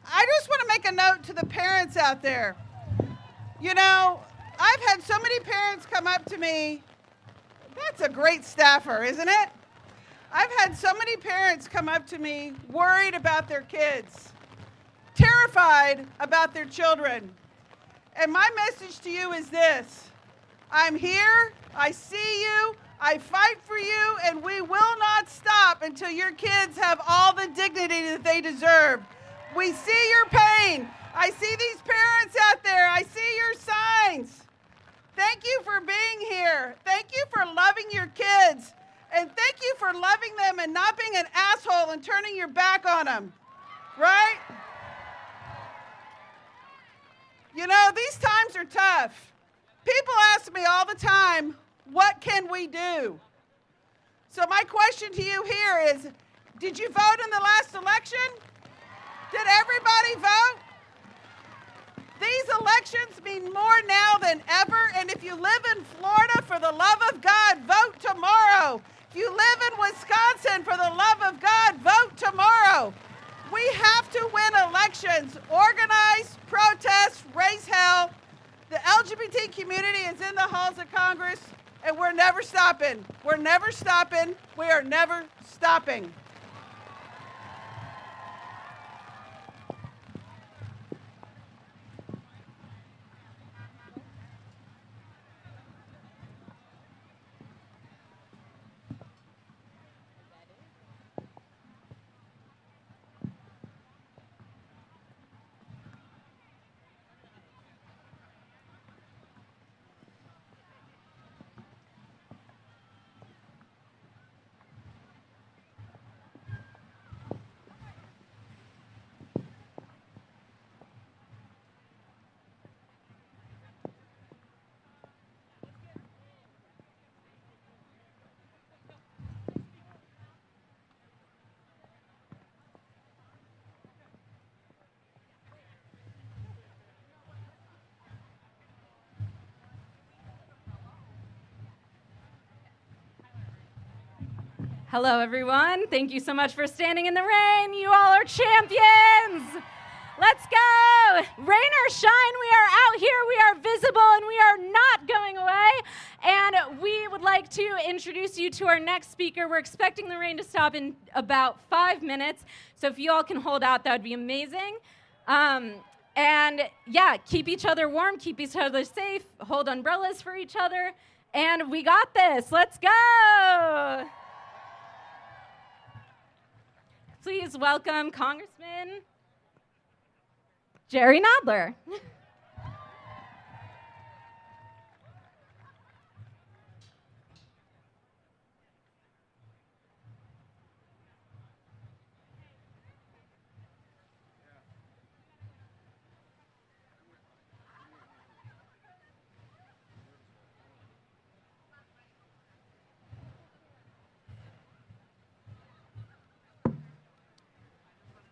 I just want to make a note to the parents out there. You know, I've had so many parents come up to me. That's a great staffer, isn't it? I've had so many parents come up to me worried about their kids, terrified about their children. And my message to you is this. I'm here, I see you, I fight for you, and we will not stop until your kids have all the dignity that they deserve. We see your pain. I see these parents out there. I see your signs. Thank you for being here. Thank you for loving your kids. And thank you for loving them and not being an asshole and turning your back on them. Right? You know, these times are tough. People ask me all the time, what can we do? So my question to you here is, did you vote in the last election? Did everybody vote? These elections mean more now than ever, and if you live in Florida, for the love of God, vote tomorrow. If you live in Wisconsin, for the love of God, vote tomorrow. We have to win elections. Organize, protest, raise hell. The LGBT community is in the halls of Congress, and we're never stopping. We're never stopping. We are never stopping. Hello, everyone. Thank you so much for standing in the rain. You all are champions. Let's go. Rain or shine, we are out here. We are visible, and we are not going away. And we would like to introduce you to our next speaker. We're expecting the rain to stop in about 5 minutes. So if you all can hold out, that would be amazing. And yeah, keep each other warm, keep each other safe, hold umbrellas for each other. And we got this. Let's go. Please welcome Congressman Jerry Nadler.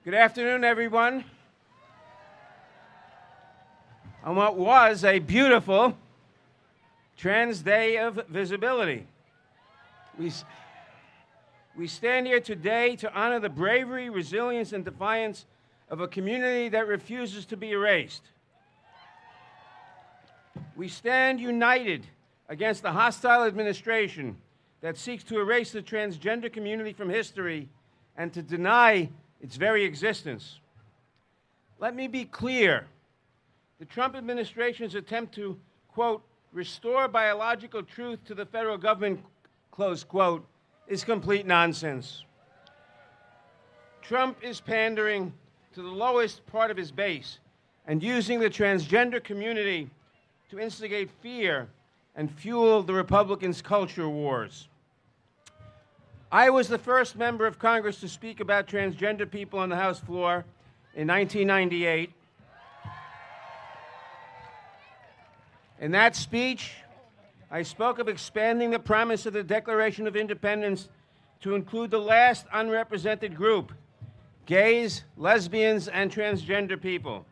Good afternoon, everyone. On what was a beautiful Trans Day of Visibility. We stand here today to honor the bravery, resilience, and defiance of a community that refuses to be erased. We stand united against the hostile administration that seeks to erase the transgender community from history and to deny its very existence. Let me be clear. The Trump administration's attempt to, quote, restore biological truth to the federal government, close quote, is complete nonsense. Trump is pandering to the lowest part of his base and using the transgender community to instigate fear and fuel the Republicans' culture wars. I was the first member of Congress to speak about transgender people on the House floor in 1998. In that speech, I spoke of expanding the promise of the Declaration of Independence to include the last unrepresented group, gays, lesbians, and transgender people.